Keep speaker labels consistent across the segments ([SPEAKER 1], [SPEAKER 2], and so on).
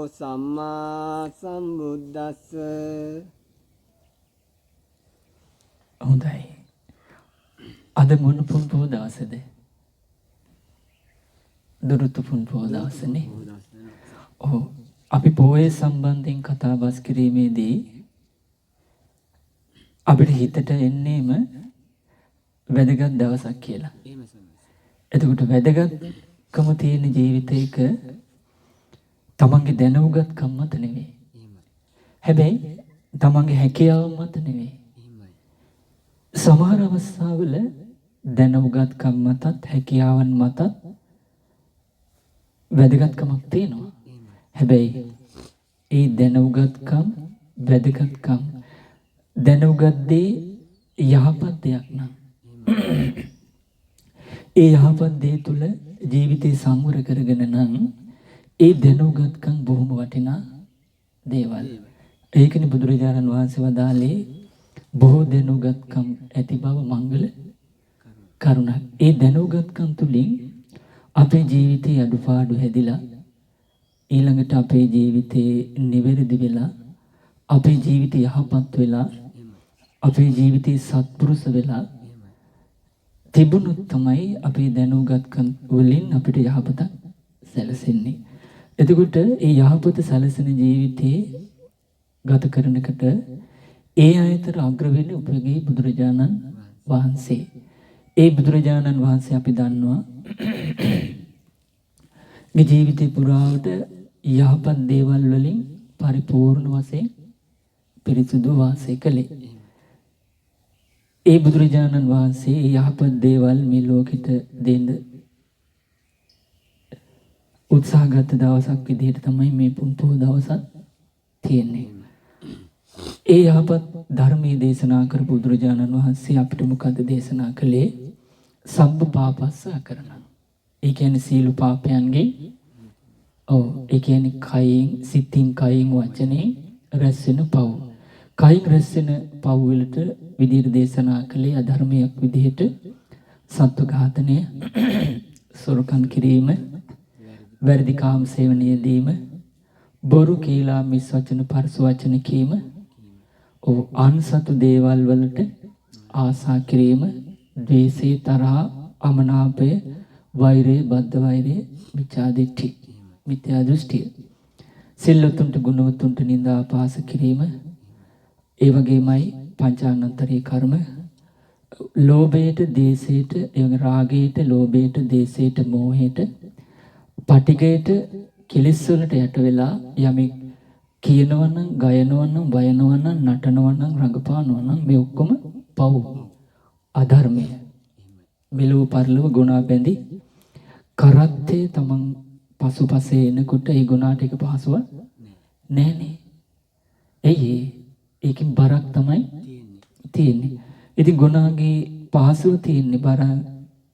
[SPEAKER 1] සම්මා සම්බුද්දස්ස.
[SPEAKER 2] හොඳයි. අද මොන පුන් පොහොය දවසද? දුරුතු පුන් පොහොය දවසනේ. ඔව්. අපි පොහොය සම්බන්ධයෙන් කතා බස් කිරීමේදී අපිට හිතට එන්නේම වැදගත් දවසක් කියලා. එතකොට වැදගත්කම තියෙන ජීවිතයක තමන්ගේ දැනුගත්කම මත නෙවෙයි. හැබැයි තමන්ගේ හැකියාව මත නෙවෙයි. සමහර අවස්ථාවල දැනුගත්කම මතත් හැකියාවන් මතත් වැදගත්කමක් තියෙනවා. හැබැයි ඒ දැනුගත්කම් වැදගත්කම් දැනුගත් දේ යහපත් දෙයක් නම් ඒ යහපත් දේ තුල ජීවිතේ සංවර කරගෙන නම් ඒ දැනුගත්කම් බොහොම වටිනා දේවල්. ඒකනේ බුදුරජාණන් වහන්සේ වදාළේ බොහෝ දැනුගත්කම් ඇති බව මංගල කරුණක්. ඒ දැනුගත්කම් තුලින් අපේ ජීවිතයේ අඩුපාඩු හැදිලා ඊළඟට අපේ ජීවිතේ නිවැරදි වෙලා අපේ ජීවිතය යහපත් වෙලා අපේ ජීවිතේ සත්පුරුෂ වෙලා තිබුණොත් තමයි අපේ දැනුගත්කම් වලින් අපිට යහපත සැලසෙන්නේ. එතකොට ඒ යහපත සැලසෙන ජීවිතේ ගත කරනකොට ඒ ආයතර අග්‍ර වෙන්නේ උපගේ බුදුරජාණන් වහන්සේ. ඒ බුදුරජාණන් වහන්සේ අපි දන්නවා මේ ජීවිතේ පුරාවට යහපත් දේවල් වලින් පරිපූර්ණ වශයෙන් පිරිසුදු වාසය කළේ. ඒ බුදුරජාණන් වහන්සේ යහපත් දේවල් මේ ලෝකෙට දෙන්න උත්සාහගත දවසක් විදිහට තමයි මේ පුන් පොහොය දවසක් තියෙන්නේ. ඒ යහපත් ධර්මයේ දේශනා කරපු බුදුරජාණන් වහන්සේ අපිට මොකද දේශනා කළේ? සබ්බ පාපස්ස අකරණ. ඒ කියන්නේ සීල පාපයන්ගේ ඒ කියන්නේ කයින් සිතින් කයින් වචනේ රැස් වෙන පව්. කයින් රැස් වෙන පව් වලට විදිහට දේශනා කළේ අධර්මයක් විදිහට සත්ව ඝාතනය, සොරකම් කිරීම, වැරදි කාම සේවනයේදීම, බොරු කීලා මිස් වචන පරස වචන කීම, අන්සතු දේවල් වලට ආසා කිරීම, ද්වේෂය, තරහ, අමනාපය, වෛරය, බද්ධ වෛරය, මිත්‍යා දිට්ඨි, මිත්‍යා දෘෂ්ටිය, සිල්වතුන්ට ගුණවතුන්ට නිඳා අපහාස කිරීම, ඒ වගේමයි පංචානන්තරී කර්ම, ලෝභයට, දේශයට, රාගයට, ලෝභයට, දේශයට, මෝහයට, පටිඝයට, කෙලෙස් වලට යට වෙලා යමෙක් කියනවා නම්, ගයනවා නම්, වයනවා නම්, නටනවා නම්, රඟපානවා නම් මේ ඔක්කොම පව්, අධර්මය. මෙලොව පරලොව ගුණා බැඳි කරත්තේ තමන් පසුපසේ එනකොට ඒ ගුණාට එක පහසුව නැහනේ. එයි ඒකෙන් බරක් තමයි තියෙන්නේ. ඉතින් ගුණාගේ පහසුව තියෙන්නේ බර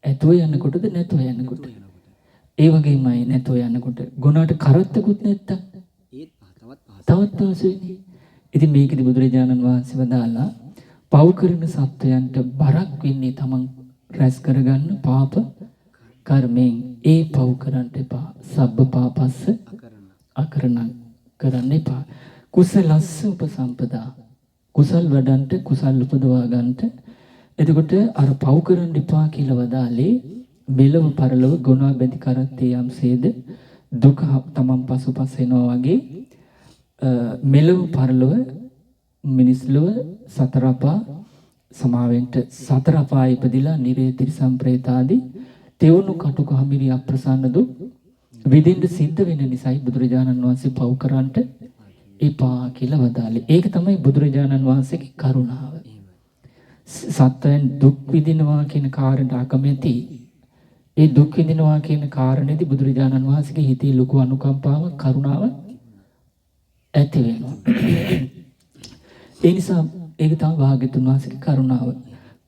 [SPEAKER 2] ඇතුව යනකොටද නැතුව යනකොට. ඒ වගේමයි නැතුව යනකොට ගුණාට කරත්තකුත් නැත්තම් තවත් පහසුයි. ඉතින් මේකදී බුදුරජාණන් වහන්සේ වදාලා පව් කරන සත්වයන්ට බරක් වෙන්නේ තමන් රැස් කරගන්න පාප කර්මෙන්. ඒ පව් කරන්න එපා. සබ්බ පාපස්ස අකරණ කරන්න එපා. කුසලස්ස උපසම්පදා. කුසල් වඩන්ට, කුසල් උපදවා ගන්නට. එතකොට අර පව් කරන්න එපා කියලා වදාලේ මෙලව පරලොව ගුණා බැඳි කරත්තේ යම්සේද දුක තමන් පසුපස එනවා වගේ මෙලව පරලොව මිනිස් ලොව සතර අපා සමාවෙන්ට සතර අපා ඉපදිලා නිරේ තිරිසන් ප්‍රේත ආදී තෙවණු කටුක හමිරි අප්‍රසන්න දුක් විඳින්න සිද්ධ වෙන නිසායි බුදුරජාණන් වහන්සේ පව් කරන්නට එපා කියලා වදාළේ. ඒක තමයි බුදුරජාණන් වහන්සේගේ කරුණාව. සත්වයන් දුක් විඳිනවා කියන කාරණට අකමැති. ඒ දුක් විඳිනවා කියන කාරණේදී බුදුරජාණන් වහන්සේගේ හිතේ ලොකු අනුකම්පාවක්, කරුණාවක් ඇති වෙනවා. ඒ නිසා ඒක තමයි භාග්‍යතුන් වහන්සේගේ කරුණාව.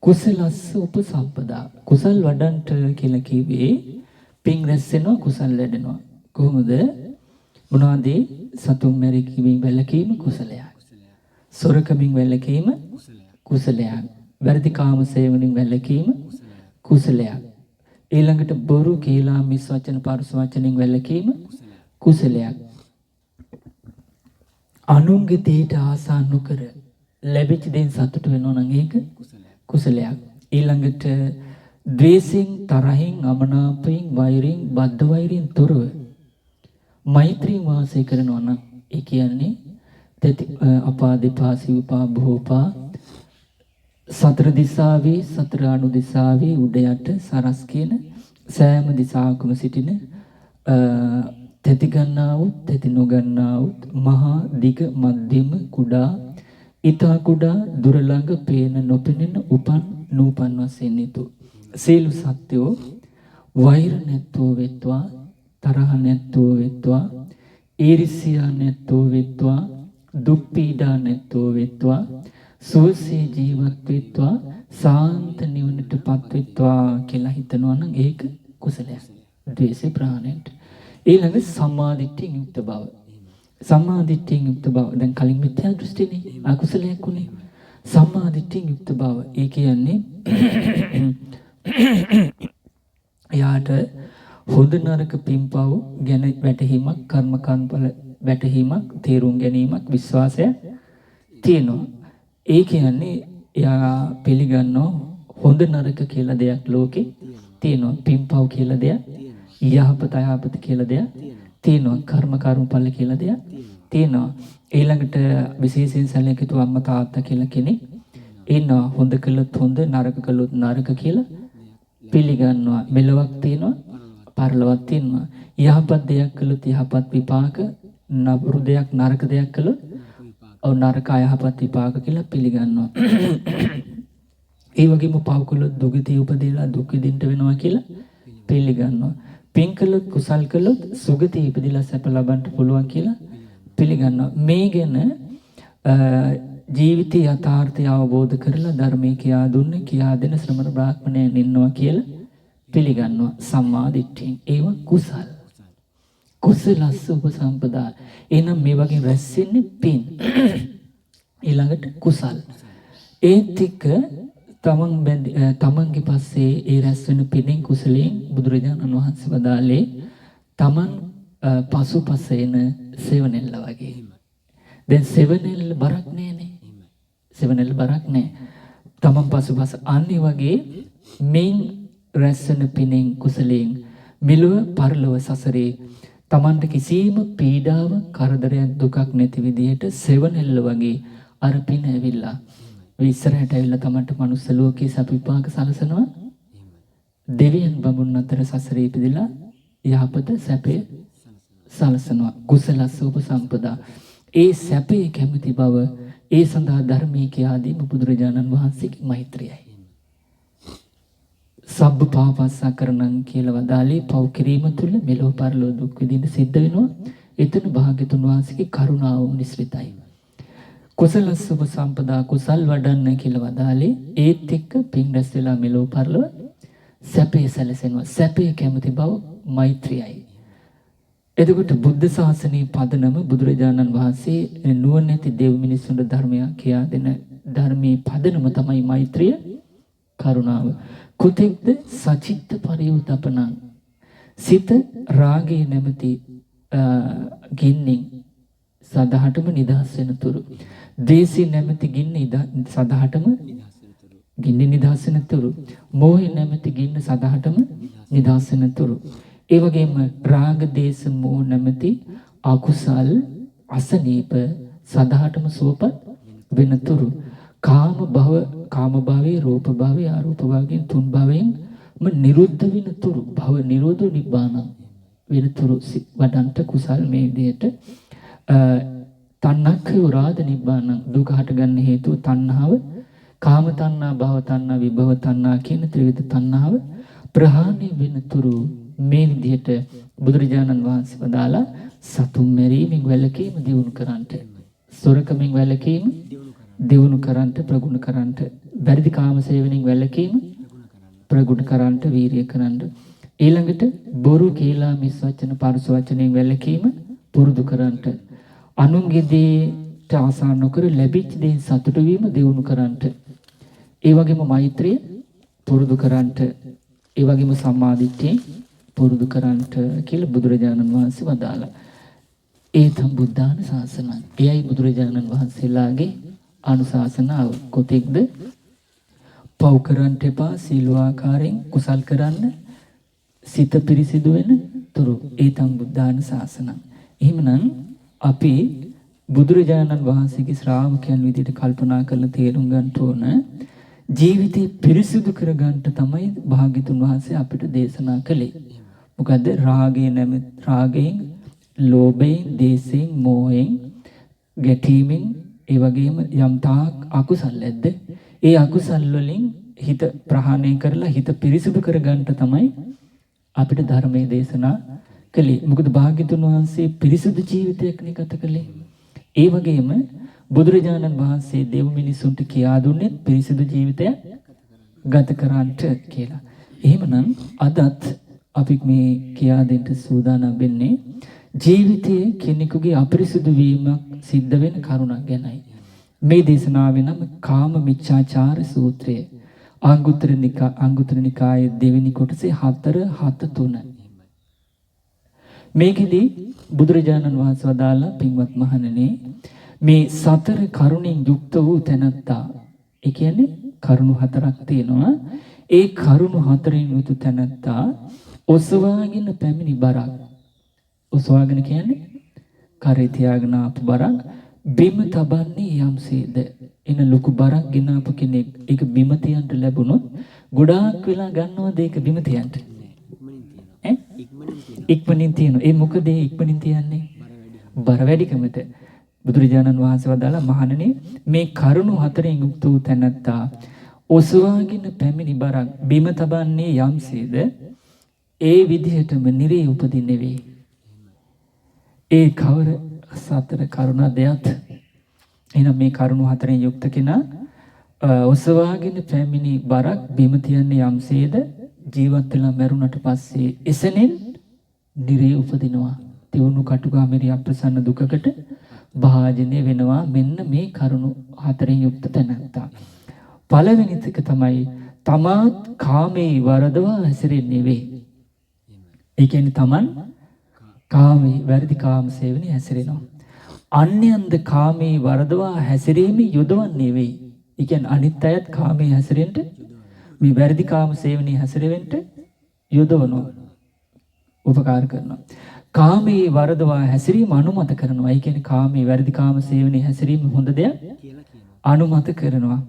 [SPEAKER 2] කුසලස්ස උපසම්පදා. කුසල් වඩන්ට කියලා කිව්වේ පින් රැස් වෙනවා, කුසල් වැඩෙනවා. කොහොමද? මොනවාද? සතුන් මැරීමෙන් වැළකීම කුසලයක්. සොරකමින් වැළකීම කුසලයක්. වැරදි කාම සේවනයෙන් වැළකීම කුසලයක්. ඊළඟට බොරු කීලා මිස් වචන පරුස වචනෙන් වැළකීම කුසලයක්. අනුන්ගේ දේට ආසා නොකර ලැබිච්ච දේෙන් සතුට වෙනවා නම් ඒක කුසලයක්. ඊළඟට ද්වේෂයෙන්, තරහින්, අමනාපයෙන්, වෛරයෙන්, බද්ධ වෛරයෙන් තොරව මෛත්‍රී වාසය කරනවා නම් ඒ කියන්නේ අපා දෙපා සිව්පා බොහෝපා සතර දිසාවේ සතර අනු දිසාවේ උඩ යට සරස් කියන සෑම දිසාවකම සිටින තැති ගන්නා වූ තැති නොගන්නා වූ මහා දිග මධ්‍යම කුඩා ඊතා කුඩා දුර ළඟ පේන නොපෙනෙන උපන් නූපන් වශයෙන් යුතු සීල සත්‍යෝ වෛර නැත්තෝ වෙත්වා තරහ නැත්තෝ වෙත්වා ඊර්ෂ්‍යා නැත්තෝ වෙත්වා දුක් පීඩා නැත්තෝ වෙත්වා සුවසේ ජීවත් වෙත්වා සාන්ත නිවනටපත් වෙත්වා කියලා හිතනවා නම් ඒක කුසලයක්. ද්වේෂේ ප්‍රහාණයට. ඊළඟ සම්මාදිට්ඨියෙන් යුක්ත බව. සම්මාදිට්ඨියෙන් යුක්ත බව. දැන් කලින් මිත්‍යා දෘෂ්ටිනේ අකුසලයක් උනේ. සම්මාදිට්ඨියෙන් යුක්ත බව. ඒ කියන්නේ යාට හොඳ නරක පින්පව් ගැන වැටහීමක්, කර්ම කර්මඵල වැටහීමක්, තේරුම් ගැනීමක්, විශ්වාසයක් තියෙනවා. ඒ කියන්නේ එයා පිළිගන්නවා හොඳ නරක කියලා දෙයක් ලෝකේ තියෙනවා. පින්පව් කියලා දෙයක්, යහපත අයහපත කියලා දෙයක් තියෙනවා. කර්ම කර්මඵල කියලා දෙයක් තියෙනවා. ඊළඟට විශේෂයෙන් සැලකිතු අම්මා තාත්තා කියලා කෙනෙක් ඉන්නවා. හොඳ කළොත් හොඳ, නරක කළොත් නරක කියලා පිළිගන්නවා. මෙලොවක් තියෙනවා, පරලොවක් තියෙනවා. යහපත් දෙයක් කළොත් යහපත් විපාක, නපුරු දෙයක් නරක දෙයක් කළොත් නරක අයහපත් විපාක කියලා පිළිගන්නවා. ඒ වගේම පව් කළොත් දුගතිය උපදීලා දුක් විඳින්න වෙනවා කියලා පිළිගන්නවා. පින් කළොත් කුසල් කළොත් සුගතිය ඉපදිලා සැප ලබන්න පුළුවන් කියලා පිළිගන්නවා. මේ ගැන ජීවිතය යථාර්ථය අවබෝධ කරලා ධර්මයේ කියා දුන්නේ කියා දෙන ශ්‍රමණ බ්‍රාහ්මණයන් ඉන්නවා කියලා පිළිගන්නවා. සම්මා දිට්ඨියෙන්. ඒවා කුසල්. කුසලස්ස උපසම්පදා. එහෙනම් මේ වගේ රැස් වෙන්නේ පින්. ඊළඟට කුසල්. ඒත් එක්ක තමන්ගේ පස්සේ ඒ රැස් වෙන පිනෙන් කුසලයෙන් බුදුරජාණන් වහන්සේ වදාළේ තමන් පසුපස එන සෙවණැල්ල වගේ. දැන් සෙවණැල්ල බරක් නෑනේ. සෙවණැල්ල බරක් නෑ. තමන් පසුපස අන්නේ වගේ මෙන් රැස් වෙන පිනෙන් කුසලයෙන් මෙලොව පරලොව සසරේ තමන්ට කිසිම පීඩාවක්, කරදරයක්, දුකක් නැති විදිහට සෙවණැල්ල වගේ අර පින ඇවිල්ලා ඉස්සරහට ඇවිල්ලා තමන්ට මනුස්ස ලෝකේ සප විපාක සලසනවා. දෙවියන් බඹුන් අතර සසරේ ඉපදිලා යහපත සැපය සලසනවා. කුසලස්ස උපසම්පදා. ඒ සැපේ කැමති බව ඒ සඳහා ධර්මයේ කියා දීම බුදුරජාණන් වහන්සේගේ මෛත්‍රියයි. සබ්බ පාපස්සකරණං කියලා වදාළේ පව් කිරීම තුළ මෙලොව පරලොව දුක් විඳින්න සිද්ධ වෙනවා. එතන භාග්‍යතුන් වහන්සේගේ කරුණාව මිශ්‍රිතයි. කුසලස්ස උපසම්පදා කුසල් වඩන්න කියලා වදාළේ ඒත් එක්ක පින් රැස් වෙලා මෙලොව පරලොව සැපේ සැලසෙනවා. සැපේ කැමති බව මෛත්‍රියයි. එතකොට බුද්ධ ශාසනයේ පදනම බුදුරජාණන් වහන්සේ නුවණැති දෙව් මිනිසුන්ට ධර්මය කියා දෙන ධර්මයේ පදනම තමයි මෛත්‍රිය, කරුණාව. කුතෙක්ද සචිත්ත පරියුතපනං. සිත රාගයේ නැමැති ගින්නෙන් සදහටම නිදහස් වෙන තුරු, ද්වේෂය නැමැති ගින්න සදහටම ගින්න නිදහස් වෙන තුරු, මෝහය නැමැති ගින්න සදහටම නිදහස් වෙන තුරු, ඒ වගේම රාග දේශ මෝහ නැමැති අකුසල් අසනීප සදහටම සුවපත් වෙන තුරු, කාම භවයේ, රූප භවයේ, ආරූප භවයෙන් තුන් භවයෙන් නිරුද්ධ වෙන තුරු, භව නිරෝධ නිබ්බාන වෙන තුරු වඩන්ට කුසල් මේ විදිහට තණ්හක්ඛ උරාද නිබ්බාන දුක හට ගන්න හේතුව තණ්හාව, කාම තණ්හා, භව තණ්හා, විභව තණ්හා කියන ත්‍රිවිධ තණ්හාව ප්‍රහාණය වෙන තුරු මේ විදිහට බුදුරජාණන් වහන්සේ වදාලා සතුන් මැරීමෙන් වැළකීම දියුණු කරන්නට, සොරකමින් වැළකීම දියුණු කරන්නට, ප්‍රගුණ කරන්නට, වැරදි කාම සේවනයෙන් වැළකීම ප්‍රගුණ කරන්නට, වීරිය කරන්නට, ඊළඟට බොරු කීලා මිස් වචන පරුස වචනෙන් වැළකීම පුරුදු කරන්නට, අනුන්ගේ දේට ආසා නොකර ලැබිච්ච දේෙන් සතුටු වීම දියුණු කරන්නට, ඒ වගේම මෛත්‍රිය පුරුදු කරන්නට, ඒ වගේම සම්මාදිට්ඨිය පුරුදු කරන්නට කියලා බුදුරජාණන් වහන්සේ වදාළා. ඒතම් බුද්ධාන ශාසනං. එයයි බුදුරජාණන් වහන්සේලාගේ අනුශාසනාව. කොතෙක්ද? පව් කරන්න එපා, සීලවාකාරයෙන් කුසල් කරන්න, සිත පිරිසිදු වෙන තුරු. ඒතම් බුද්ධාන ශාසනං. එහෙමනම් අපි බුදුරජාණන් වහන්සේගේ ශ්‍රාවකයන් විදිහට කල්පනා කරලා තේරුම් ගන්න ඕන, ජීවිතේ පිරිසිදු කරගන්න තමයි භාග්‍යතුන් වහන්සේ අපිට දේශනා කළේ. මොකද රාගයෙන්, ලෝභයෙන්, දේශයෙන්, මෝහයෙන්, ගැටීමෙන්, ඒ වගේම යම් තාක් අකුසල් ඇද්ද, ඒ අකුසල් වලින් හිත ප්‍රහාණය කරලා හිත පිරිසිදු කරගන්න තමයි අපිට ධර්මයේ දේශනා කළේ. මොකද භාග්‍යතුන් වහන්සේ පිරිසිදු ජීවිතයක් නේ ගත කළේ. ඒ වගේම බුදුරජාණන් වහන්සේ දෙව් මිනිසුන්ට කියා දුන්නේ පිරිසිදු ජීවිතයක් ගත කරන්නට කියලා. එහෙමනම් අදත් අපි මේ කියා දෙන්න සූදානම් වෙන්නේ ජීවිතයේ කෙනෙකුගේ අපිරිසිදු වීමක් සිද්ධ වෙන කරුණක් ගැනයි. මේ දේශනාවේ නම කාම මිච්ඡාචාර සූත්‍රය. අංගුත්තර නිකායේ දෙවෙනි කොටසේ 4:7-3. මේකෙදි බුදුරජාණන් වහන්සේ වදාළා, පින්වත් මහණෙනි, මේ 4 කරුණෙන් යුක්ත වූ තැනැත්තා, ඒ කියන්නේ කරුණු 4ක් තියෙනවා. ඒ කරුණු 4න් යුතු තැනැත්තා ඔසවාගෙන පැමිණි බරක්. ඔසවාගෙන කියන්නේ කරේ තියාගෙන ආපු බරක් බිම තබන්නේ යම්සේද. එන ලොකු බරක් ගෙන ආපු කෙනෙක් ඒක බිම තියන්න ලැබුණොත් ගොඩාක් වෙලා ගන්නවද ඒක බිම තියන්න? ඉක්මනින් තියනවා. ඒ මොකද ඒ ඉක්මනින් තියන්නේ? බර වැඩිකමට. බුදුරජාණන් වහන්සේ වදාළා, මහණෙනි, මේ කරුණු 4න් යුක්ත වූ තැනැත්තා ඔසවාගෙන පැමිණි බරක් බිම තබන්නේ යම්සේද, ඒ විදිහටම නිරේ උපදින්නේ වේ. ඒ කවර 4 කරුණාදයත්? එහෙනම් මේ කරුණු 4න් යුක්ත කෙනා ඔසවාගෙන පැමිණි බරක් බිම තියන්නේ යම්සේද, ජීවත් වෙලා මරුණට පස්සේ එසෙනෙන් නිරේ උපදිනවා. තියුණු කටුගාමරි අප්‍රසන්න දුකකට භාජනය වෙනවා. මෙන්න මේ කරුණු 4න් යුක්ත තැනැත්තා. පළවෙනි එක තමයි තමාත් කාමේ වරදවා හැසිරෙන්නේ වේ. ඒ කියන්නේ තමන් කාමේ වැරදි කාම සේවනයේ හැසිරෙනවා. අන්‍යයන්ද කාමේ වරදවා හැසිරීමේ යොදවන්නේ වේ. ඒ කියන්නේ අනිත් අයත් කාමේ හැසිරෙන්න, මේ වැරදි කාම සේවනයේ හැසිරෙන්න යොදවනවා, උපකාර කරනවා. කාමයේ වරදවා හැසිරීම අනුමත කරනවා. ඒ කියන්නේ කාමයේ වැරදි කාම සේවනයේ හැසිරීම හොඳ දෙයක් අනුමත කරනවා.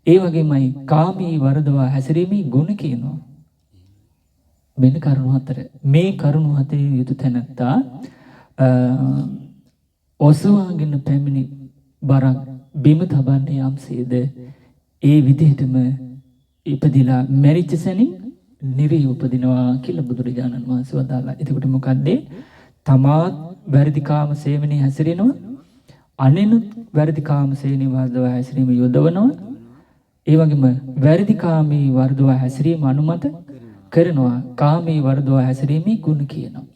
[SPEAKER 2] ඒ වගේමයි කාමයේ වරදවා හැසිරීමේ ගුණ කියනවා. මෙන්න කරුණු 4. මේ කරුණු 4 යුතු තැනැත්තා ඔසවාගෙන පැමිණි බරක් බිම තබන්නේ යම්සේද, ඒ විදිහටම ඉපදිලා මැරිච්ච සැනින් නිරේ උපදිනවා කියලා බුදුරජාණන් වහන්සේ වදාළා. එතකොට මොකද්ද? තමාත් වැරදි කාම සේවනයේ හැසිරෙනවා, අනෙනුත් වැරදි කාම සේවනයේ වර්ධව හැසිරීම යොදවනවා. ඒ වගේම වැරදි කාමී වර්ධව හැසිරීම අනුමත කරනවා. කාමී වර්ධව හැසිරීමේ ගුණ කියනවා.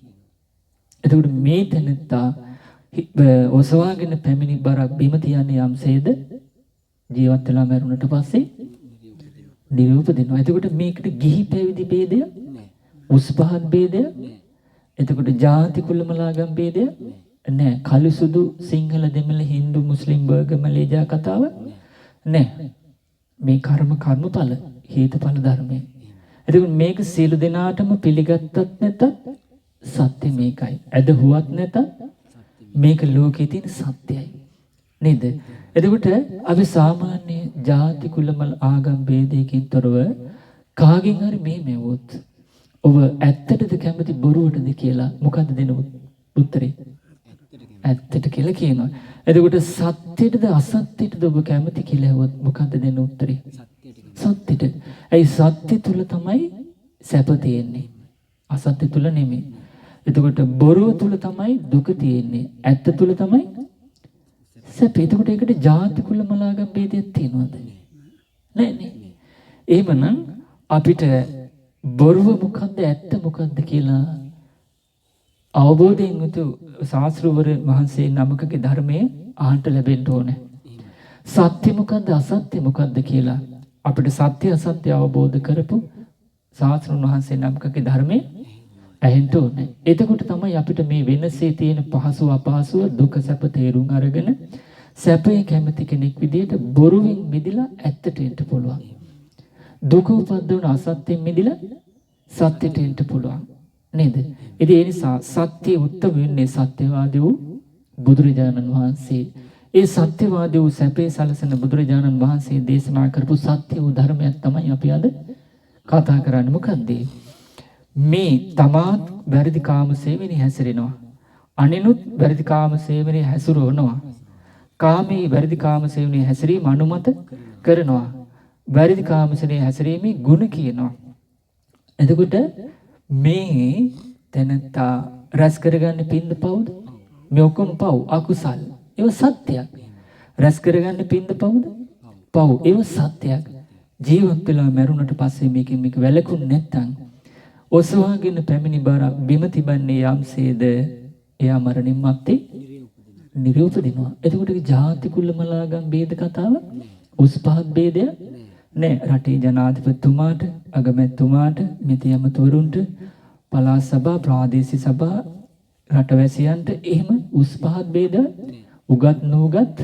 [SPEAKER 2] එතකොට මේ තැනත්තා ඔසවාගෙන පැමිණි බරක් බිම තියන්නේ යම්සේද, ජීවත් වෙලා මරුණට පස්සේ නිරූපදිනවා. එතකොට මේකට ගිහි පැවිදි ભેදය, උස් පහත් ભેදය, එතකොට ජාති කුලමලාගම් ભેදය නැහැ. කළු සුදු සිංහල දෙමළ හින්දු මුස්ලිම් වර්ග මලේජා කතාව නැහැ. මේ කර්මඵල හේතුඵල ධර්මය. එතකොට මේක සියලු දෙනාටම පිළිගත්තත් නැතත් සත්‍ය මේකයි. ඇදහුවත් නැතත් මේක ලෝකයේ තියෙන සත්‍යයි. නේද? එතකොට අපි සාමාන්‍ය ජාති කුලමල ආගම් ભેදයකින් තොරව කාගෙන් හරි මෙහෙමවොත් ඔබ ඇත්තටද කැමති බොරුවටද කියලා මොකද්ද දෙන උත්තරේ? ඇත්තට කියලා කියනවා. එතකොට සත්‍යයටද අසත්‍යයටද ඔබ කැමති කියලා ඇහුවොත් මොකද්ද දෙන උත්තරේ? සත්‍යයට. ඒ සත්‍ය තුල තමයි සැප තියෙන්නේ. අසත්‍ය තුල නෙමෙයි. එතකොට බොරුව තුල තමයි දුක තියෙන්නේ. ඇත්ත තුල තමයි සැප. එතකොට ඒකට ජාති කුලමලාගම් ભેදයක් තියෙනවද? නැහැ. එහෙමනම් අපිට බොරුව මොකද්ද ඇත්ත මොකද්ද කියලා අවබෝධයෙන් යුතු ශාස්ත්‍රවර වහන්සේ නමකගේ ධර්මයේ අහන්න ලැබෙන්න ඕනේ. සත්‍ය මොකද්ද අසත්‍ය මොකද්ද කියලා අපිට සත්‍ය අසත්‍ය අවබෝධ කරපු ශාස්ත්‍රඥ වහන්සේ නමකගේ ධර්මයේ ඇහෙන්න ඕනේ. එතකොට තමයි අපිට මේ වෙනසේ තියෙන පහසු අපහසුව දුක සැප තේරුම් අරගෙන සැපේ කැමති කෙනෙක් විදිහට බොරුවෙන් මිදලා ඇත්තට එන්න පුළුවන්. දුක උපද්දවන අසත්‍යෙන් මිදලා සත්‍යට එන්න පුළුවන්. නේද? ඉතින් ඒ නිසා සත්‍ය උත්තර වෙන්නේ සත්‍යවාදී වූ බුදුරජාණන් වහන්සේ. ඒ සත්‍යවාදී වූ සැපේ සලසන බුදුරජාණන් වහන්සේ දේශනා කරපු සත්‍ය වූ ධර්මයක් තමයි අපි අද කතා කරන්නේ. මොකද්ද? මේ තමාත් වැරදි කාම සේවනයේ හැසිරෙනවා. අනිනුත් වැරදි කාම සේවනයේ හැසිරවනවා. කාමී වැරදි කාම සේවනයේ හැසිරීම අනුමත කරනවා. වැරදි කාම සේවනයේ හැසිරීමේ ගුණ කියනවා. එතකොට මේ තැනත්තා රැස් කරගන්නේ පින්ද පවුද? මේ ඔක්කොම පව් අකුසල්. ඒව සත්‍යයක්. රැස් කරගන්නේ පින්ද පවුද? පව්. ඒව සත්‍යයක්. ජීවත් වෙලා මැරුණට පස්සේ මේකෙන් මේක වැළකුන් නැත්තම් ඔසවාගෙන පැමිණි බර බිම තිබන්නේ යම්සේද එයා මරණින් මත්තේ නිරූපදිනවා. එතකොට ජාති කුල මලාගම් ભેද කතාව උස් පහත් ભેදය නෑ. රටේ ජනාධිපතිතුමාට අගමැතිතුමාට මෙති ඇමතිවරුන්ට පළාත් සභා ප්‍රාදේශීය සභා රටවැසියන්ට එහෙම උස් පහත් ભેද උගත් නුගත්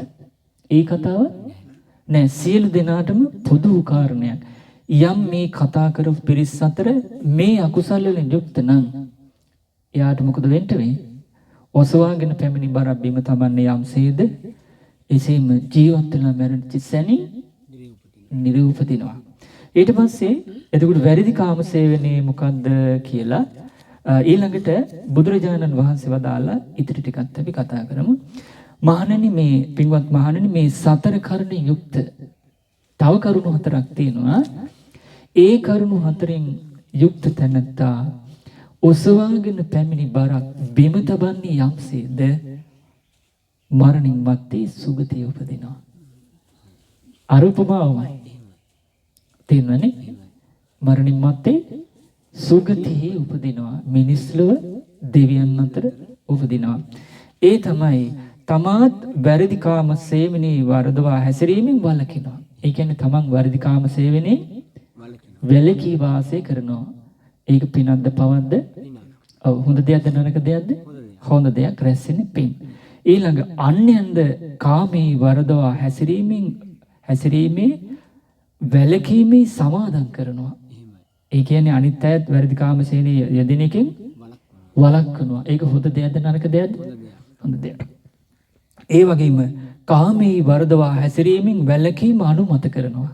[SPEAKER 2] ඒ කතාව නෑ. සියලු දෙනාටම පොදු කාරණයක්. යම් මේ කතා කරපු පිරිස් අතර මේ අකුසල වලින් යුක්ත නම් එයාට මොකද වෙන්න වෙන්නේ? ඔසවාගෙන පැමිණි බර බිම තබන්නේ යම්සේද එසේම ජීවත් වෙලා මැරෙච්ච සැනින් නිරූපදිනවා. ඊට පස්සේ එතකොට වැරදි කාම සේවනයේ මොකද්ද කියලා ඊළඟට බුදුරජාණන් වහන්සේ වදාලා ඉතිරි ටිකත් අපි කතා කරමු. මහණෙනි මේ පින්වත් මහණෙනි මේ සතර කරුණෙන් යුක්ත තව කරුණු හතරක් තියෙනවා. ඒ කරුණු හතරෙන් යුක්ත තැනැත්තා ඔසවාගෙන පැමිණි බරක් බිම තබන්නේ යම්සේද මරණින් මත්තේ සුගතිය උපදිනවා. අරුපමාවමයි. තේරෙනවනේ? මරණින් මත්තේ සුගතියේ උපදිනවා. මිනිස් ලොව දෙවියන් අතර උපදිනවා. ඒ තමයි තමාත් වැරදි කාම සේවනයේ වරදවා හැසිරීමෙන් වළකිනවා. ඒ කියන්නේ තමන් වැරදි කාම සේවනයේ වැළකී වාසය කරනවා. ඒක පිනක්ද පවක්ද? ඔව්. හොඳ දෙයක්ද නරක දෙයක්ද? හොඳ දෙයක්. රැස්ෙන්නේ පින්. ඊළඟ අන්‍යයන්ද කාමී වරදවා හැසිරීමේ වැළකීමේ සමාදන් කරනවා. ඒ කියන්නේ අනිත් අයත් වැරදි කාම සේවනයේ යෙදෙන එකෙන් වළක්වනවා. ඒක හොඳ දෙයක්ද නරක දෙයක්ද? හොඳ දෙයක්. ඒ වගේම කාමී වරදවා හැසිරීමෙන් වැළකීම අනුමත කරනවා.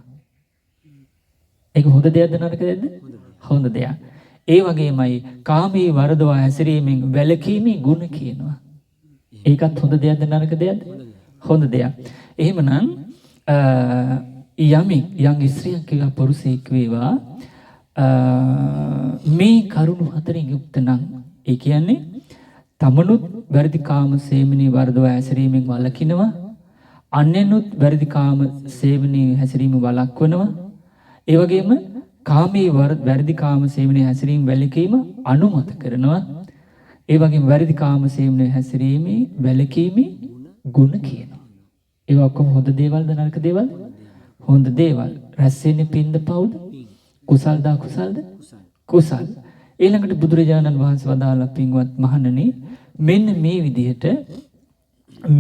[SPEAKER 2] ඒක හොඳ දෙයක්ද නරක දෙයක්ද? හොඳ දෙයක්. ඒ වගේමයි කාමී වරදවා හැසිරීමෙන් වැළකීමේ ගුණ කියනවා. ඒකත් හොඳ දෙයක්ද නරක දෙයක්ද? හොඳ දෙයක්. එහෙමනම් යම් ස්ත්‍රියක් වේවා පුරුෂයෙක් වේවා මේ කරුණු හතරෙන් යුක්ත නම් ඒ කියන්නේ තමනුත් වැරදි කාම සේවනයේ වරදවා හැසිරීමෙන් වළකිනවා. අන්‍යනුත් වැරදි කාම සේවනයේ හැසිරීම වළක්වනවා. ඒ වගේම කාමී වැරදි කාම සේවනයේ හැසිරීම වැළකීම අනුමත කරනවා. ඒ වගේම වැරදි කාම සේවනයේ හැසිරීමේ වැළකීමේ ගුණ කියනවා. ඒවා ඔක්කොම හොඳ දේවල්ද නරක දේවල්ද? හොඳ දේවල්. රැස්ෙන්නේ පින්ද පවුද? කුසල්ද අකුසල්ද? කුසල්. ඊළඟට බුදුරජාණන් වහන්සේ වදාළා පින්වත් මහණෙනි මෙන්න මේ විදිහට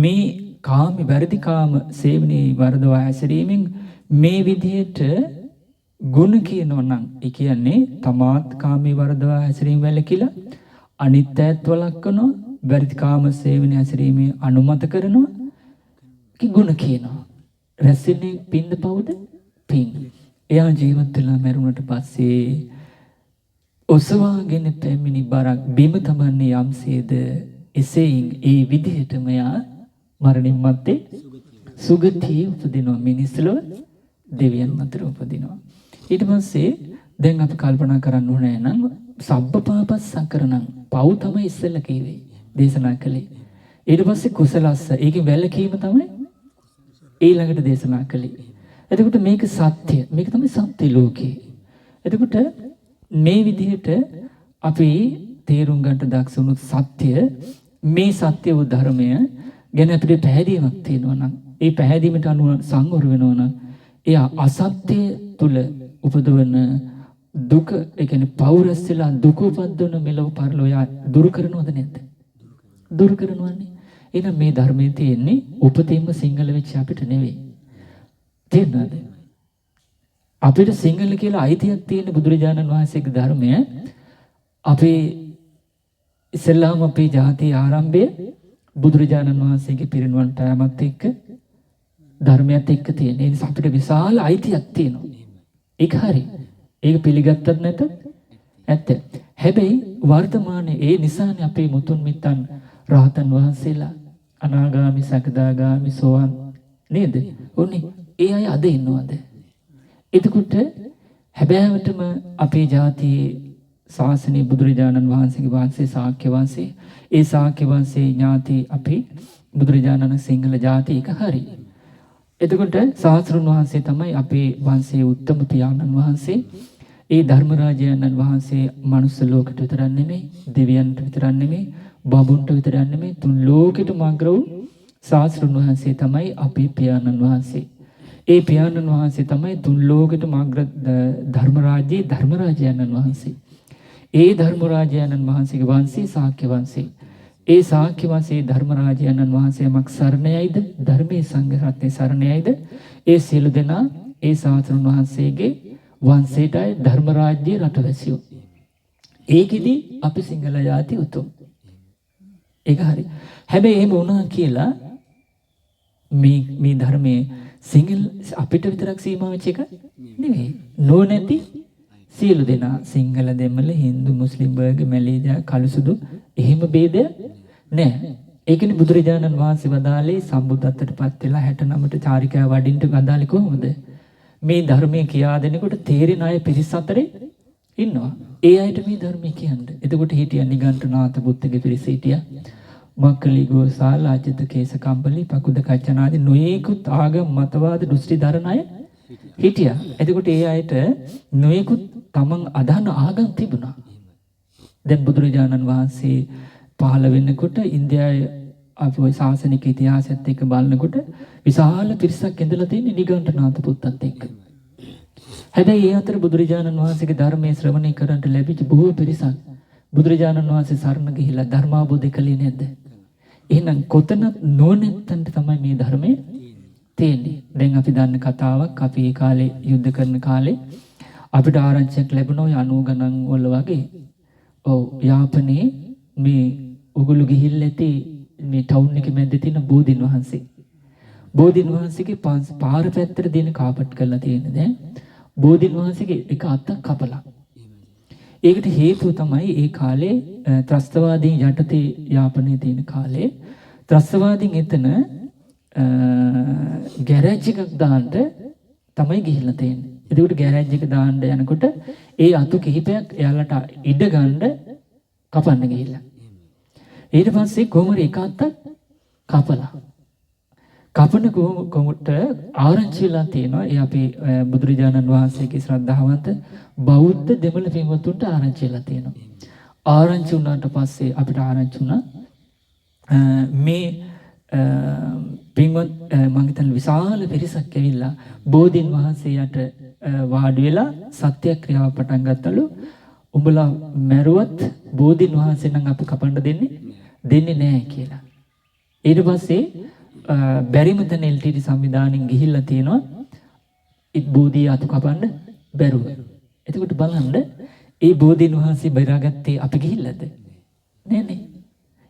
[SPEAKER 2] මේ කාමී වැරදි කාම සේවනයේ වරදවා හැසිරීමෙන් මේ විදිහට ගුණ කියනවා නම් ඒ කියන්නේ තමාත් කාමී වරදවා හැසිරීම වැළකීලා අනිත් අයත් වළක්වනවා. වැරදි කාම සේවනයේ හැසිරීමේ අනුමත කරනවා. කි ගුණ කියනවා. රැස්ෙන්නේ පින්ද පවුද? පින්. එයා ජීවත් වෙලා මැරුණට පස්සේ ඔසවාගෙන පැමිණි බරක් බිම තබන්නේ යම්සේද එසේයින් ඒ විදිහටම යා මරණින් මත්තේ සුගතියේ උපදිනවා. මිනිස් ලොව දෙවියන් අතර උපදිනවා. ඊට පස්සේ දැන් අපි කල්පනා කරන්න ඕනේ නම් සබ්බපාපස්සකරණං පව් තමයි ඉස්සෙල්ලා කිව්වේ දේශනා කළේ. ඊට පස්සේ කුසලස්ස ඒකේ වැළකීම තමයි ඊළඟට දේශනා කළේ. එතකොට මේක සත්‍ය. මේක තමයි සත්‍ය ලෝකේ. එතකොට මේ විදිහට අපි තේරුම් ගන්නට දක්ෂ වුණොත් සත්‍ය මේ සත්‍ය වූ ධර්මය ගැන අපිට පැහැදීමක් තියෙනවා නම් ඒ පැහැදීමට අනුව සංවර වෙනවා නම් එයා අසත්‍ය තුල උපදවන දුක ඒ කියන්නේ පෞරස්සලා දුක උපද්දවන මෙලොව පරලෝ යා දුරු කරනවද නැද්ද? දුරු කරනවන්නේ. එහෙනම් මේ ධර්මයේ තියෙන්නේ උපතින්ම සිංහල වෙච්ච අපිට නෙවෙයි. තේරුණාද? අපිට සිංහල කියලා අයිතියක් තියෙන බුදුරජාණන් වහන්සේගේ ධර්මය අපේ ඉස්ලාම අපේ ජාතිය ආරම්භය බුදුරජාණන් වහන්සේගේ පිරිනුවන් පෑමත් එක්ක ධර්මයත් එක්ක තියෙන. ඒ නිසා අපිට විශාල අයිතියක් තියෙනවා. ඒක හරි. ඒක පිළිගත්තත් නැතත් ඇත්ත. හැබැයි වර්තමානයේ ඒ නිසානේ අපේ මුතුන් මිත්තන් රහතන් වහන්සේලා අනාගාමි සකදාගාමි සෝවාන් නේද? උන්නේ ඒ අය අද ඉන්නවද? එතකොට හැබෑවටම අපේ ජාතියේ ශාසනීය බුදුරජාණන් වහන්සේගේ වංශේ ශාක්‍ය වංශේ ඒ ශාක්‍ය වංශේ ඥාති අපි බුදුරජාණන් සිංහල ජාති එක හරි. එතකොට සාස්ෘණ වහන්සේ තමයි අපේ වංශයේ උත්තම පියාණන් වහන්සේ. ඒ ධර්මරාජයන්න් වහන්සේ මනුස්ස ලෝකෙට විතරක් නෙමෙයි, දෙවියන්ට විතරක් නෙමෙයි, බඹුන්ට විතරක් නෙමෙයි, තුන් ලෝකෙටම අග්‍ර වූ සාස්ෘණ වහන්සේ තමයි අපේ පියාණන් වහන්සේ. ඒ පියාණන් වහන්සේ තමයි තුන් ලෝකෙටම අග්‍ර ධර්මරාජයේ ධර්මරාජයන්න් වහන්සේ. ඒ ධර්මරාජයන්න් වහන්සේගේ වංශේ ශාක්‍ය වංශේ. ඒ ශාක්‍ය වංශයේ ධර්මරාජයන්න් වහන්සේ යමක් සරණයයිද ධර්මයේ සංඝ රත්නයේ සරණයයිද ඒ සියලු දෙනා ඒ සාස්ෘණ වහන්සේගේ වංශයටයි ධර්මරාජ්‍යයේ රටවැසියෝ. ඒකෙදි අපි සිංහල ජාති උතුම්. ඒක හරි. හැබැයි එහෙම වුණා කියලා මේ ධර්මයේ සිංහල අපිට විතරක් සීමා වෙච්ච එක නෙවෙයි. නොනැති සියලු දෙනා සිංහල දෙමළ හින්දු මුස්ලිම් වර්ග මැලේසියා කළුසුදු එහෙම ભેදයක් නැහැ. ඒකනේ බුදුරජාණන් වහන්සේ වදාළේ සම්බුද්ධත්වයට පත් වෙලා 69ට චාරිකාව වඩින්න වදාළේ කොහොමද? මේ ධර්මයේ කියා දෙනකොට තේරෙන අය පිරිස අතරේ ඉන්නවා. ඒ අයට මේ ධර්මයේ කියන්නේ. එතකොට හිටියා නිගණ්ඨනාථ බුද්ධගේ පිරිස හිටියා. මක්කලි ගෝසාල අජිත කේසකම්බලි පකුද කච්චනාදී නොයෙකුත් ආගම් මතවාද දෘෂ්ටි දරන අය හිටියා. එතකොට ඒ අයට නොයෙකුත් තමන් අදහන ආගම් තිබුණා. දැන් බුදුරජාණන් වහන්සේ පහළ වෙනකොට ඉන්දියාවේ අපේ ශාසනික ඉතිහාසයත් එක්ක බලනකොට විශාල පිරිසක් ඉඳලා තියෙන නිගණ්ඨනාථ පුත්තත් එක්ක. හැබැයි ඒ අතර බුදුරජාණන් වහන්සේගේ ධර්මයේ ශ්‍රවණය කරන්ට ලැබිච්ච බොහෝ පිරිසක් බුදුරජාණන් වහන්සේ සරණ ගිහිලා ධර්මාභෝධය කළේ නැද්ද? එහෙනම් කොතන නොනැත්තන්ට තමයි මේ ධර්මයේ තියෙන්නේ. දැන් අපි දන්න කතාවක් අපි ඒ කාලේ යුද්ධ කරන කාලේ අපිට ආරංචියක් ලැබුණා 90 ගණන් වල වගේ. ඔව් යාපනයේ මේ උගුළු ගිහිල්ලා ඇති මේ ටවුන් එකේ මැද්දේ තියෙන බෝධින් වහන්සේ. බෝධින් වහන්සේගේ පාර පැත්තට දෙන කාපට් කරලා තියෙන දැන් බෝධින් වහන්සේගේ එක අතක් කපලා. ඒකට හේතුව තමයි ඒ කාලේ ත්‍රස්තවාදීන් යටතේ යාපනයේ තියෙන කාලේ ත්‍රස්තවාදීන් එතන ගෑරේජ් එකක් දාන්න තමයි ගිහිල්ලා තියෙන්නේ. එතකොට ගෑරේජ් එක දාන්න යනකොට ඒ අතු කිහිපයක් එයාලට ඉඩ ගන්න කපන්න ගිහිල්ලා. ඊට පස්සේ කොමර එක අතක් කපලා. කපන කොමුට ආරංචිලා තියෙනවා. ඒ අපේ බුදුරජාණන් වහන්සේගේ ශ්‍රද්ධාවන්ත බෞද්ධ දෙමළ පින්වතුන්ට ආරංචිලා තියෙනවා. ආරංචි වුණාට පස්සේ අපිට ආරංචි වුණා මේ පින්වත් මම හිතන්නේ විශාල පිරිසක් ඇවිල්ලා බෝධින් වහන්සේට වාඩි වෙලා සත්‍යක්‍රියාව පටන් ගත්තලු. උඹලා මැරුවත් බෝධින් වහන්සේ නම් අපි කපන්න දෙන්නේ නැහැ කියලා. ඊට පස්සේ බැරිම තැන LTT සංවිධානයෙන් ගිහිල්ලා තියෙනවා බෝධිය අතු කපන්න බැරුව. එතකොට බලන්න ඒ බෝධින් වහන්සේ බයිරාගත්තේ අපි ගිහිල්ලාද? නෑනේ.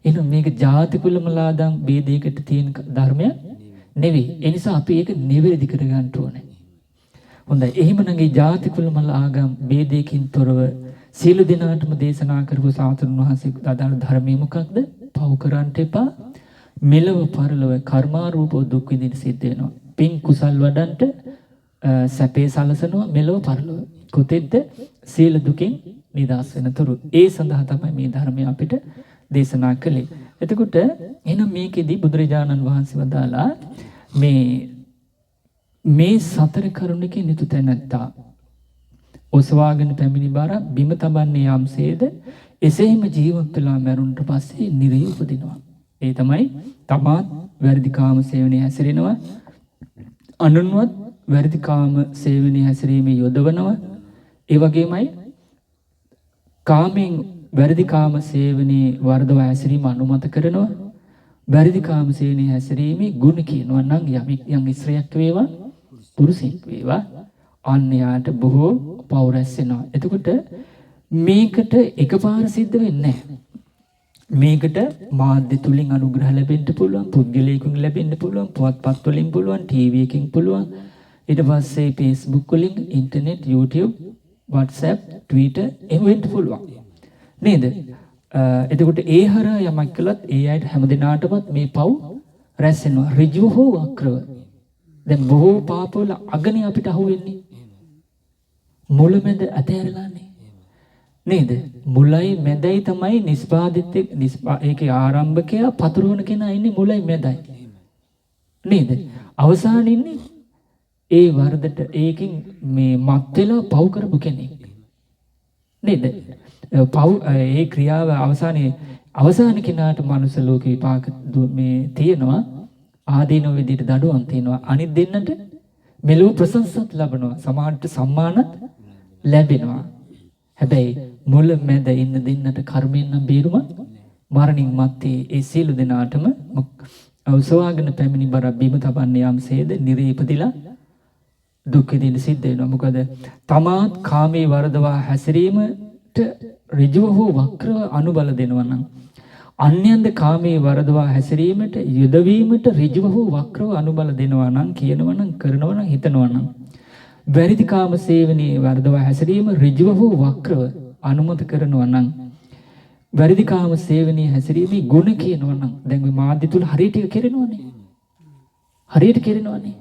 [SPEAKER 2] එහෙනම් මේක ජාති කුල මලාදම් ભેදයකට තියෙන ධර්මයක් නෙවෙයි. ඒ නිසා අපි ඒක නිවැරදි කර ගන්න ඕනේ. හොඳයි. එහෙමනම් මේ ජාති කුල මල ආගම් ભેදයකින් තොරව සීල දිනාටම දේශනා කරපු සාතුරුන් වහන්සේ අදාළ ධර්මයේ මොකක්ද? පව් කරන්න එපා. මෙලව පරලොව කර්මාරූපව දුක් විඳින්න සිද්ධ වෙනවා. පින් කුසල් වඩන්ට සැපේ සලසනවා මෙලව පරලොව. කොතෙන්ද? සීල දුකින් නිදහස් වෙනතුරු. ඒ සඳහා තමයි මේ ධර්මය අපිට දේශනා කළේ. එතකොට එහෙනම් මේකෙදි බුදුරජාණන් වහන්සේ වදාලා මේ සතර කරුණකින් යුතු තැනැත්තා ඔසවාගෙන පැමිණි බාර බිම තබන්නේ යම්සේද එසේම ජීවත් වෙලා මරුණට පස්සේ නිරේ උපදිනවා. ඒ තමයි තමාත් වැරදි කාම සේවනයේ හැසිරෙනවා, අනුන්වත් වැරදි කාම සේවනයේ හැසිරීමේ යොදවනවා. ඒ වගේමයි කාමෙන් වැරදි කාම සේවනයේ වර්ධව හැසිරීම අනුමත කරනවා. වැරදි කාම සේවනයේ හැසිරීමේ ගුණ කියනවා නම් යම් ස්ත්‍රියක් වේවා පුරුෂයෙක් වේවා අන්‍යයාට බොහෝ පව් රැස් වෙනවා. එතකොට මේකට එකපාර සිද්ධ වෙන්නේ නැහැ. මේකට මාධ්‍ය තුලින් අනුග්‍රහ ලැබෙන්න පුළුවන්, පුද්ගලයෙකුන් ලැබෙන්න පුළුවන්, පුවත්පත් වලින් පුළුවන්, ටීවී එකකින් පුළුවන්. ඊට පස්සේ Facebook වලින්, ඉන්ටර්නෙට්, YouTube, WhatsApp, Twitter එහෙම වෙන්න පුළුවන්. නේද? එතකොට ඒ හරහා යමක් කළත් ඒ අයට හැමදිනාටමත් මේ පව් රැස් වෙනවා. ඍජුව හෝ වක්‍රව. දැන් බොහෝ පාපවල අගනේ අපිට අහුවෙන්නේ. මුලමෙද ඇතෑරලානේ. නේද? මුලයි මැදයි තමයි නිස්පාදිත ඒකේ ආරම්භකයා පතුරවන කෙනා ඉන්නේ මුලයි මැදයි. නේද? අවසාන ඉන්නේ ඒ වරදට ඒකෙන් මේ මත් වෙලා පව් කරපු කෙනෙක්. නේද? පව් ඒ ක්‍රියාව අවසාන කෙනාට මනුස්ස ලෝක විපාක මේ තියෙනවා. ආදීනව විදිහට දඩුවම් තියෙනවා. අනිත් දෙන්නට මෙලොව ප්‍රශංසත් ලැබෙනවා. සමාජයට සම්මානත් ලැබෙනවා. හැබැයි මුල මැද ඉන්න දෙන්නට කර්මයෙන් නම් බේරුම මරණින් මත්තේ ඒ සියලු දෙනාටම අවසවාගෙන පැමිණි බර බිම තබන්නේ යම්සේද නිරේ ඉපදිලා දුක් විඳින්න සිද්ධ වෙනවා. මොකද තමාත් කාමයේ වරදවා හැසිරීමට ඍජුව හෝ වක්‍රව අනුබල දෙනවා නම් අන්‍යයන්ද කාමයේ වරදවා හැසිරීමට යොදවීමට ඍජුව හෝ වක්‍රව අනුබල දෙනවා නම් කියනවා නම් කරනවා නම් හිතනවා නම් වැරදි කාම සේවනයේ වර්ධව හැසිරීම ඍජුව හෝ වක්‍රව අනුමත කරනවා නම් වැරදි කාම සේවනයේ හැසිරීමේ ගුණ කියනවා නම් දැන් මේ මාධ්‍ය තුල හරියට කෙරෙනවනේ. හරියට කෙරෙනවනේ.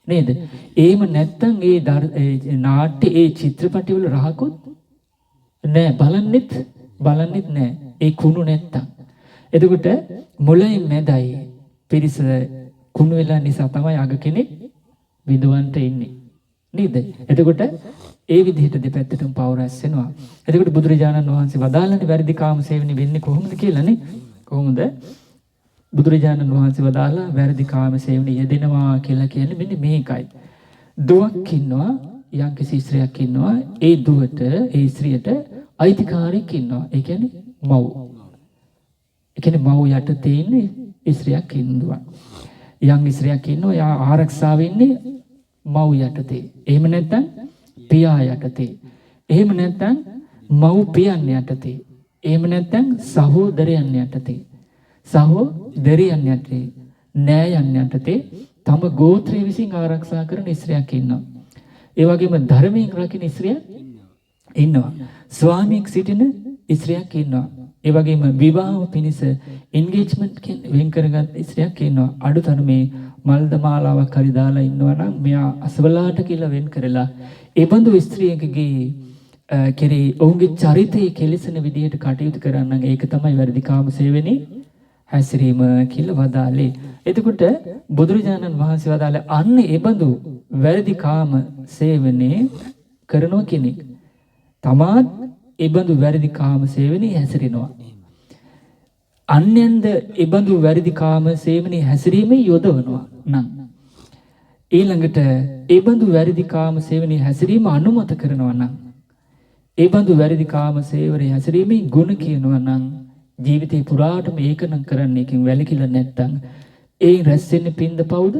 [SPEAKER 2] නේද? එහෙම නැත්තම් ඒ නාට්‍ය ඒ චිත්‍රපටි වල රහකුත් නෑ බලන්නෙත් නෑ. ඒ කුණු නැත්තම්. එතකොට මුලින් මැදයි පිරිස කුණු වෙලා නිසා තමයි අග කෙනෙක් විඳවන්ට ඉන්නේ. නේද? එතකොට ඒ විදිහට දෙපැත්තටම පව් රැස් වෙනවා. එතකොට බුදුරජාණන් වහන්සේ වදාළනේ වැරදි කාම සේවනයේ වෙන්නේ කොහොමද කියලානේ. කොහොමද? බුදුරජාණන් වහන්සේ වදාලා වැරදි කාම සේවනයේ යෙදෙනවා කියලා කියන්නේ මෙන්න මේකයි. දුවක් ඉන්නවා, යම්කිසි ස්ත්‍රියක් ඉන්නවා. ඒ දුවට, ඒ ස්ත්‍රියට අයිතිකාරයෙක් ඉන්නවා. ඒ කියන්නේ මව්. ඒ කියන්නේ මව් යටතේ ඉන්නේ ස්ත්‍රියක් ඉන්නවා. යම් ස්ත්‍රියක් ඉන්නවා, යා ආරක්ෂාවෙ ඉන්නේ මව් යටතේ. එහෙම නැත්නම් පියා යටතේ. එහෙම නැත්නම් මව්පියන් යටතේ. එහෙම නැත්නම් සහෝදරයන් යටතේ. සහෝදරියන් යටතේ. නෑයන් යටතේ තම ගෝත්‍රය විසින් ආරක්ෂා කරන ස්ත්‍රියක් ඉන්නවා. ඒ වගේම ධර්මයෙන් රකින්න ස්ත්‍රියක් ඉන්නවා. ස්වාමියෙක් සිටින ස්ත්‍රියක් ඉන්නවා. ඒ වගේම විවාහ පිණිස එන්ගේජ්මන්ට් වෙන් කරගත් ස්ත්‍රියක් ඉන්නවා. අඩුතරමේ මල්ද මාලාවක් හරි දාලා ඉන්නවා නම් මෙයා අසවලාට කියලා වෙන් කරලා ඒ බඳු ස්ත්‍රියකගේ කෙරේ ඔවුන්ගේ චරිතයේ කෙලෙසන විදිහට කටයුතු කරන්න ඒක තමයි වැරදි කාම සේවනයේ හැසිරීම කියලා වදාළේ. එතකොට බුදුරජාණන් වහන්සේ වදාළේ අන්න ඒ බඳු වැරදි කාම සේවනයේ කරන කෙනෙක් තමාත් ඒ බඳු වැරදි කාම සේවනයේ හැසිරෙනවා. අන්‍යයන්ද ඒ බඳු වැරදි කාම සේවනයේ හැසිරීමේ යොදවනවා නම් ඊළඟට ඒ බඳු වැරදි කාම සේවනයේ හැසිරීම අනුමත කරනවා නම් ඒ බඳු වැරදි කාම සේවනයේ හැසිරීමේ ගුණ කියනවා නම් ජීවිතේ පුරාටම ඒක නම් කරන්න එකෙන් වැළකීලා නැත්තම් ඒ රැස් වෙන්නේ පින්ද පවුද?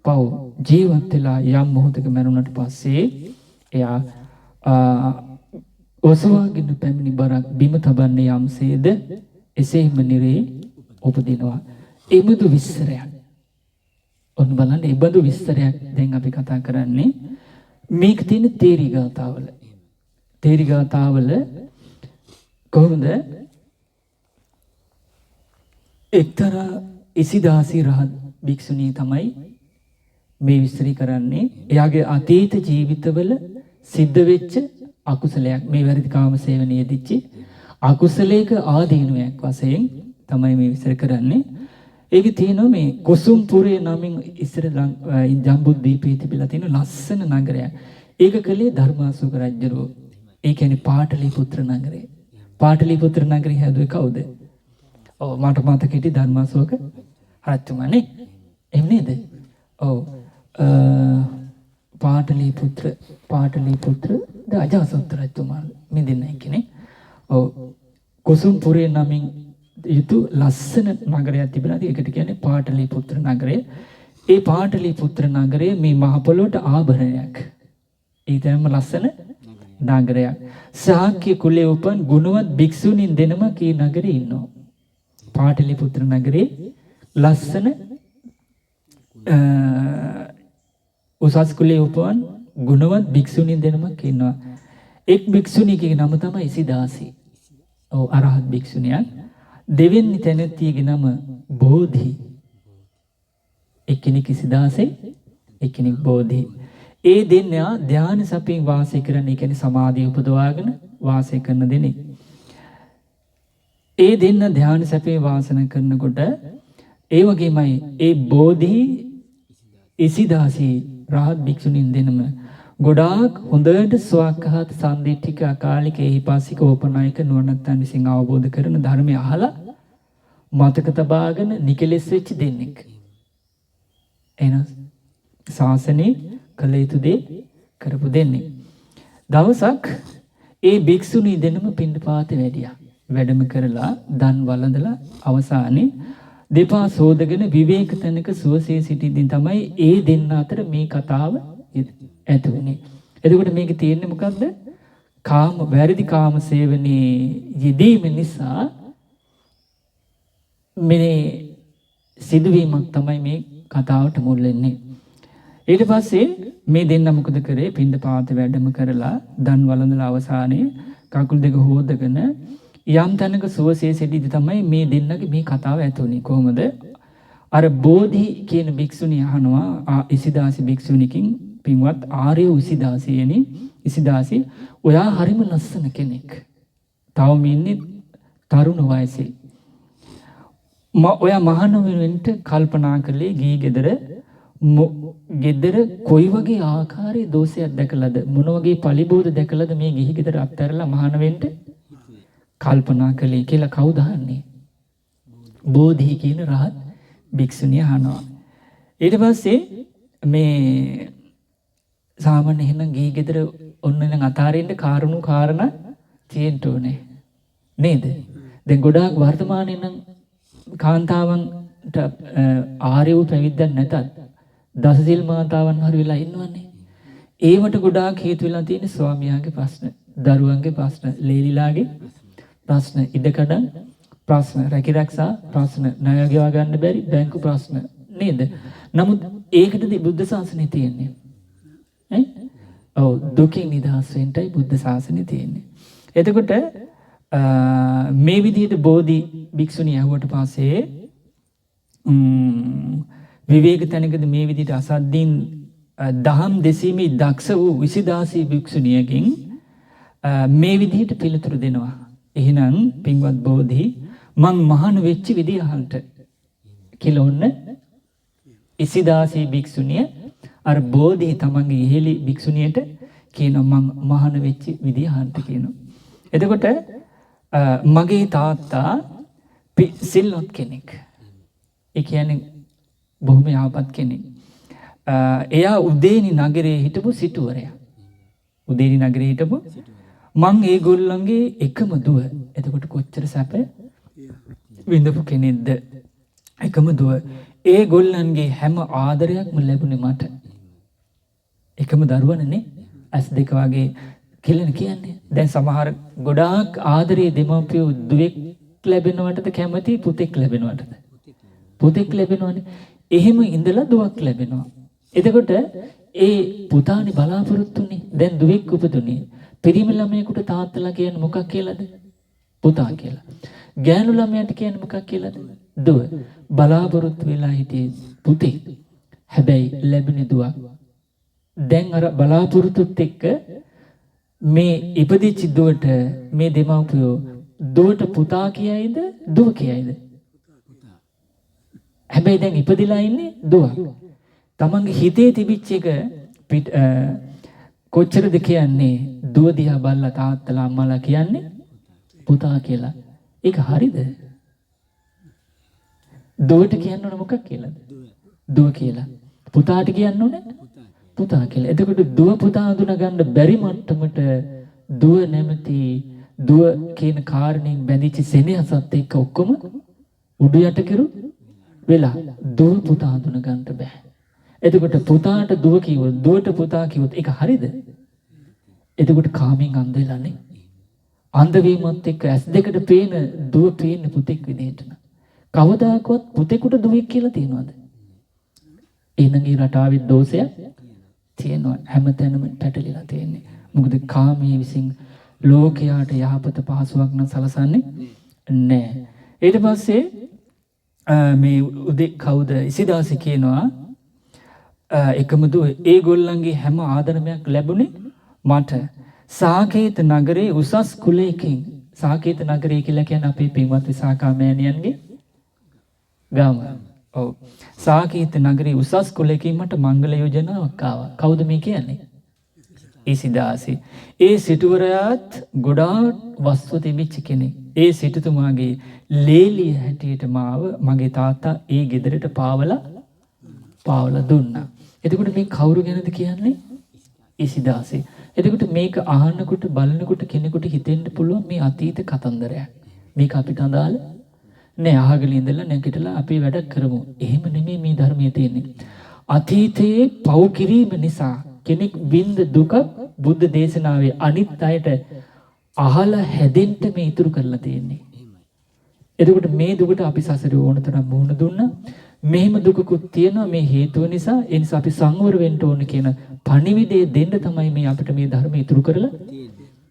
[SPEAKER 2] පව්. ජීවත් වෙලා යම් මොහොතක මරුණට පස්සේ එයා ඔසවාගෙන පැමිණි බරක් බිම තබන්නේ යම්සේද එසේම නිරේ උපදිනවා. ඒ බඳු විස්තරයක්. ඔන්න බලන්න ඒ බඳු විස්තරයක් දැන් අපි කතා කරන්නේ මේක තියෙන තේරි ගාතාවල. තේරි ගාතාවල කොහොමද එක්තරා ඉසිදාසි රහත් භික්ෂුණී තමයි මේ විස්තරي කරන්නේ. එයාගේ අතීත ජීවිතවල සිද්ධ වෙච්ච අකුසලයක් මේ වැරදි කාම සේවනයේදීච්ච අකුසලයක ආදීනුවක් වශයෙන් තමයි මේ විස්තර කරන්නේ. ඒකේ තියෙනවා මේ කුසුම්පුරේ නමින් ඉස්සර ජම්බුද්දීපේ තිබිලා තියෙන ලස්සන නගරයක්. ඒක කලේ ධර්මාශෝක රජුරෝ. ඒ කියන්නේ පාටලිපුත්‍ර නගරය. පාටලිපුත්‍ර නගරය හැදුවේ කවුද? ඔව් මට මතක හිටියේ ධර්මාශෝක රජතුමානේ. එහෙම නේද? ඔව් පාටලීපුත්‍ර ද අජාසත් රජතුමා මේ දෙන්නයි කෙනෙක්. ඔව් කුසුම්පුරේ නමින් යුතු ලස්සන නගරයක් තිබෙනවා. ඒකට කියන්නේ පාටලීපුත්‍ර නගරය. ඒ පාටලීපුත්‍ර නගරය මේ මහ පොළොවට ආභරණයක්. ඒ තරම්ම ලස්සන නගරයක්. ශාක්‍ය කුලයේ උපන් ගුණවත් භික්ෂුණීන් දෙනමක් ඒ නගරේ ඉන්නවා. පාටලීපුත්‍ර නගරේ ලස්සන උසස් කුලයේ උපන් ගුණවත් භික්ෂුණීන් දෙනමක් ඉන්නවා. එක් භික්ෂුණියගේ නම තමයි ඉසිදාසි. ඔව් අරහත් භික්ෂුණියක්. දෙවෙනි තැනැත්තියගේ නම බෝධි. එක්කෙනෙක් ඉසිදාසි, එක්කෙනෙක් බෝධි. ඒ දෙන්නා ධානය සපින් වාසය කරන, ඒ කියන්නේ සමාධිය උපදවාගෙන වාසය කරන දෙනෙක්. ඒ දෙන්න ධානය සපේ වාසන කරනකොට ඒ වගේමයි ඒ බෝධි ඉසිදාසි රහත් භික්ෂුණීන් දෙනම ගොඩාක් හොඳට ස්වකහාත සම්දිට්ඨික අකාලික එහිපාසික ඕපනායක නුවණැත්තන් විසින් අවබෝධ කරන ධර්මය අහලා මතක තබාගෙන නිකලෙස් වෙච්ච දෙන්නෙක්. එහෙනම් ශාසනේ කළ යුතු දේ කරපු දෙන්නේ. දවසක් ඒ භික්ෂුණී දෙනම පිණ්ඩපාතේ වැඩියා. වැඩම කරලා දන් වළඳලා අවසානයේ දෙපා සෝදගෙන විවේක තැනක සුවසේ සිටින්දින් තමයි ඒ දෙන්න අතර මේ කතාව ඇති වුණේ. එතකොට මේකේ තියෙන්නේ මොකද්ද? වැරදි කාම සේවනයේ යෙදීම නිසා මේ සිදුවීමක් තමයි මේ කතාවට මුල් වෙන්නේ. ඊට පස්සේ මේ දෙන්න මොකද කරේ? පින්දපාත වැඩම කරලා දන් වළඳලා අවසානයේ කකුල් දෙක හොදගෙන යම් තැනක සුවසේ සිටිද්දි තමයි මේ දෙන්නගේ මේ කතාව ඇතුණේ. කොහොමද? අර බෝධි කියන භික්ෂුණිය අහනවා ඉසිදාසි භික්ෂුණියකින්, පින්වත් ආර්ය ඉසිදාසියනි, ඉසිදාසි ඔයා හරිම ලස්සන කෙනෙක්. තවම ඉන්නේ තරුණ වයසේ. ඔයා මහාන වෙන්න කල්පනා කළේ ගී ගෙදර කොයි වගේ ආකාරයේ දෝෂයක් දැකලාද, මොන වගේ පලිබෝධ දැකලාද මේ ගිහි ගෙදර අත්හැරලා මහාන වෙන්න කල්පනා කළේ කියලා කවුද අහන්නේ? බෝධි කියන රහත් භික්ෂුණිය අහනවා. ඊට පස්සේ මේ සාමාන්‍ය එහෙනම් ගිහි ගෙදර ඔන්න නම් අතාරින්න කාරණා තියෙන්න ඕනේ නේද? දැන් ගොඩාක් වර්තමානයේ නම් කාන්තාවන්ට ආර්ය වූ පැවිද්දක් නැතත් දසසිල් මාතාවන් හරි වෙලා ඉන්නවනේ. ඒවට ගොඩාක් හේතු වෙලා තියෙන ස්වාමියාගේ ප්‍රශ්න, දරුවන්ගේ ප්‍රශ්න, ලේලිලාගේ ප්‍රශ්න, ඉඩකඩම් ප්‍රශ්න, රැකිරක්ෂා ප්‍රශ්න, ණය ගෙවා ගන්න බැරි බැංකු ප්‍රශ්න නේද? නමුත් ඒකටද බුද්ධ ශාසනය තියෙන්නේ. ඔව් දුකින් නිදහස් වෙන්නයි බුද්ධ ශාසනය තියෙන්නේ. එතකොට මේ විදිහට බෝධි භික්ෂුණිය ඇහුවට පස්සේ විවේක තැනකද මේ විදිහට අසද්දින් දහම් දෙසීමේ දක්ෂ වූ විසිදාසී භික්ෂුණියකින් මේ විදිහට පිළිතුරු දෙනවා. එහෙනම් පින්වත් බෝධි මං මහාන වෙච්ච විදිහ අහන්න කියලා ඔන්න ඉසිදාසී භික්ෂුණිය අර බෝධි තමන්ගේ ඉහෙලි භික්ෂුණියට කියනවා මං මහාන වෙච්ච විදිහ අහන්න කියනවා. එතකොට මගේ තාත්තා සිල්වත් කෙනෙක්. ඒ කියන්නේ බොහොම යහපත් කෙනෙක්. එයා උදේනි නගරයේ හිටපු සිටුවරයා. උදේනි නගරයේ හිටපු මං ඒගොල්ලන්ගේ එකම දුව. එතකොට කොච්චර සැප විඳපු කෙනෙක්ද? එකම දුව. ඒගොල්ලන්ගේ හැම ආදරයක්ම ලැබුණේ මට. එකම දරුවනේ ඇස් දෙක වගේ කියලා කියන්නේ. දැන් සමහර ගොඩාක් ආදරේ දෙමව්පියෝ දුවෙක් ලැබෙනවටද කැමති, පුතෙක් ලැබෙනවටද? පුතෙක් ලැබෙනවනේ. එහෙම ඉඳලා දුවක් ලැබෙනවා. එතකොට ඒ පුතානේ බලාපොරොත්තුනේ. දැන් දුවෙක් උපදුනේ. පිරිමි ළමයෙකුට තාත්තලා කියන්නේ මොකක් කියලාද? පුතා කියලා. ගෑනු ළමයාට කියන්නේ මොකක් කියලාද? දුව. බලාපොරොත්තු වෙලා හිටියේ පුතේ. හැබැයි ලැබුණේ දුවක්. දැන් අර බලාපොරොත්තුත් එක්ක මේ ඉපදිච්ච දුවට මේ දෙමව්පියෝ දුවට පුතා කියයිද දුව කියයිද? හැබැයි දැන් ඉපදිලා ඉන්නේ දුව. තමන්ගේ හිතේ තිබිච්ච එක කොච්චරද කියන්නේ දුව දිහා බලලා තාත්තලා අම්මලා කියන්නේ පුතා කියලා. ඒක හරිද? දුවට කියන්න ඕන මොකක් කියලාද? දුව කියලා. පුතාට කියන්න ඕනේ පුතා කියලා. එතකොට දුව පුතා හඳුනා ගන්න බැරි මට්ටමට දුව නැමැති දුව කියන කාරණයෙන් බැඳිච්ච සෙනෙහසත් එක්ක ඔක්කොම උඩු යට කිරු වෙලා දුව පුතා හඳුනා ගන්න බෑ. එතකොට පුතාට දුව කිව්වොත් දුවට පුතා කිව්වොත් ඒක හරිද? එතකොට කාමෙන් අන්ධ වෙලානේ. අන්ධ වීමත් එක්ක ඇස් දෙකට පේන දුව පේන්නේ පුතෙක් විදිහට න ะ. කවදාකවත් පුතෙකුට දුවෙක් කියලා තියනවද? එහෙනම් ඒ රටාවේ දෝෂයක් තියෙනවා. හැමතැනම පැටලිලා තියෙන්නේ. මොකද කාමයේ විසින් ලෝකයාට යහපත පහසුවක් නම් සලසන්නේ නැහැ. ඊට පස්සේ මේ උදේ කවුද ඉසිදාසි කියනවා එකම දුව ඒගොල්ලන්ගේ හැම ආදරමක් ලැබුණේ මට සාකේත නගරේ උසස් කුලයකින්. සාකේත නගරය කියලා කියන්නේ අපේ පින්වත් විසාකා මෑණියන්ගේ ගම. ඔව්. සාකේත නගරේ උසස් කුලයකින් මට මංගල යෝජනාවක් ආවා. කවුද මේ කියන්නේ? ඉසිදාසි. ඒ සිටුවරයාත් ගොඩාක් වස්තු තිබිච්ච කෙනෙක්. ඒ සිටුතුමාගේ ලේලිය හැටියට මාව මගේ තාත්තා ඒ ගෙදරට පාවලා දුන්නා. එතකොට මේ කවුරු ගැනද කියන්නේ? ඉසිදාසි. එතකොට මේක අහන්නකොට බලනකොට කෙනෙකුට හිතෙන්න පුළුවන් මේ අතීත කතන්දරයක්. මේක අපිට අදාළ නෑ. අහගෙන ඉඳලා නැගිටලා අපි වැඩ කරමු. එහෙම නෙමෙයි මේ ධර්මයේ තියෙන්නේ. අතීතයේ පව් කිරීම නිසා කෙනෙක් විඳ දුක බුද්ධ දේශනාවේ අනිත් අයට අහලා හැදෙන්න මේ ඉතුරු කරලා තියෙන්නේ. එතකොට මේ දුකට අපි සසරේ ඕන තරම් මුහුණ දුන්නා. මෙහෙම දුකකුත් තියෙනවා මේ හේතුව නිසා. ඒ නිසා අපි සංවර වෙන්න ඕන කියන පණිවිඩය දෙන්න තමයි මේ අපිට මේ ධර්ම ඉතුරු කරලා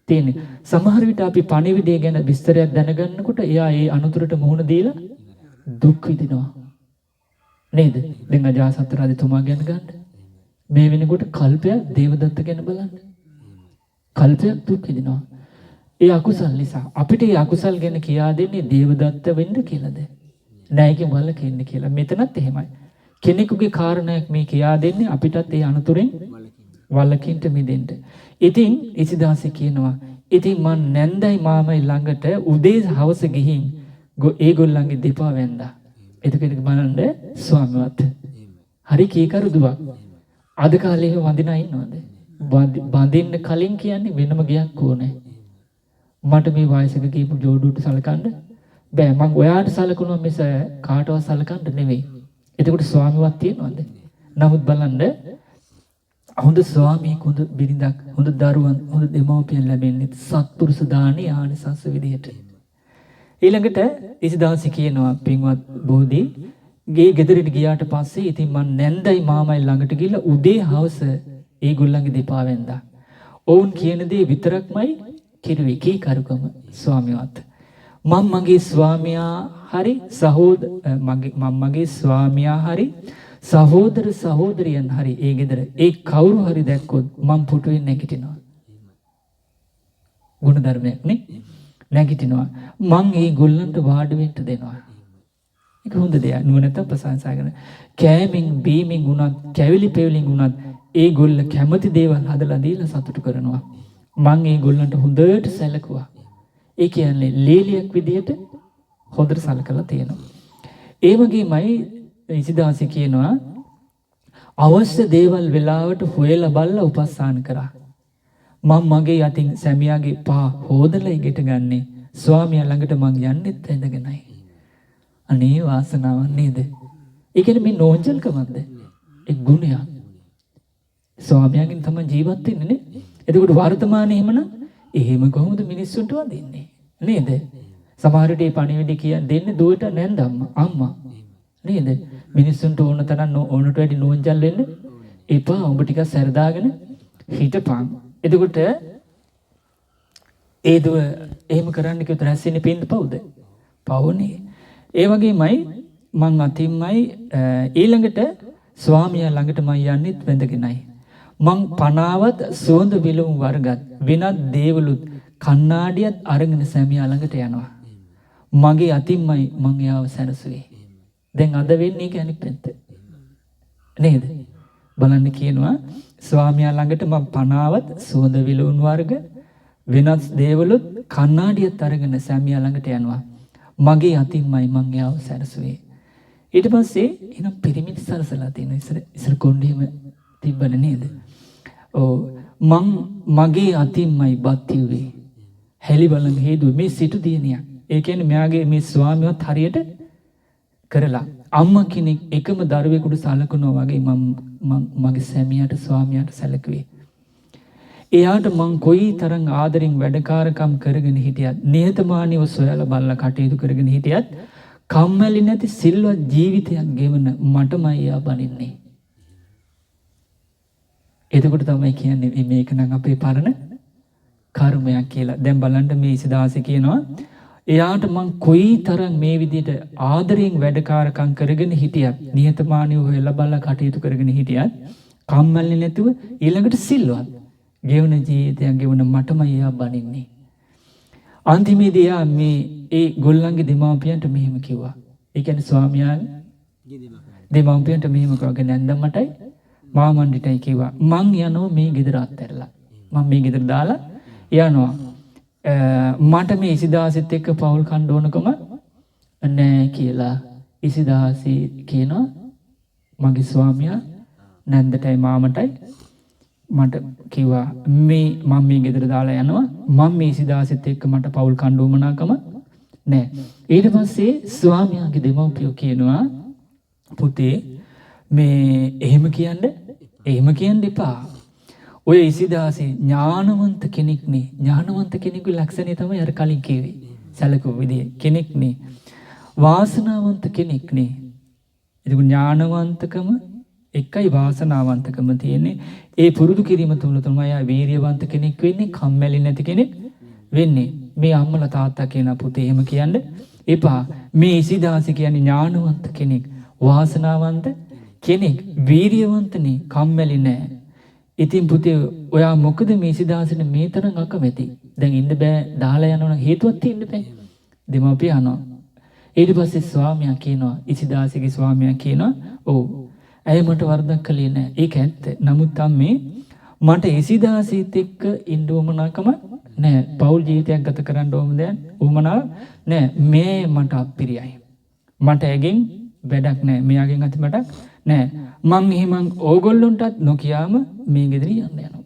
[SPEAKER 2] තියෙන්නේ. සමහර විට අපි පණිවිඩය ගැන විස්තරයක් දැනගන්නකොට එයා ඒ අනුතරට මුහුණ දීලා දුක් විඳිනවා. නේද? දැන් අජාසත් රජතුමා ගැන ගන්න. මේ වෙනකොට කල්පයක් දේවදත්ත ගැන බලන්න. කල්පයක් දුක් විඳිනවා. ඒ අකුසල් නිසා අපිට ඒ අකුසල් ගැන කියා දෙන්නේ දේවදත්ත වෙන්න කියලාද? නෑකින් වලකින්න කියලා. මෙතනත් එහෙමයි. කෙනෙකුගේ කාරණයක් මේ කියා දෙන්නේ අපිටත් ඒ අනුතුරෙන් වලකින්ට මිදෙන්න. ඉතින් ඉසිදාසි කියනවා ඉතින් මං නැන්දයි මාමයි ළඟට උදේ හවස ගිහින් ඒගොල්ලන්ගේ දෙපා වැන්දා. එතකොට බලන්න ස්වාමීවත් හරි කීකරු දුවක්. අද කාලේ වඳිනා ඉන්නවද? බඳින්න කලින් කියන්නේ වෙනම ගියක් ඕනේ. මට මේ වයසක කීපු ජෝඩුවට සලකන්න බෑ. මං ඔයාට සලකනවා මිස කාටවත් සලකන්න නෙවෙයි. එතකොට ස්වාමීවත් තියනවද? නමුත් බලන්න හොඳ ස්වාමීක හොඳ බිරිඳක් හොඳ දරුවන් හොඳ දෙමව්පියන් ලැබෙන්නේ සත්පුරුෂ දානේ ආනිසංස විදියට. ඊළඟට ඉසිදාසි කියනවා පින්වත් බෝධි ගේ ගෙදරට ගියාට පස්සේ ඉතින් මං නැන්දයි මාමයි ළඟට ගිහලා උදේ හවස ඒගොල්ලන්ගේ දෙපා වැන්දා. ඔවුන් කියන දේ විතරක්මයි කිරුවේ කීකරුකම ස්වාමියාත්. මම මගේ ස්වාමියා හරි මගේ ස්වාමියා හරි සහෝදර සහෝදරියන් හරි ඒ ගෙදර ඒ කවුරු හරි දැක්කොත් මම පුටුවෙන් නැගිටිනවා. ගුණ ධර්මයක් නේ නැගිටිනවා. මං ඒ ගොල්ලන්ට වාඩි වෙන්න දෙනවා. ඒක හොඳ දෙයක්. නුවණට ප්‍රශංසා කරන. කෑමින් බීමින් උනත් කැවිලි පෙවිලින් උනත් ඒ ගොල්ල කැමති දේවල් හදලා දීලා සතුටු කරනවා. මං ඒ ගොල්ලන්ට හොඳට සැලකුවා. ඒ කියන්නේ ලීලියක් විදියට හොඳට සලකලා තියෙනවා. ඒ වගේමයි ඉසිදාසි කියනවා අවශ්‍ය දේවල් වෙලාවට හොයලා බලලා උපස්ථාන කරා. මම මගේ යටින් සැමියාගේ පහ හොදලා ඉගෙට ගන්නේ ස්වාමියා ළඟට මං යන්නෙත් ඇඳගෙනයි. අනේ වාසනාවක් නේද? ඒ කියන්නේ මේ නෝන්ජල්කමක්ද? ඒ ගුණයක්. ස්වාමියාගෙන් තමයි ජීවත් වෙන්නේ නේ. එතකොට වර්තමානයේ එහෙමනම් එහෙම කොහොමද මිනිස්සුන්ට වදින්නේ? නේද? සමහර විට මේ පණිවිඩය කියන්නේ දෙන්නේ දුවට නැන්ද අම්මා. නේද? මිනිස්සුන්ට ඕන තරම් ඕනට වැඩි නෝන්ජල් වෙන්න එපා. උඹ ටිකක් සැරදාගෙන හිටපන්. එතකොට ඒ දුව එහෙම කරන්න කිව්වොත් රැස්වෙන්නේ පින්ද පවුද? පවුනේ. ඒ වගේමයි මං අතින්මයි ඊළඟට ස්වාමියා ළඟට මං යන්නෙත් වැඳගෙනයි. මං පනාවත් සුවඳ විලවුන් වර්ගත් වෙනත් දේවලුත් කණ්ණාඩියත් අරගෙන සැමියා ළඟට යනවා. මගේ අතින්මයි මං යාව සැනසුවේ. දැන් අද වෙන්නේ ඒක අනිත් පැත්ත. නේද? බලන්න කියනවා ස්වාමියා ළඟට මං පනාවත් සුවඳ විලවුන් වර්ග වෙනත් දේවලුත් කණ්ණාඩියත් අරගෙන සැමියා ළඟට යනවා. මගේ අතින්මයි මං යාව සැනසුවේ. ඊට පස්සේ එනම් පිරිමින් සරසලා තියෙන ඉස්සර කොණ්ඩේම තිබ්බනේ නේද? ඔව් මං මගේ අතින්මයි බත් ඉව්වේ. හැලි බලන් හේදුවේ මේ සිටු දියණියක්. ඒ කියන්නේ මෙයාගේ මේ ස්වාමියාවත් හරියට කරලා අම්මා කෙනෙක් එකම දරුවෙකුට සලකනවා වගේ මම මගේ සැමියාට ස්වාමියාට සැලකුවේ. එයාට මං කොයි තරම් ආදරෙන් වැඩකාරකම් කරගෙන හිටියත් නිහතමානීව සොයලා බලලා කටයුතු කරගෙන හිටියත් කම්මැලි නැති සිල්වත් ජීවිතයක් ගෙවන මටමයි එයා බනින්නේ. එතකොට තමයි කියන්නේ මේක නම් අපේ පරණ කර්මයක් කියලා. දැන් බලන්න මේ ඉසිදාසි කියනවා එයාට මං කොයි තරම් මේ විදිහට ආදරෙන් වැඩකාරකම් කරගෙන හිටියත් නිහතමානීව හොයලා බලලා කටයුතු කරගෙන හිටියත් කම්මැලි නැතුව ඊළඟට සිල්වත් ගෙවන ජීවිතයක් ගෙවන මටමයි එයා බනින්නේ. අන්තිමේදී එයා මේ ඒ ගොල්ලන්ගේ දෙමාපියන්ට මෙහෙම කිව්වා. ඒ කියන්නේ ස්වාමියාගේ දෙමාපියන්ට මෙහෙම කිව්වා නැන්දම්මටයි මාමණ්ඩිටයි කිව්වා. මං යනවා මේ ගෙදර අත්හැරලා. මම මේ ගෙදර දාලා යනවා. මට මේ ඉසිදාසිත් එක්ක පවුල් කන්න ඕනකම නැහැ කියලා ඉසිදාසි කියනවා මගේ ස්වාමියා නැන්දටයි මාමටයි මට කිව්වා මම මේ ගෙදර දාලා යනවා මම මේ ඉසිදාසිත් එක්ක මට පවුල් කන්න ඕනකම නැහැ. ඊට පස්සේ ස්වාමියාගේ දෙමව්පියෝ කියනවා පුතේ මේ එහෙම කියන්න එපා. ඔය ඉසිදාසි ඥානවන්ත කෙනෙක් නේ. ඥානවන්ත කෙනෙකුගේ ලක්ෂණය තමයි අර කලින් කිව්වේ. සැලකුව විදිය කෙනෙක් නේ. වාසනාවන්ත කෙනෙක් නේ. ඒක ඥානවන්තකම එකයි වාසනාවන්තකම තියෙන්නේ. ඒ පුරුදු කිරීම තුල තමයි ආ වීරියවන්ත කෙනෙක් වෙන්නේ, කම්මැලි නැති කෙනෙක් වෙන්නේ. මේ අම්මලා තාත්තා කියන පුතේ එහෙම කියන්න එපා. මේ ඉසිදාසි කියන්නේ ඥානවන්ත කෙනෙක්, වාසනාවන්ත කෙනෙක්, වීරියවන්තනේ, කම්මැලි නෑ. ඉතින් පුතේ ඔයා මොකද මේ ඉසිදාසින මේ තරම් අකමැති? දැන් ඉන්න බෑ, දාලා යනවා නම් හේතුවක් තියෙන්න බෑ. දෙමාපිය අහනවා. ඊට පස්සේ ස්වාමියා කියනවා, ඉසිදාසිගේ ස්වාමියා කියනවා, ඔව් ඇයි මට වරදක් කළේ නෑ. ඒක ඇත්ත. නමුත් අම්මේ මට ඉසිදාසිත් එක්ක ඉන්න උවමනාකම නෑ. පෞල් ජීවිතයක් ගත කරන්න උවමනාවක් නෑ. මේ මට අප්පිරියයි. මට ඇගෙන් වැඩක් නෑ. මෙයාගෙන් අත මටක් නෑ. මං එහෙම ඕගොල්ලොන්ටත් නොකියාම මේ ගෙදර යන්න යනවා.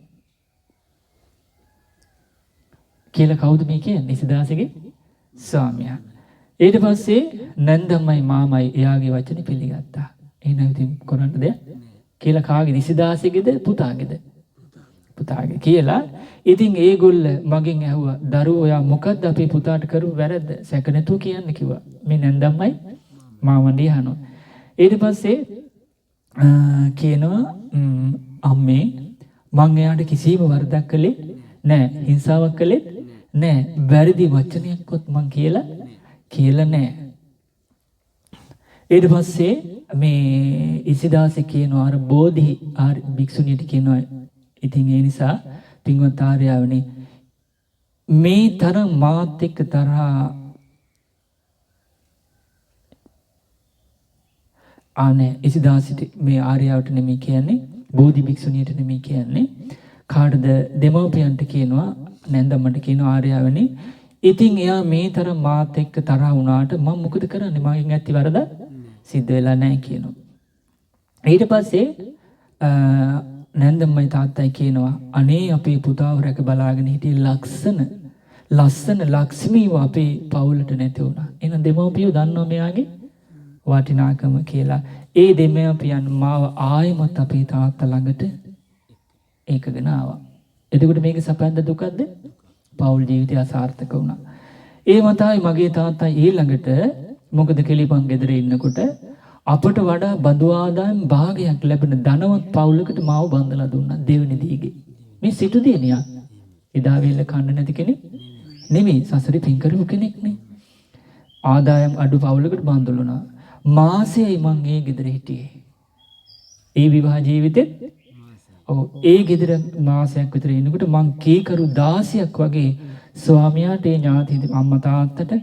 [SPEAKER 2] කියලා කවුද මේ කියන්නේ? ඉසිදාසිගේ ස්වාමියා. ඊට පස්සේ නන්දම්මයි මාමයි එයාගේ වචනේ පිළිගත්තා. එහෙනම් ඉතින් කරන්න දෙයක් කියලා කාගේද? ඉසිදාසිගේද පුතාගේද? පුතාගේ කියලා. ඉතින් ඒගොල්ල මගෙන් ඇහුවා දරුවෝ ඔයා මොකද්ද අපේ පුතාට කරු වැරද්ද? සැක නැතුව කියන්න කිව්වා. මේ නන්දම්මයි මාමණ්ඩි අහනවා. ඊට පස්සේ කියනවා අම්මේ මං එයාට කිසිම වරදක් කළේ නෑ, හිංසාවක් කළේ නෑ, වැරදි වචනයක්වත් මං කියලා නෑ. ඊට පස්සේ මේ ඉසිදාසි කියනවා අර බෝධි භික්ෂුණියට කියනවා ඉතින් ඒ නිසා පින්වත් ආර්යාවනි මේ තරම් මාත් එක්ක තරහා ආනේ ඉසිදාසිට මේ ආර්යාවට නෙමෙයි කියන්නේ, බෝධි භික්ෂුණියට නෙමෙයි කියන්නේ. කාටද? දෙමව්පියන්ට කියනවා, නැන්දම්මට කියනවා ආර්යාවනි ඉතින් එයා මේ තරම් මාත් එක්ක තරහ වුණාට මම මොකද කරන්නේ? මගෙන් ඇති වරද සිද්ධ වෙලා නැහැ කියනවා. ඊට පස්සේ නැන්දම්මයි තාත්තයි කියනවා අනේ අපේ පුතාව රැක බලාගෙන හිටිය ලස්සන ලක්ෂ්මීව අපේ පවුලට නැති වුණා. එහෙනම් දෙමව්පියෝ දන්නවා මෙයාගේ වටිනාකම කියලා. ඒ දෙමව්පියන් මාව ආයෙමත් අපේ තාත්තා ළඟට ඒකගෙන ආවා. එතකොට මේක සපන්ද දුකද? පෞල් ජීවිතය අසාර්ථක වුණා. ඒ මතයි මගේ තාත්තා ඊළඟට මොකද කෙලිපන් ගෙදර ඉන්නකොට අපට වඩා බඳු ආදායම් භාගයක් ලැබෙන ධනවත් පවුලකට මාව බඳලා දුන්නා දෙවෙනි දීගේ. මේ සිටු දිනියා එදා වෙල කන්න නැති කෙනෙක් නෙමෙයි, සසරේ පින් කරපු කෙනෙක් නේ. ආදායම් අඩු පවුලකට බඳුලුණා. මාසෙයි මං ඒ ගෙදර හිටියේ. ඒ විවාහ ජීවිතෙත් ඒ ගෙදර මාසයක් විතර ඉන්නකොට මං කීකරු 16ක් වගේ ස්වාමියාට ඒ ඥාති අම්මා තාත්තට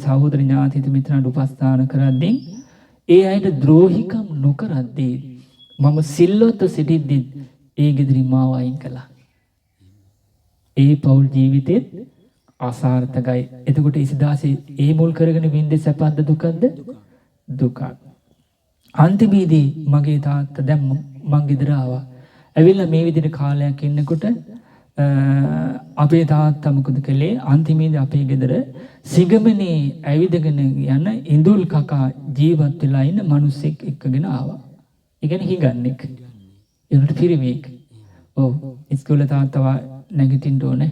[SPEAKER 2] සහෝදර ඥාති මිත්‍රාට උපස්ථාන කරද්දී ඒ අයට ද්‍රෝහිකම් නොකරද්දී මම සිල්වත්ව සිටිද්දී ඒ ගෙදරින් මාව අයින් කළා. ඒ පෞල් ජීවිතෙත් අසාර්ථකයි. එතකොට ඉසිදාසි ඒ මුල් කරගෙන වින්දේ සැපද දුකද? දුක. අන්තිමේදී මගේ තාත්තා දැන් මං ගෙදර ආවා. ඇවිල්ලා මේ විදිහට කාලයක් ඉන්නකොට අපේ තාත්තා මොකද කළේ? අන්තිමේදී අපේ ගෙදර සිගමනේ ඇවිදගෙන යන ඉඳුල් කකා ජීවත් වෙලා ඉන්න මිනිස්සෙක් එක්කගෙන ආවා. ඒ කියන්නේ හිඟන්නෙක්. ඒකට පිරිමියෙක්. ඔව් ඉස්කෝලේ තාත්තා නැගිටින්න ඕනේ.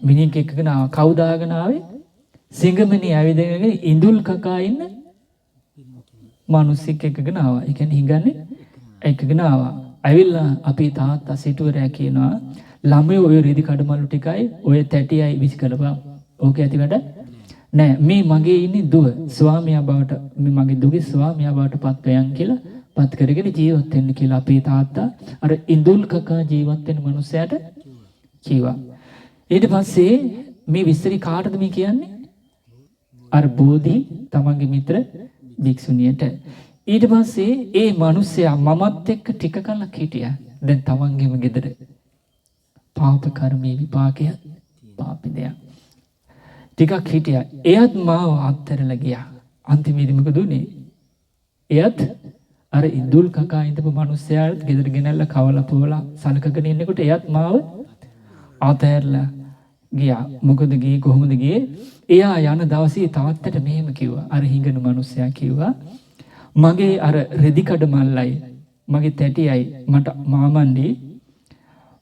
[SPEAKER 2] මිනිහෙක් එක්කගෙන ආවා. කවුද ආගෙන ආවේ? සිගමනේ ඇවිදගෙන ඉඳුල් කකා ඉන්න මිනිස්සෙක් එක්කගෙන ආවා. ඒ කියන්නේ හිඟන්නේ එක්කගෙන ආවා. ඇවිල්ලා අපේ තාත්තා සිටුවරයා කියනවා ළමයි ඔය රෙදි කඩමලු ටිකයි ඔය තැටියයි විසි කරපන්. ඕක ඇති වැඩ නෑ. මේ මගේ ඉන්නේ දුව ස්වාමියා බවට මේ මගේ දුවේ ස්වාමියා බවට පත් වෙයන් කියලා පත් කරගෙන ජීවත් වෙන්න කියලා අපේ තාත්තා අර ඉඳුල් කකා ජීවත් වෙන මනුස්සයාට කිව්වා. ඊට පස්සේ මේ විස්තරي කාටද මේ කියන්නේ? අර බෝධි තමන්ගේ මිත්‍ර භික්ෂුණියට. ඊට පස්සේ ඒ මිනිස්සයා මමත් එක්ක ටික කලක් හිටියා. දැන් තමන්ගේම ගෙදර පාප කර්මයේ විපාකය පාපිදයක්. ටිකක් හිටියා. එයත් මාව අත්හැරලා ගියා. අන්තිමේදී මොකද උනේ? එයත් අර ඉඳුල් කකා ඉඳපු මිනිස්සයාට ගෙදර ගෙනල්ලා කවලා පොවලා සලකගෙන ඉන්නකොට එයත් මාව අත්හැරලා ගියා. මොකද ගියේ කොහොමද ගියේ? එයා යන දවසේ තාත්තට මෙහෙම කිව්වා. අර හිඟන මිනිස්සයා කිව්වා මගේ අර රෙදි කඩ මල්ලයි මගේ තැටියයි මට මාමණ්ඩි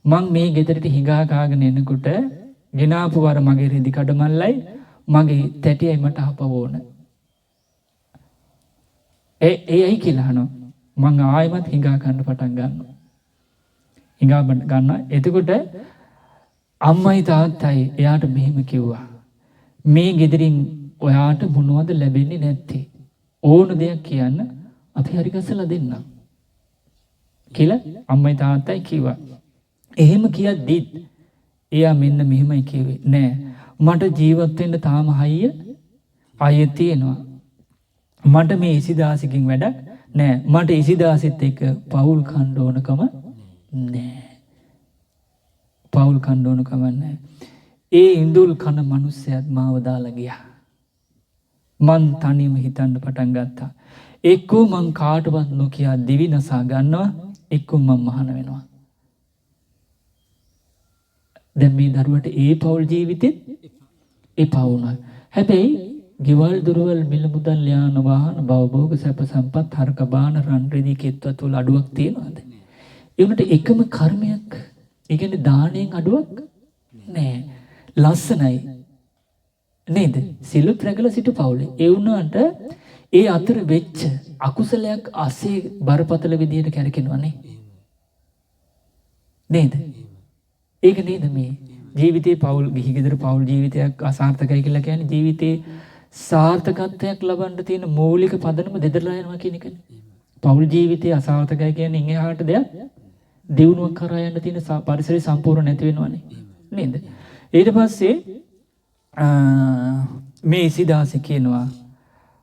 [SPEAKER 2] මං මේ ගෙදරට හිඟා කාගෙන එනකොට ගෙනාපු වර මගේ රෙදි කඩ මල්ලයි මගේ තැටියයි මට අපව ඕන. ඒයි කියලා අහනවා. මං ආයෙමත් හිඟා ගන්න පටන් ගන්නවා. හිඟා ගන්නවා. එතකොට අම්මයි තාත්තයි එයාට මෙහෙම කිව්වා. මේ ගෙදරින් ඔයාට මොනවද ලැබෙන්නේ නැත්තේ? ඕන දෙයක් කියන්න අපි හරි ගසලා දෙන්නම් කියලා අම්මයි තාත්තයි කිව්වා. එහෙම කියද්දි එයා මෙන්න මෙහෙමයි කිව්වේ. නෑ මට ජීවත් වෙන්න තාම හයිය ආයෙ තියෙනවා. මට මේ ඉසිදාසිකින් වැඩක් නෑ. මට ඉසිදාසිත් එක්ක පවුල් කන්න ඕනකම නෑ. පවුල් කන්න ඕනකම නෑ. ඒ ඉඳුල් කන මිනිස්සයත් මාව දාලා ගියා. මං තනියම හිතන්න පටන් ගත්තා. එක්කෝ මං කාටවත් නොකිය දිවි නසා ගන්නවා, එක්කෝ මං මහාන වෙනවා. දැන් මේ දරුවට ඒ පෞල් ජීවිතෙත් එපා වුණා. හැබැයි ගෙවල් දොරවල් මිල මුදල් යාන වාහන භවභෝග සැප සම්පත් හරක බාන රන් රිදී කෙත්වත් වල අඩුවක් තියනවාද? ඒ උන්ට එකම කර්මයක්, ඒ කියන්නේ දාණයෙන් අඩුවක් නෑ. ලස්සනයි නේද? සිල් ප්‍රගල සිටු පවුලේ. ඒ වුණාට ඒ අතර වෙච්ච අකුසලයක් අසේ බරපතල විදියට කැරකෙනවනේ. නේද? ඒක නේද මේ ජීවිතේ පවුල් ගිහි ගෙදර පවුල් ජීවිතයක් අසාර්ථකයි කියලා කියන්නේ ජීවිතේ සාර්ථකත්වයක් ලබන්න තියෙන මූලික පදනම දෙදරලා යනවා කියන එකනේ. පවුල් ජීවිතේ අසාර්ථකයි කියන්නේ ඉන් එහාට දෙයක් දියුණුවක් කරා යන්න තියෙන පරිසරය සම්පූර්ණ නැති වෙනවනේ. නේද? ඊට පස්සේ මේ ඉසිදාසි කියනවා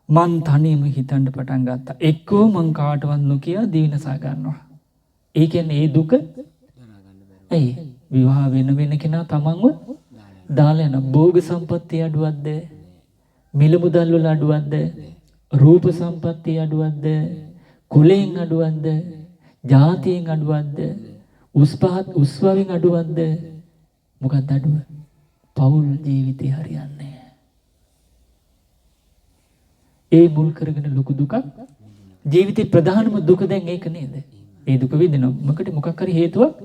[SPEAKER 2] මං තනියම හිතන්න පටන් ගත්තා. එක්කෝ මං කාටවත් නොකිය දිවිනසා ගන්නවා. ඒ කියන්නේ ඒ දුක ඇයි විවාහ වෙන කෙනා තමන්ව දාලා යන භෝග සම්පත්තිය අඩුවක්ද? මිල මුදල් වල අඩුවක්ද? රූප සම්පත්තිය අඩුවක්ද? කුලයෙන් අඩුවක්ද? ජාතියෙන් අඩුවක්ද? උස්වවින් අඩුවක්ද? මොකක්ද අඩුව? පෞල් ජීවිතේ හරියන්නේ. ඒ මුල් කරගෙන ලොකු දුකක් ජීවිතේ ප්‍රධානම දුක දැන් ඒක නේද? ඒ දුක විඳිනවා. මොකක් හරි හේතුවක්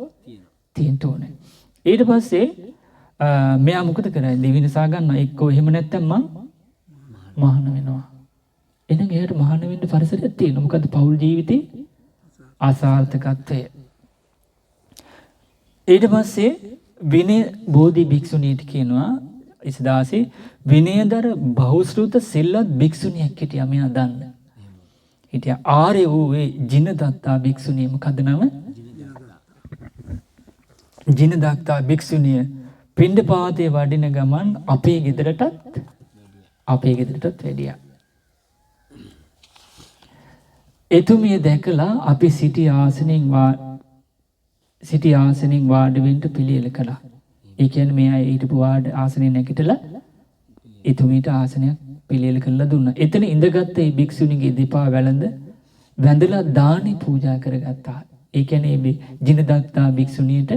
[SPEAKER 2] තියෙන්න ඕනේ. ඊට පස්සේ මෙයා මොකද කරන්නේ? දිවිනසා ගන්නවා. එක්කෝ එහෙම නැත්නම් මං මහාන වෙනවා. එහෙනම් එයාට මහාන වෙන්න පරිසරයක් තියෙනවා. මොකද පෞල් ජීවිතේ අසාර්ථකත්වය. ඊට පස්සේ විනය බෝධි භික්ෂුණීට කියනවා ඉස්දාසි විනයදර බහුශ්‍රූත සිල්වත් භික්ෂුණියක් හිටියා. මෙයා දන්න හිටියා ආර්ය වූ ඒ ජිනදත්තා භික්ෂුණිය. මොකද නම? ජිනදත්තා භික්ෂුණිය පිණ්ඩපාතේ වඩින ගමන් අපේ ගෙදරටත් වැඩියා. එතුමිය දැකලා අපි සිටි ආසනෙන් වාඩි වෙන්න පිළියෙල කළා. ඒ කියන්නේ මෙයා හිටපු ආසනෙ නැගිටලා එතුමියට ආසනයක් පිළියෙල කරලා දුන්නා. එතන ඉඳගත්ත මේ භික්ෂුණිගේ දෙපා වැළඳ වැඳලා දානි පූජා කරගත්තා. ඒ කියන්නේ මේ ජිනදත්තා භික්ෂුණියට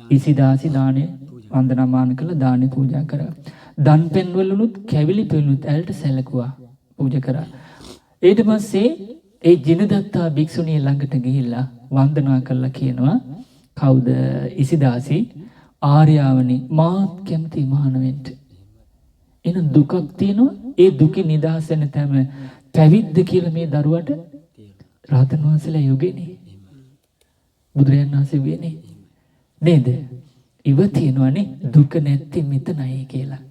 [SPEAKER 2] ඉසිදාසි දානේ වන්දනාමාන කළ දානි පූජා කරා. දන් පෙන්වලුනුත් කැවිලි පෙන්නුත් ඇල්ට සැලකුවා පූජා කරා. ඊට පස්සේ ඒ ජිනදත්තා භික්ෂුණිය ළඟට ගිහිල්ලා වන්දනා කළා කියනවා කවුද ඉසිදාසි ආර්යාවනි මාත් කැමති මහාන වෙන්න. එන දුකක් තියෙනවා ඒ දුකේ නිදහස වෙන තැම පැවිද්ද කියලා මේ දරුවට රහතන් වහන්සේලා යෝගේනේ. බුදුරජාණන් වහන්සේ වෙන්නේ නේද? ඉව තියෙනවනේ දුක නැති මෙතනයි කියලා.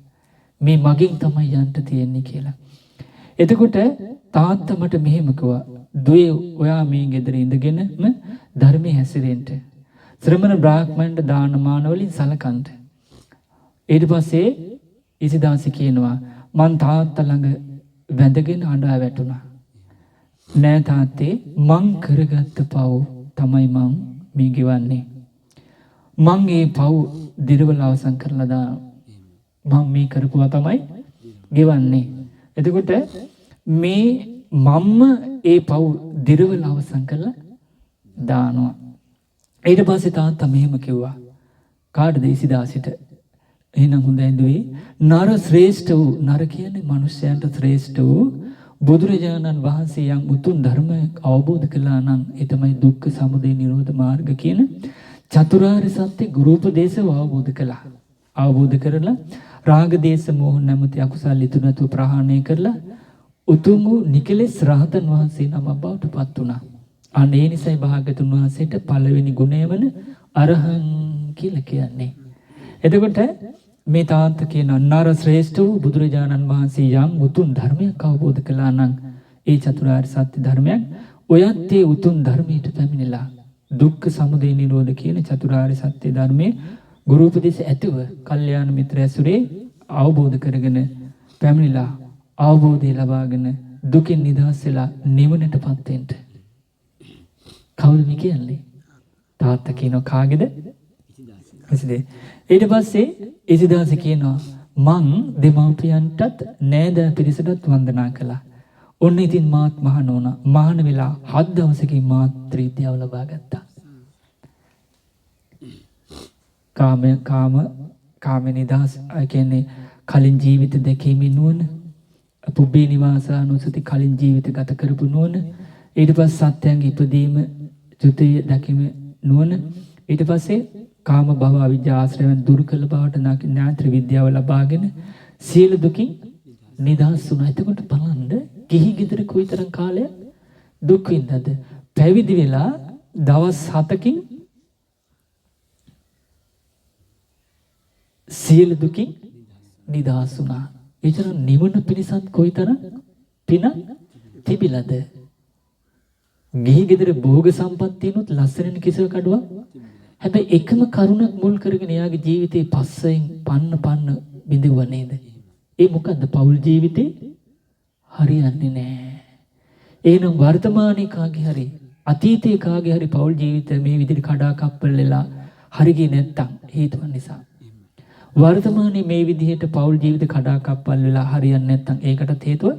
[SPEAKER 2] මේ මගෙන් තමයි යන්න තියෙන්නේ කියලා. එතකොට තාත්තා මට මෙහෙම කිව්වා. "දුවේ ඔයා මේ ගෙදර ඉඳගෙනම ධර්මයේ හැසිරෙන්න. ශ්‍රමණ බ්‍රාහ්මණන්ට දානමාන වලින් සලකන්න." ඊට පස්සේ ඉසිදාසි කියනවා මං තාත්තා ළඟ වැඳගෙන අඬා වැටුණා. "නෑ තාත්තේ මං කරගත්ත පව් තමයි මං මේ ගෙවන්නේ. මං ඒ පව් දිරවල අවසන් කරලා දානවා. මං මේ කරපුවා තමයි ගෙවන්නේ." එතකොට මේ මම්ම ඒ පව් දිරවල අවසන් කරලා දානවා. ඊට පස්සේ තාත්තා මෙහෙම කිව්වා. කාටද ඉසිදාසිට? එහෙනම් හොඳයි දුවේ. නර ශ්‍රේෂ්ඨ වූ නර කියන්නේ මිනිස්යන්ට ශ්‍රේෂ්ඨ වූ බුදුරජාණන් වහන්සේ යම් උතුම් ධර්මය අවබෝධ කළා නම් ඒ තමයි දුක්ඛ සමුදය නිරෝධ මාර්ග කියන චතුරාර්ය සත්‍ය ගුරුපදේශව අවබෝධ කළා. අවබෝධ කරලා රාග දේශ මොහ නැමැති අකුසල් ඉතුරුනතු ප්‍රහාණය කරලා උතුම් වූ නිකලෙස් රහතන් වහන්සේ නම බවට පත් වුණා. අනේ නිසයි භාග්‍යතුන් වහන්සේට පළවෙනි ගුණය වන අරහං කියලා කියන්නේ. එතකොට මේ තාත්තා කියන අන්නර ශ්‍රේෂ්ඨ වූ බුදුරජාණන් වහන්සේ යම් උතුම් ධර්මයක් අවබෝධ කළා නම් ඒ චතුරාර්ය සත්‍ය ධර්මයක් ඔයත් ඒ උතුම් ධර්මයට පැමිණිලා දුක්ඛ සමුදය නිරෝධ කියන චතුරාර්ය සත්‍ය ධර්මයේ ගුරු උපදේශ ඇතුව කල්යාණ මිත්‍ර ඇසුරේ අවබෝධ කරගෙන පැමිණිලා අවබෝධය ලබාගෙන දුකින් නිදහස් වෙලා නිවනටපත් වෙන්න. කවුද මේ කියන්නේ? තාත්තා කියනවා කාගේද? ඉසිදේ. ඊට පස්සේ ඉසිදාස කියනවා මං දෙමාපියන්ටත් නෑද පිරිසටත් වන්දනා කළා. ඔන්න ඉතින් මාත් මහාන වුණා. මහාන වෙලා 7 දවසකින් මාත් ත්‍රිවිද්‍යාව ලබා ගත්තා. කාම නිදහස් කියන්නේ කලින් ජීවිත දැකීමේ නුවණ, පුබ්බේ නිවාසානුසති කලින් ජීවිත ගත කරපු නුවණ, ඊට පස්සේ සත්‍යයන්ගේ ඉපදීම චුතිය දැකීමේ නුවණ, ඊට පස්සේ කාම භව අවිජ්ජා ආශ්‍රයයන් දුරු කළ බවට ඥාත්‍රි විද්‍යාව ලබාගෙන සියලු දුකින් නිදහස් වුණා. එතකොට බලන්න ගිහි ගෙදර කොයිතරම් කාලයක් දුක් විඳද? පැවිදි වෙලා දවස් 7කින් සියලු දුකින් නිදහස් වුණා. එතන නිවන පිණිසත් කොයිතරම් පින තිබිලාද? ගිහි ගෙදර භෝග සම්පත්තියනොත් ලස්සනන කිසිව කඩුවක්. හැබැයි එකම කරුණක් මුල් කරගෙන එයාගේ ජීවිතේ පස්සෙන් පන්න බිඳුව නේද? ඒ මොකද්ද? පෞල් ජීවිතේ හරියන්නේ නැහැ. එහෙනම් වර්තමානයේ කාගේ හරි අතීතයේ කාගේ හරි පෞල් ජීවිතය මේ විදිහට කඩා කප්පල් වෙලා හරියන්නේ නැත්තම් හේතුව නිසා. වර්තමානයේ මේ විදිහට පෞල් ජීවිත කඩා කප්පල් වෙලා හරියන්නේ නැත්තම් ඒකටත් හේතුව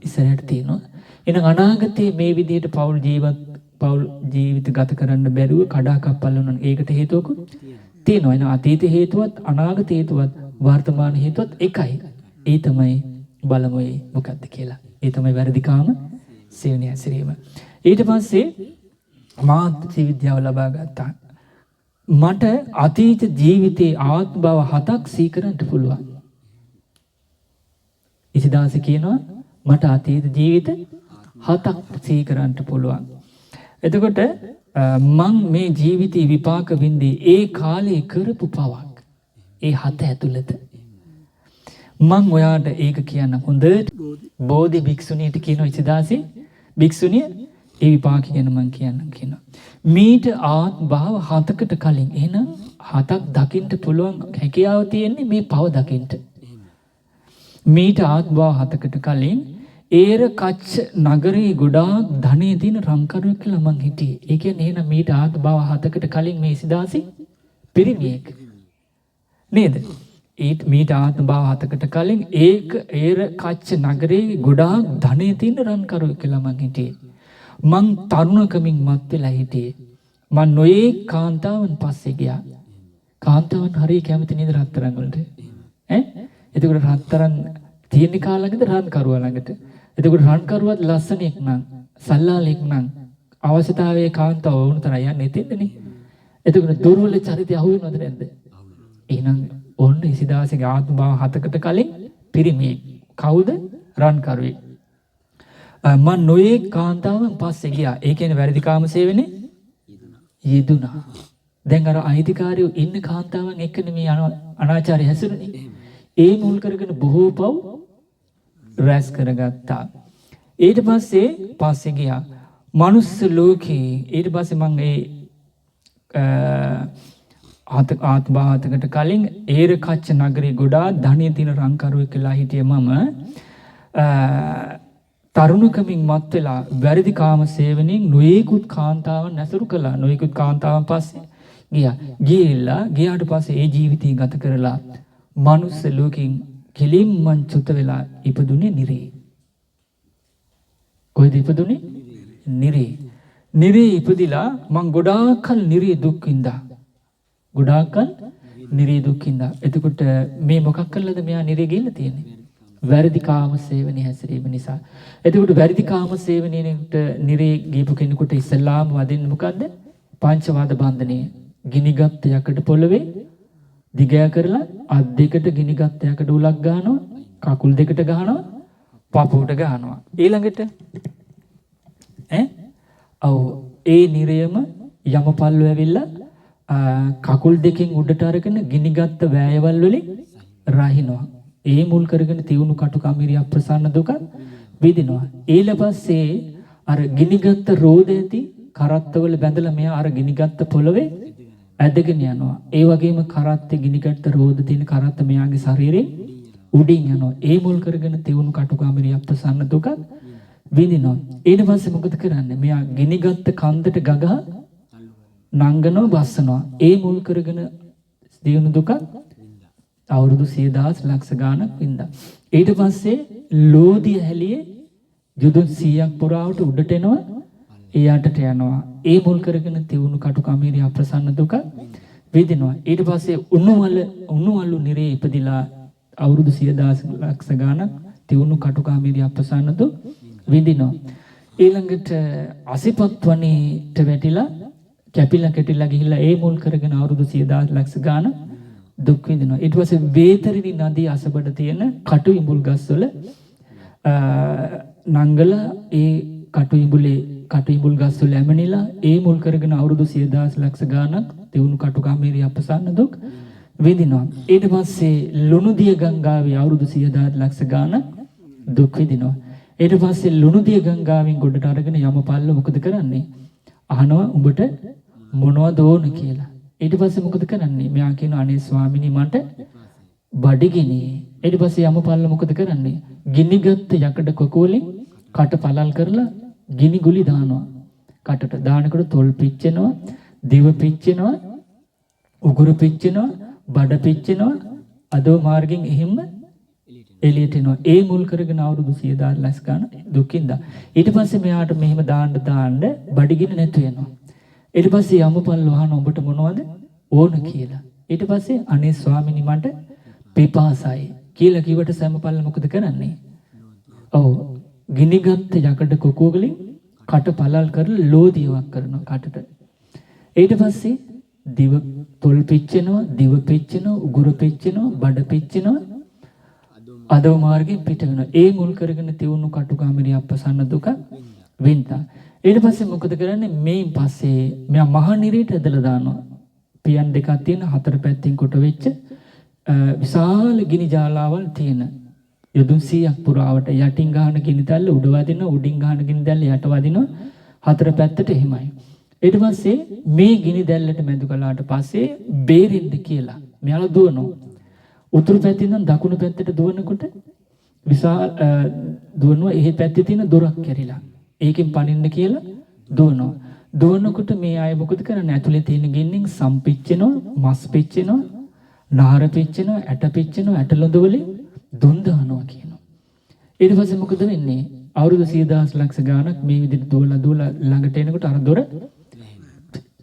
[SPEAKER 2] ඉස්සරහට තියෙනවා. එහෙනම් අනාගතයේ මේ විදිහට පෞල් ජීවිත ගත කරන්න බැරුව කඩා කප්පල් වෙනවා. ඒකට හේතුවක තියෙනවා. එහෙනම් අතීත හේතුවත් අනාගත හේතුවත් වර්තමාන හේතුවත් එකයි. ඒ තමයි බලමු මොකක්ද කියලා. ඒ තමයි වැරදිකාම සේවනය හැසිරීම. ඊට පස්සේ මාත් විද්‍යාව ලබා ගත්තා. මට අතීත ජීවිතේ ආත්ම භව 7ක් සීකරන්න පුළුවන්. ඉසිදාස කියනවා මට අතීත ජීවිත 7ක් සීකරන්න පුළුවන්. එතකොට මං මේ ජීවිතේ විපාක වින්දී ඒ කාලේ කරපු පවක්. ඒ 7 ඇතුළත මං ඔයාට ඒක කියන්න හොඳට බෝධි භික්ෂුණියට කියනවා ඉසිදාසි භික්ෂුණිය ඒ විපාක ගැන මං කියන්නම් කියනවා. මීට ආත්ම භව 7කට කලින් එහෙනම් 7ක් දකින්න පුළුවන් හැකියාව තියෙන්නේ මේ පව දකින්න. මීට ආත්ම භව 7කට කලින් ඒර කච්ච නගරේ ගොඩාක් ධනෙ දින රංකරුවෙක් කියලා මං හිටියේ. ඒ කියන්නේ එහෙනම් මීට ආත්ම භව 7කට කලින් මේ ඉසිදාසි පිරිමියෙක් නේද? මීට ආත්ම භව 7කට කලින් ඒක ඒර කච්ච නගරේ ගොඩාක් ධනෙ දින රංකරුවෙක් කියලා මං හිටියේ. මං තරුණකමින් මත් වෙලා හිටියේ. මං නොයේ කාන්තාවන් පස්සේ ගියා. කාන්තාවන් හරිය කැමති නේද රත්තරන් වලට? ඈ? එතකොට රත්තරන් තියෙන කාලෙකද රන් කරුවා ළඟට. එතකොට රන් කරුවත් ලස්සනෙක් නම් සල්ලාලෙක් නම් අවශ්‍යතාවයේ කාන්තාව වුණ තරම් යන්නේ එතෙන්දනේ. එතකොට දුර්වල චරිතය අහු වෙනවද නැද්ද? එහෙනම් ඔන්න ඉසිදාසගේ ආත්ම භාව 7කට කලින් පිරිමි කවුද? රන් කරුවේ. මන් නොයේ කාන්තාවන් පස්සේ ගියා. ඒ කියන්නේ වැරදි කාම සේවනේ යෙදුනා. දැන් අර අයිතිකාරයෝ ඉන්න කාන්තාවන් එක්කනේ මේ අනාචාරය හැසිරුනේ. ඒ මුල් කරගෙන බොහෝ පව් රැස් කරගත්තා. ඊට පස්සේ ගියා මනුස්ස ලෝකේ. ඊට පස්සේ මම ඒ ආත්මභාවයකට කලින් ඒරකච්ච නගරේ ගොඩාක් ධනිය තියෙන රංකරුවෙක් කියලා හිටිය මම තරුණකමින් මත් වෙලා වැරදි කාම සේවනයෙන් නොයෙකුත් කාන්තාවන් නැසුරු කළා. නොයෙකුත් කාන්තාවන් පස්සේ ගියාට පස්සේ ඒ ජීවිතය ගත කරලා මනුස්ස ලෝකෙන් කෙලින්ම චුත වෙලා ඉපදුනේ නිරේ. කොහෙද ඉපදුනේ? නිරේ. නිරේ ඉපදිලා මං ගොඩාක් කල් නිරේ දුක් විඳා. එතකොට මේ මොකක් කළාද මෙයා නිරේ ගිහිල්ලා තියෙන්නේ? වැරදි කාම සේවනයේ හැසිරීම නිසා. එතකොට වැරදි කාම සේවනයේට නිරේ ගියපු කෙනෙකුට ඉස්සල්ලාම වදින්නේ මොකද්ද? පංචවාද බන්ධනය. ගිනිගත් යකඩ පොළවේ දිගය කරලා අත් දෙකට ගිනිගත් යකඩ උලක් ගන්නවා, කකුල් දෙකට ගන්නවා, පපුවට ගන්නවා. ඊළඟට ඒ නිරයම යමපල්ලෝ ඇවිල්ලා කකුල් දෙකෙන් උඩට අරගෙන ගිනිගත් වෑයවල් වලින් රහිනවා. ඒ මුල් කරගෙන තියුණු කටුකමිරිය අප්‍රසන්න දුක විඳිනවා. ඊළ පස්සේ අර ගිනිගත් රෝද ඇති කරත්තවල බැඳලා මෙයා අර ගිනිගත් පොළවේ ඇදගෙන යනවා. ඒ වගේම කරත්තේ ගිනිගත් රෝද තියෙන කරත්ත මෙයාගේ ශරීරේ උඩින් යනවා. ඒ මුල් කරගෙන තියුණු කටුකමිරිය අප්‍රසන්න දුක විඳිනවා. ඊට පස්සේ මොකද කරන්නේ? මෙයා ගිනිගත් කන්දට ගගහ නංගනවා බස්සනවා. ඒ මුල් කරගෙන දියුණු දුක අවුරුදු 100,000 ලක්ෂ ගාණක් වින්දා. ඊට පස්සේ ලෝදිය හැලියේ යුදුන් 100ක් පුරාවට උඩට එනවා, එයාටට යනවා. ඒ මුල් කරගෙන තියුණු කටුකමිරිය අප්‍රසන්න දුක විඳිනවා. ඊට පස්සේ උණුවලු නිරේ ඉපදිලා අවුරුදු 100,000 ලක්ෂ ගාණක් තියුණු කටුකමිරිය අප්‍රසන්න දුක විඳිනවා. ඊළඟට අසිපත් වනේට වැටිලා කැපිලා කෙටිලා ගිහිල්ලා ඒ මුල් කරගෙන අවුරුදු 100,000 ලක්ෂ ගාණක් දුක් විඳිනවා. ඊට පස්සේ වේතරිණි නදී අසබඩ තියෙන කටු ඉඹුල් ගස්වල නංගලා ඒ කටු ඉඹුල් ගස්වල ඇමනිලා ඒ මුල් කරගෙන අවුරුදු 100,000 ලක්ෂ ගාණක් තියුණු කටුකමිරිය අප්‍රසන්න දුක් විඳිනවා. ඊට පස්සේ ලුණුදිය ගංගාවේ අවුරුදු 100,000 ලක්ෂ ගාණක් දුක් විඳිනවා. ඊට පස්සේ ලුණුදිය ගංගාවෙන් ගොඩට අරගෙන යමපල්ල මොකද කරන්නේ? අහනවා උඹට මොනවද ඕන කියලා. ඊට පස්සේ මොකද කරන්නේ? මෙයා කියනවා අනේ ස්වාමිනී මට බඩගිනි. ඊට පස්සේ යමපල්ල මොකද කරන්නේ? ගිනිගත් යකඩ කොකෝලෙන් කට පළල් කරලා ගිනි ගුලි දානවා. කටට දානකොට තොල් පිච්චෙනවා, දිව පිච්චෙනවා, උගුරු පිච්චෙනවා, බඩ පිච්චෙනවා. අදෝ මාර්ගෙන් එහෙම එළියට එනවා. ඒ මුල් කරගෙන අවුරුදු 100,000 ලක්ෂ ගන්න දුකින්දා. ඊට පස්සේ මෙයාට මෙහෙම දාන්න බඩගින්න නැතු වෙනවා. ඊට පස්සේ යමපල්ල වහන ඔබට මොනවද ඕන කියලා. ඊට පස්සේ අනේ ස්වාමිනී මට පිපාසයි කියලා කිව්වට සමපල්ල මොකද කරන්නේ? ගිනිගත් යකඩ කොකුවලින් කට පළල් කරලා ලෝදියක් කරනවා කටට. ඊට පස්සේ දිව තොල් පිච්චෙනවා, දිව පිච්චෙනවා, උගුර පිච්චෙනවා, බඩ පිච්චෙනවා. අදෝ මාර්ගෙන් පිට වෙනවා. ඒ මුල් කරගෙන තියුණු කටුකමිරිය අප්‍රසන්න දුක වින්දා. ඊට පස්සේ මොකද කරන්නේ? මේන් පස්සේ මෙයා මහ නිරේට ඇදලා දානවා. පියන් දෙකක් තියෙන 4 පැත්තෙන් කොට වෙච්ච විශාල ගිනි ජාලාවල් තියෙන යොදුන් 100ක් පුරාවට යටින් ගහන ගිනි දැල්ල උඩ වදිනවා, උඩින් ගහන ගිනි දැල්ල යට වදිනවා. 4 පැත්තට එහෙමයි. ඊට පස්සේ මේ ගිනි දැල්ලට මැදු කළාට පස්සේ බේරෙන්න කියලා මෙයාලා දුවනවා. උතුරු පැත්තෙන් නම් දකුණු පැත්තට දුවනකොට විශාල දුවනවා. එහි පැත්තේ තියෙන දොරක් කැරිලා ඒකෙන් පනින්න කියලා දුවනවා. දුවනකොට මේ අය මොකද කරන්නේ? ඇතුලේ තියෙන ගින්නෙන් සම් පිච්චෙනවා, මස් පිච්චෙනවා, නාර පිච්චෙනවා, ඇට පිච්චෙනවා, ඇට ලොඳ වලින් දුන් දානවා කියනවා. ඊට පස්සේ මොකද වෙන්නේ? අවුරුදු 100,000 ලක්ෂ ගාණක් මේ විදිහට දුවලා ළඟට එනකොට අර දොර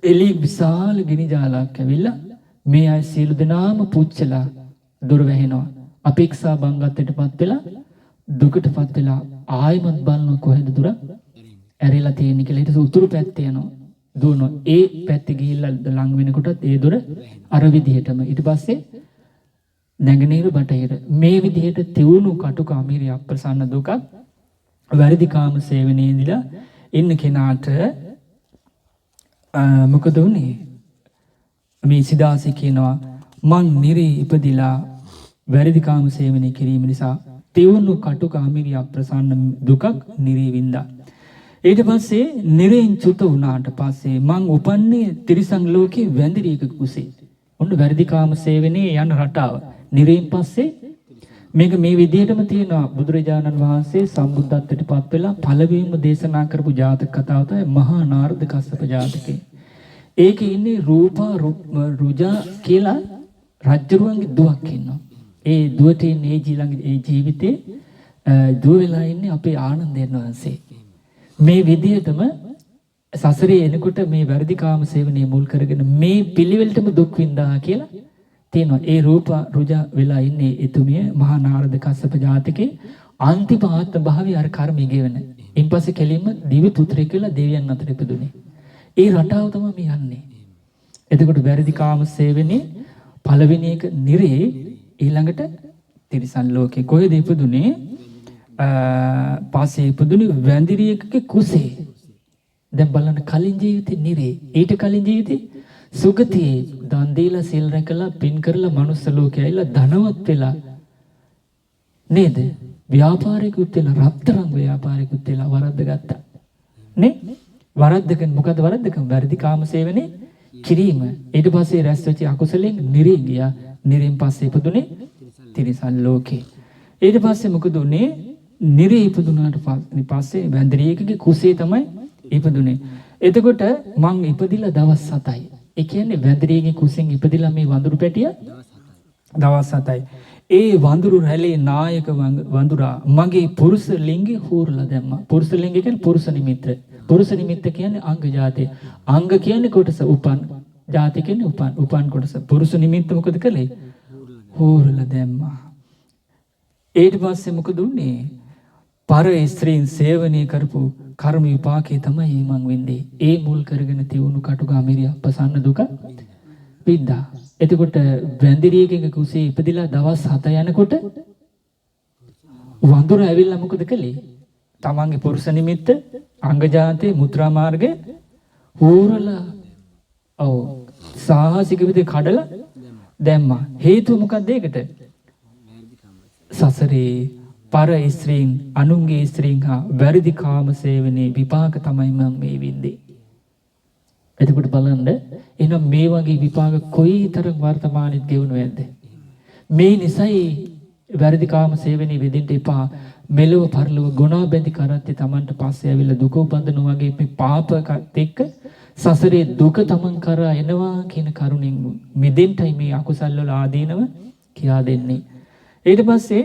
[SPEAKER 2] එළි විශාල ගිනි ජාලයක් ඇවිල්ලා මේ අය සියලු දෙනාම පුච්චලා දොර වැහෙනවා. අපේක්ෂා බංගත්තටපත් වෙලා දුකටපත් වෙලා ආයමත් බලන කොහෙද දොර ඇරිලා තියෙන්නේ කියලා ඊට උතුරු පැත්තේ යනවා. දුවනවා. ඒ පැත්තේ ගිහිල්ලා ලඟ වෙනකොටත් ඒ දොර අර විදිහටම ඊට පස්සේ නැගෙනහිර බටහිර මේ විදිහට තියුණු කටුක අමිරිය අප්‍රසන්න දුකක් වැරදි කාම සේවනයේදීලා ඉන්න කෙනාට මොකද උනේ? මේ සිදාසි කියනවා මං නිරේ ඉපදිලා වැරදි කාම සේවනය කිරීම නිසා තියුණු කටුක අමිරිය අප්‍රසන්න දුකක් නිරේ වින්දා. ඊට පස්සේ නිරෙන් චුත වුණාට පස්සේ මං උපන්නේ තිරිසන් ලෝකේ වැඳිරියක කුසේ. ඔන්න වැරදි කාම සේවනයේ යන රටාව. නිරෙන් පස්සේ මේක මේ විදිහටම තියෙනවා. බුදුරජාණන් වහන්සේ සම්බුද්ධත්වයට පත් වෙලා පළවෙනිම දේශනා කරපු ජාතක කතාව තමයි මහා නාරද කස්සප ජාතකය. ඒකේ ඉන්නේ රූපා රුජා කියලා රජුරුවන්ගේ දුවක් ඉන්නවා. ඒ දුවට ඉන්නේ ඒ ජීවිතේ දුව වෙලා ඉන්නේ අපේ ආනන්දයන් වහන්සේ. මේ විදිහටම සසරේ එනකොට මේ වැරදි කාම සේවනයේ මුල් කරගෙන මේ පිළිවෙලටම දුක් විඳා කියලා තියෙනවා. ඒ රූප රුජා වෙලා ඉන්නේ එතුමිය මහා නාරද කස්සප ජාතකේ අන්තිම ආත්ම භාවයේ අර කර්මය ගෙවන. ඊපස්සේ කෙලින්ම දිවි පුත්‍රයෙක් කියලා දෙවියන් අතර ඉපදුනේ. ඒ රටාව තමයි යන්නේ. එතකොට වැරදි කාම සේවනයේ පළවෙනි එක නිරේ ඊළඟට තිරිසන් ලෝකේ කොහෙද ඉපදුනේ? පාසේ ඉපදුනේ වැඳිරියකගේ කුසේ. දැන් බලන්න කලින් ජීවිතේ නිරේ ඊට කලින් ජීවිතේ සුගතියේ දන් දීලා සිල් රැකලා පින් කරලා මනුස්ස ලෝකේ ඇවිල්ලා ධනවත් වෙලා නේද? ව්‍යාපාරිකුත් වෙලා රත්තරන් ව්‍යාපාරිකුත් වෙලා වරද්ද ගත්තා. නේ? වරද්දකන් මොකද වරද්දකන්? වැරදි කාම සේවනේ කිරීම. ඊට පස්සේ රැස් වෙච්ච අකුසලෙන් නිරේ ගියා. නිරෙන් පස්සේ ඉපදුනේ තිරිසන් ලෝකේ. ඊට පස්සේ මොකද උනේ? නිරේ ඉපදුනාට පස්සේ වැඳිරියකගේ කුසේ තමයි ඉපදුනේ. එතකොට මං ඉපදිලා දවස් 7යි. ඒ කියන්නේ වැඳිරියගේ කුසෙන් ඉපදිලා මේ වඳුරු පැටිය දවස් 7යි. ඒ වඳුරු රැළේ නායක වඳුරා මගේ පුරුෂ ලිංගේ හූරලා දැම්මා. පුරුෂ ලිංග කියන්නේ පුරුෂ නිමිත්ත. පුරුෂ නිමිත්ත කියන්නේ අංග ජාතේ. අංග කියන්නේ කොටස උපන්. ජාති කියන්නේ උපන් කොටස. පුරුෂ නිමිත්ත මොකද කළේ? හූරලා දැම්මා. ඊට පස්සේ මොකද උනේ? පර ස්ත්‍රීන් සේවනය කරපු කර්ම විපාකේ තමයි මං වෙන්නේ. ඒ මුල් කරගෙන තියුණු කටුගාමිරිය අපසන්න දුක විඳා. එතකොට වැඳිරියකගේ කුසේ ඉපදිලා දවස් 7 යනකොට වඳුර ඇවිල්ලා මොකද කළේ? තමන්ගේ පුරුෂ නිමිත්ත අංග ජාතේ මුත්‍රා මාර්ගේ හූරලා සාහසික විදිහට කඩලා දැම්මා. හේතුව මොකක්ද ඒකට? සසරේ පර ස්ත්‍රීන් අනුන්ගේ ස්ත්‍රීන් හා වැරදි කාම සේවනයේ විපාක තමයි මම මේ විඳේ. එතකොට බලන්න එහෙනම් මේ වගේ විපාක කොයිතරම් වර්තමානෙත් ගෙවුණු ඇද්ද? මේ නිසයි වැරදි කාම සේවනයේ විඳින්න එපා. මෙලොව පරලොව ගුණා බැඳි කරත්තේ Tamanට පස්සේ ඇවිල්ලා දුක උපදින වගේ මේ පාපකත් එක්ක සසරේ දුක Taman කරා එනවා කියන කරුණෙන් මිදෙන්නයි මේ අකුසල් වල ආදීනව කියා දෙන්නේ. ඊට පස්සේ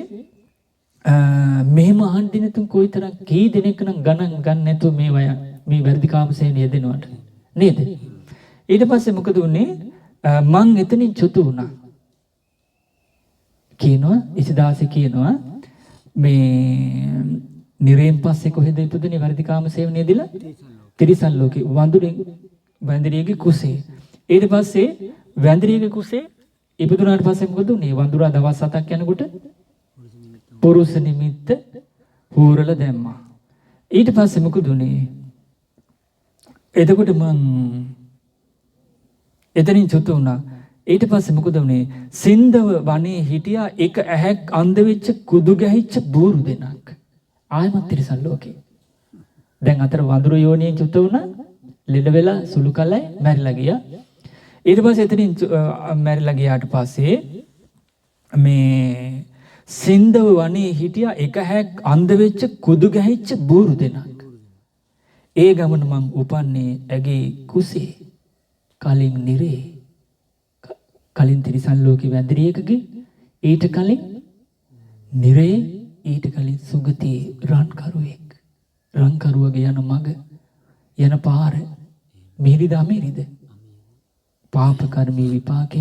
[SPEAKER 2] මෙහෙම අහන්නේ නැතුන් කොයිතරම් කී දෙනෙක් නම් ගණන් ගන්න නැතුව මේ වැරදි කාම සේවනය දෙනවට නේද? ඊට පස්සේ මොකද උනේ? මං එතනින් චුතු වුණා. කියනවා ඉසිදාසි කියනවා මේ නිරේන් පස්සේ කොහෙද ඉපදුනේ වැරදි කාම සේවනයේදීලා? තිරිසන් ලෝකේ වැඳිරියගේ කුසේ. ඊට පස්සේ වැඳිරියගේ කුසේ ඉපදුනාට පස්සේ මොකද උනේ? වඳුරා දවස් 7ක් යනකොට පුරුෂ නිමිත්ත හූරලා දැම්මා. ඊට පස්සේ මොකද උනේ? එතකොට මං එතනින් චුත වුණා. ඊට පස්සේ මොකද උනේ? සින්දව වනේ හිටියා එක ඇහැක් අන්ධ වෙච්ච කුදු ගැහිච්ච බూరు දෙනක්. ආයමත් තිරිසන් ලෝකේ. දැන් අතර වඳුරු යෝනියෙන් චුත වුණා. ලෙඩ වෙලා සුළු කලයි මැරිලා ගියා. ඊට පස්සේ එතනින් මැරිලා ගියාට පස්සේ මේ සින්දව වනේ හිටියා එක ඇහැක් අන්ධ වෙච්ච කුදු ගැහිච්ච බూరు දෙනක්. ඒ ගමන මං උපන්නේ ඇගේ කුසේ. කලින් නිරේ. කලින් තිරිසන් ලෝකේ වැඳිරියකගේ ඊට කලින් නිරේ ඊට කලින් සුගතියේ රන් කරුවෙක්. රංකරුවගේ යන මග යන පාර මිහිරිද අමිහිරිද? පාප කර්මී විපාකය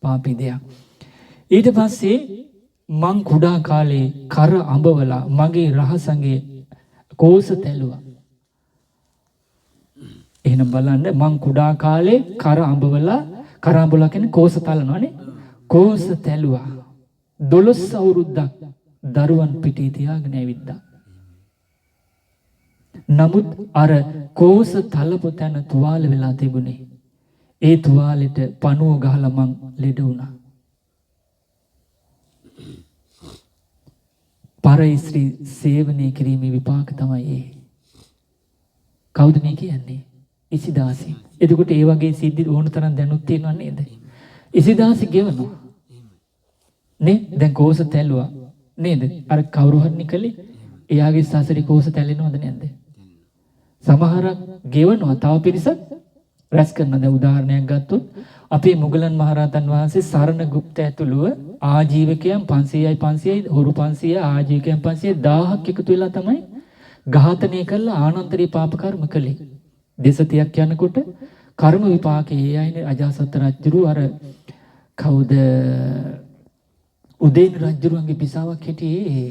[SPEAKER 2] පාපී දෙයක්. ඊට පස්සේ මං කුඩා කාලේ කර අඹවලා මගේ රහසඟේ කෝස තැළුවා. එහෙනම් බලන්න මං කුඩා කාලේ කර අඹවලා කියන්නේ කෝස තලනවානේ. කෝස තැළුවා. 12 අවුරුද්දක් දරුවන් පිටේ තියාගෙන ඇවිද්දා. නමුත් අර කෝස තලපු තැන තුවාල වෙලා තිබුණේ. ඒ තුවාලෙට පණුව ගහලා මං ලෙඩ වුණා. පරයිස්ත්‍රි සේවනය කිරීමේ විපාක තමයි ඒ. කවුද මේ කියන්නේ? ඉසිදාසි. එතකොට ඒ වගේ සිද්ධි ඕන තරම් දැනුත් තියෙනව නේද? ඉසිදාසි ගෙවනවා. නේ? දැන් කෝස තැළුවා නේද? අර කවුරු හරි නිකලේ එයාගේ සසරේ කෝස තැලෙනවද නැද්ද? සමහරක් ගෙවනවා තව පිරිසක් රැස් කරනවා. දැන් උදාහරණයක් ගත්තොත් අපේ මුගලන් මහරහතන් වහන්සේ සරණ ගුප්ත ඇතුළුව ආජීවකයන් 500යි හොරු 500 ආජීවකයන් 500 1000ක් එකතු වෙලා තමයි ඝාතනය කළා ආනන්තරී පාප කර්ම කළේ. දෙසතියක් යනකොට කර්ම විපාකයේ ඒ අයනේ අජාසත් රජුරු අර කවුද උදේන රජුරුවන්ගේ පිසාවක් හිටියේ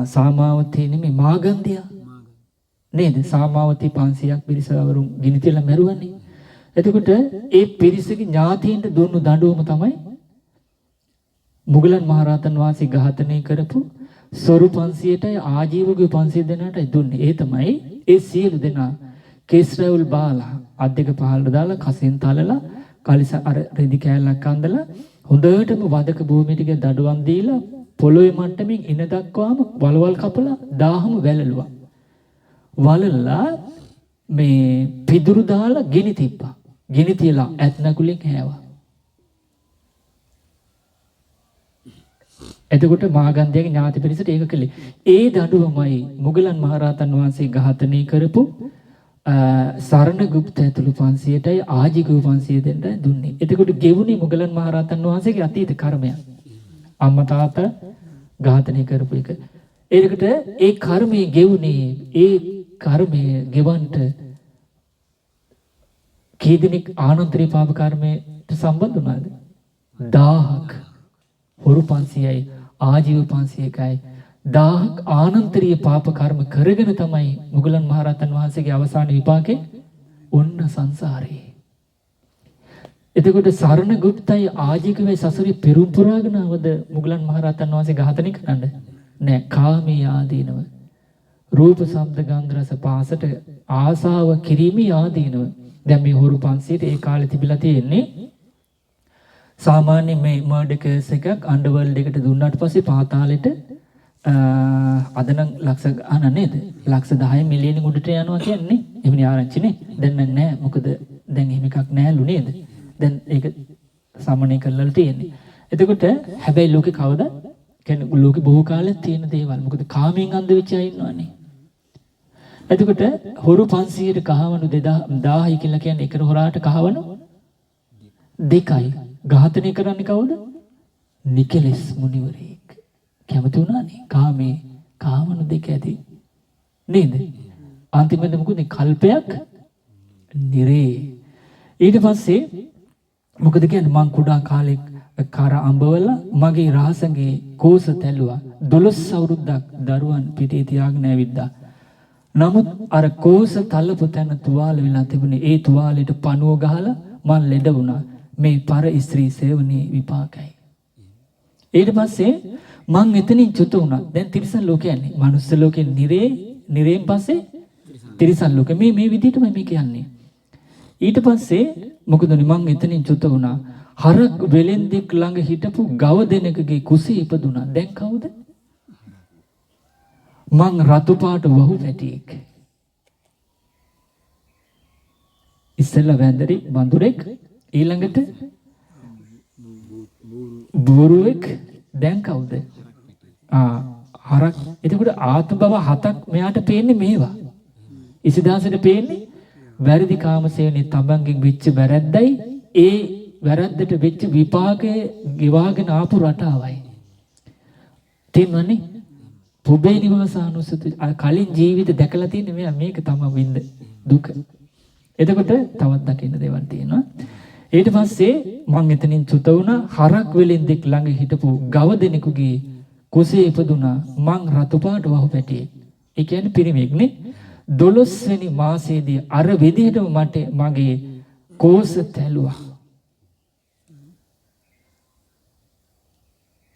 [SPEAKER 2] සාමාවතී නෙමෙයි මාගන්ධියා නේද? සාමාවතී 500ක් පිරිසවරුන් ගිනි තියලා මැරුවනේ. එතකොට ඒ පිරිසගේ ඥාතීන්ට දුන්නු දඬුවම තමයි මුගලන් මහරහතන් වහන්සේ ඝාතනය කරපු සොරු 500ටයි ආජීවකයෝ 500 දෙනාටයි දුන්නේ. ඒ තමයි ඒ සියලු දෙනා කේස්රවුල් බාලා අත් දෙක පහළට දාලා කසෙන් තලලා කලිස අර රෙදි කෑල්ලක් අඳලා හොඳටම වදක භූමියට ගිය දඩුවම් දීලා පොළොවේ මට්ටමින් ඉන දක්වාම වලවල් කපලා 1000ම වැළලුවා. වලලා මේ පිදුරු දාලා ගිනි තිබ්බා. ගිනි තියලා ඇත් නකුලෙන් හැවුවා. එතකොට මාගන්ධයාගේ ඥාති පිරිසට ඒක කළේ. ඒ දඬුවමයි මුගලන් මහරහතන් වහන්සේ ඝාතනය කරපු සරණ ගුප්ත ඇතුළු 500ටයි ආජීවකයෝ 500 දෙන්නයි දුන්නේ. එතකොට ගෙවුනේ මුගලන් මහරහතන් වහන්සේගේ අතීත කර්මයක්. අම්මා තාත්තා ඝාතනය කරපු එක. ඒකට ඒ කර්මයේ ගෙවුනේ ඒ කර්මයේ ගෙවන්ට කී දෙනෙක් ආනන්තරී පාප කර්මයට සම්බන්ධ වුණාද? 1000ක්. හොරු 500යි ආජීව 500කයි 1000ක් ආනන්තරීය පාප කර්ම කරගෙන තමයි මුගලන් මහරහතන් වහන්සේගේ අවසාන විපාකේ ඔන්න සංසාරේ. එතකොට සරණ ගුප්තයි ආජීවකයි සසරේ පෙරම් පුරාගෙන අවද මුගලන් මහරහතන් වහන්සේ ඝාතනය කරන්නේ නෑ. කාමී ආදීනව රූප ශබ්ද ගන්ධ රස පාසට ආසාව කිරීමේ ආදීනව. දැන් මේ හොරු 500ට ඒ කාලේ තිබිලා තියෙන්නේ සාමාන්‍ය මේ මර්ඩර් කේස් එකක් අන්ඩර්වර්ල්ඩ් එකට දුන්නාට පස්සේ පාතාලෙට අද නම් ලක්ෂ ගණන් නේද? ලක්ෂ 10 මිලියන උඩට යනවා කියන්නේ. එවැනි ආරංචිනේ. දැන් නෑ. මොකද දැන් එහෙම එකක් නෑලු නේද? දැන් ඒක සාමාන්‍ය කරලා තියෙන්නේ. එතකොට හැබැයි ලෝකේ කවද? කියන්නේ ලෝකේ බොහෝ කාලයක් තියෙන දේවල්. මොකද කාමයෙන් අන්ධ වෙච්ච අය ඉන්නවනේ. එතකොට හොරු 500ට කහවණු 2000යි කියලා කියන්නේ එක හොරාට කහවණු දෙකයි. ඝාතනය කරන්නේ කවුද? නිකලස් මුනිවරයෙක්. කැමති වුණානේ කාමේ කාමණු දෙක ඇති නේද? අන්තිමට මොකද කල්පයක් නිරේ. ඊට පස්සේ මොකද කියන්නේ මං කුඩා කාලේ කර අඹවල මගේ රහසගේ කෝස තැළුවා. 12 අවුරුද්දක් දරුවන් පිටේ තියාගෙන ඇවිද්දා. නමුත් අර කෝස තලපු තැන තුවාල වෙලා තිබුණේ. ඒ තුවාලෙට පණුව ගහලා මං ලෙඩ වුණා. මේ පර ස්ත්‍රී සේවනයේ විපාකයි. ඊට පස්සේ මං එතනින් චුත වුණා. දැන් තිරිසන් ලෝකේ යන්නේ. මනුස්ස ලෝකේ නිරේන් පස්සේ තිරිසන් ලෝකෙ. මේ විදිහටමයි මේ කියන්නේ. ඊට පස්සේ මොකදනේ මං එතනින් චුත වුණා. හරක් වෙලෙන්දෙක් ළඟ හිටපු ගව දෙනකගේ කුසේ ඉපදුණා. දැන් කවුද? මං රතු පාට වහු පැටියෙක්. ඉස්සෙල්ලා වැන්දරි බඳුරෙක් ඊළඟට බෝරුවෙක් දැන් කවුද? හරක්. එතකොට ආත්ම භව 7ක් මෙයාට පේන්නේ මේවා. ඉසිදාසට පේන්නේ වැරදි කාමසේවනේ තමන්ගෙන් වෙච්ච වැරද්දයි ඒ වැරද්දට වෙච්ච විපාකයේ ගෙවාගෙන ආපු රටාවයි. තේරුණානේ? පුබේ නිවාසානුස්සති කලින් ජීවිත දැකලා තියෙන මෙයා මේක තමයි විඳ දුක. එතකොට තවත් දකින්න දේවල් තියෙනවා. ඊට පස්සේ මං එතනින් චුත වුණා. හරක් වෙලෙන් දෙක් ළඟ හිටපු ගව දෙනෙකුගේ කුසේ ඉපදුනා. මං රතු පාට වහු පැටියෙක්. ඒ කියන්නේ පිරිමියෙක් නේ. 12 වෙනි මාසයේදී අර විදිහටම මට මගේ කෝස තැළුවා.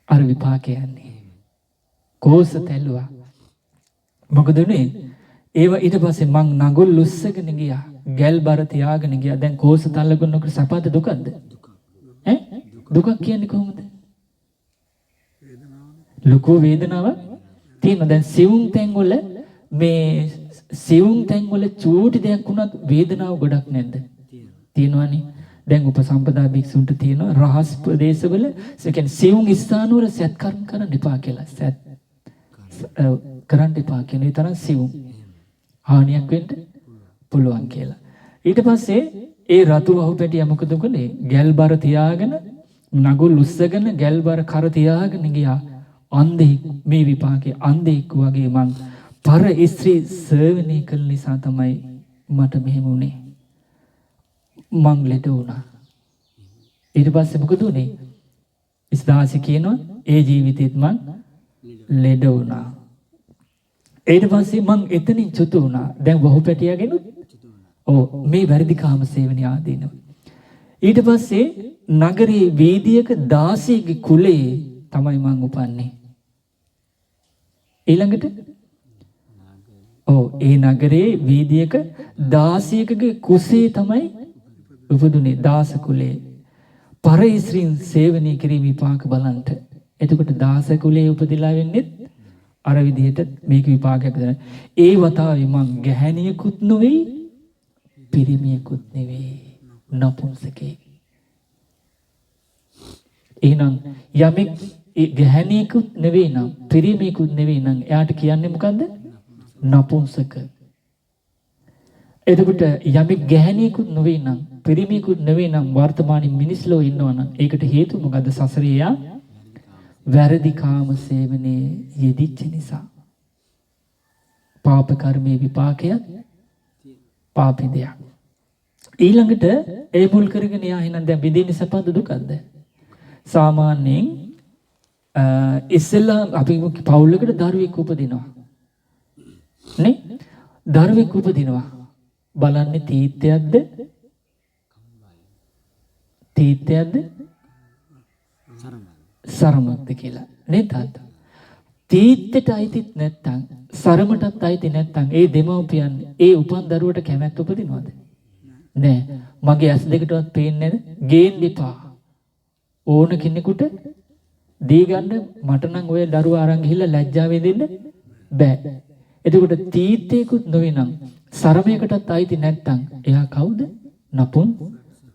[SPEAKER 2] අර විපාකයන්නේ කෝස තැළුවා. මොකද උනේ? ඒව ඊට පස්සේ මං නගුල් උස්සගෙන ගියා. ගැල් බර තියාගෙන ගියා. දැන් කෝස තල්ලගන්නකොට සපද දුකක්ද? ඈ දුකක් කියන්නේ කොහොමද? ලොකු වේදනාවක් තියෙනවා. දැන් සිවුම් තැන් වල මේ සිවුම් තැන් වල චූටි දෙයක් වුණත් වේදනාව ගොඩක් නැද්ද? තියෙනවනේ. දැන් උපසම්පදා භික්ෂුන්ට තියෙනවා රහස් ප්‍රදේශවල ඒ කියන්නේ සිවුම් ස්ථාන වල සත්කර්ම කරන්න එපා කියලා. සත් කරන්න එපා කියන ඒ තරම් සිවුම් හානියක් වෙන්න පුළුවන් කියලා. ඊට පස්සේ ඒ රතු වහු පැටියා මොකද කළේ? ගැල්බර තියාගෙන නගුල් උස්සගෙන ගැල්බර කර තියාගෙන ගියා. අන්ධෙක් මේ විපාකේ අන්ධෙක් වගේ මං පර ස්ත්‍රී සේවනය කළ නිසා තමයි මට මෙහෙම වුනේ. මං ලෙඩ වුණා. ඊට පස්සේ මොකද උනේ? ඉස්දාසි කියනවා ඒ ජීවිතේත් මං ලෙඩ වුණා. ඊට පස්සේ මං එතනින් චුත වුණා. දැන් වහු පැටියාගෙනුත් මේ වැරදි කාම සේවනය ආදීනව. ඊට පස්සේ නගරයේ වීදියක 16ගේ කුලේ තමයි මං උපන්නේ. ඊළඟට ඒ නගරයේ වීදියක 16කගේ කුසේ තමයි උපදුනේ. 16 කුලේ පරිශ්‍රීන් සේවනය කිරීම විපාක බලන්ට. එතකොට 16 කුලේ උපදිලා වෙන්නේ අර විදිහට මේක විපාකයක් දෙන. ඒ වතාවේ මං ගැහැණියකුත් නෙවෙයි පිරිමියෙකුත් නෙවෙයි නපුංසකෙක්. එහෙනම් යමෙක් ගැහැණියකුත් නෙවෙයි නම් පිරිමියෙකුත් නෙවෙයි නම් එයාට කියන්නේ මොකද්ද? නපුංසක. එතකොට යමෙක් ගැහැණියකුත් නෙවෙයි නම් පිරිමියෙකුත් නෙවෙයි නම් වර්තමානයේ මිනිස් ලෝ ඉන්නවා නම් ඒකට හේතුව මොකද්ද? සසරේ යා වැරදි කාම සේවනයේ යෙදිච්ච නිසා. පාප කර්මයේ විපාකයක් පාපී දෙයක්. ඊළඟට ඒ මුල් කරගෙන යා එහෙනම් දැන් විඳින්නේ සපද දුකක්ද? සාමාන්‍යයෙන් ඉස්සෙල්ලා අපි පවුලකට දරුවෙක් උපදිනවා. නේ? දරුවෙක් උපදිනවා. බලන්නේ තීත්‍යයක්ද? තීත්‍යයක්ද? සරමක්ද කියලා. නේ තාත්තා? තීත්‍යට අයිතිත් නැත්තම් සරමටත් අයිති නැත්තම් ඒ දෙමව්පියන් ඒ උපන් දරුවට කැමැත්ත උපදිනවද? නෑ. මගේ ඇස් දෙකටවත් පේන්නේ නැද? ගේන්න එපා. ඕන කෙනෙකුට දී ගන්න මට නම් ඔය දරුවා අරන් ගිහිල්ලා ලැජ්ජාවෙන් දෙන්න බෑ. එතකොට තීත්‍යයකුත් නොවේ නම් සරමයකටත් අයිති නැත්තම් එයා කවුද?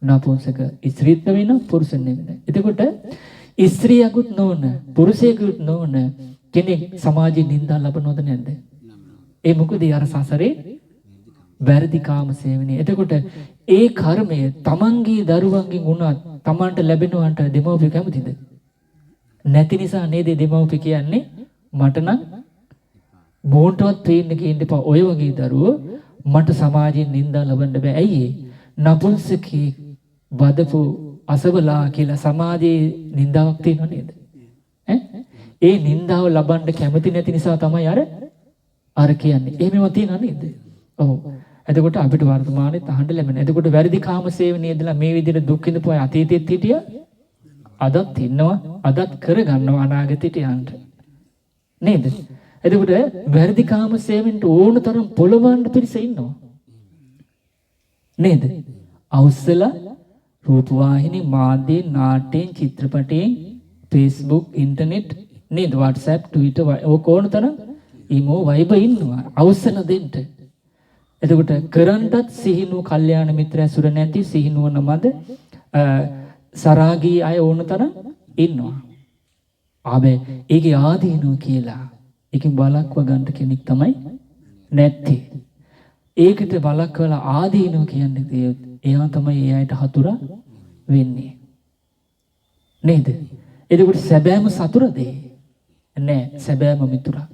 [SPEAKER 2] නපුංසක. ස්ත්‍රීත් නෙවෙයි නම් පුරුෂෙක් නෙවෙයි. එතකොට ස්ත්‍රියකුත් නොවන පුරුෂයෙකුත් නොවන කෙනෙක් සමාජයේ නින්දා ලබනවද නැද්ද? ඒ මොකද අර සසරේ වැරදි කාම සේවනය. එතකොට ඒ කර්මය තමන්ගේ දරුවන්ගෙන් වුණත් තමන්ට ලැබෙනවට දෙමව්පිය කැමතිද? නැති නිසා නේද දෙමව්පිය කියන්නේ මට නම් මොන්ටවත් පේන්න කියන්න එපා. ඔය වගේ දරුවෝ මට සමාජයෙන් නින්දා ලබන්න බෑ. ඇයි ඒ? නපුංසකී වදපු අසවලා කියලා සමාජයේ නින්දාවක් තියෙනව නේද? ඒ නින්දාව ලබන්න කැමති නැති නිසා තමයි අර කියන්නේ. එහෙමම තියෙනව නේද? ඔව්. එතකොට අපිට වර්තමානයේ අහන්න ලැබෙන. එතකොට වැරදි කාම සේවනයේදලා මේ විදිහට දුක් විඳපු අය අතීතෙත් හිටියා. අදත් ඉන්නවා. අදත් කරගන්නවා අනාගතයට යන්න. නේද? එතකොට වැරදි කාම සේවෙන්ට ඕන තරම් පොළවන්න පිරිස ඉන්නවා. නේද? අවුස්සලා රූපවාහිනී මාධ්‍ය නාට්‍යයෙන් චිත්‍රපටයෙන් Facebook ඉන්ටර්නෙට් නේද WhatsApp Twitter ඕන තරම් ඊමෝ වයිබ ඉන්නවා අවුස්සලා දෙන්න. එතකොට කරන්ටත් සිහිනුව කල්යාණ මිත්‍ර ඇසුර නැති සිහිනුවන මද සරාගී අය ඕන තරම් ඉන්නවා. ආබේ ඒකේ ආදීනෝ කියලා ඒකෙන් බලක්ව ගන්න කෙනෙක් තමයි නැත්තේ. ඒකට බලක්වලා ආදීනෝ කියන්නේ එයා තමයි ඒ අයට හතුරා වෙන්නේ. නේද? එතකොට සැබෑම සතුරද? නෑ සැබෑම මිතුරා.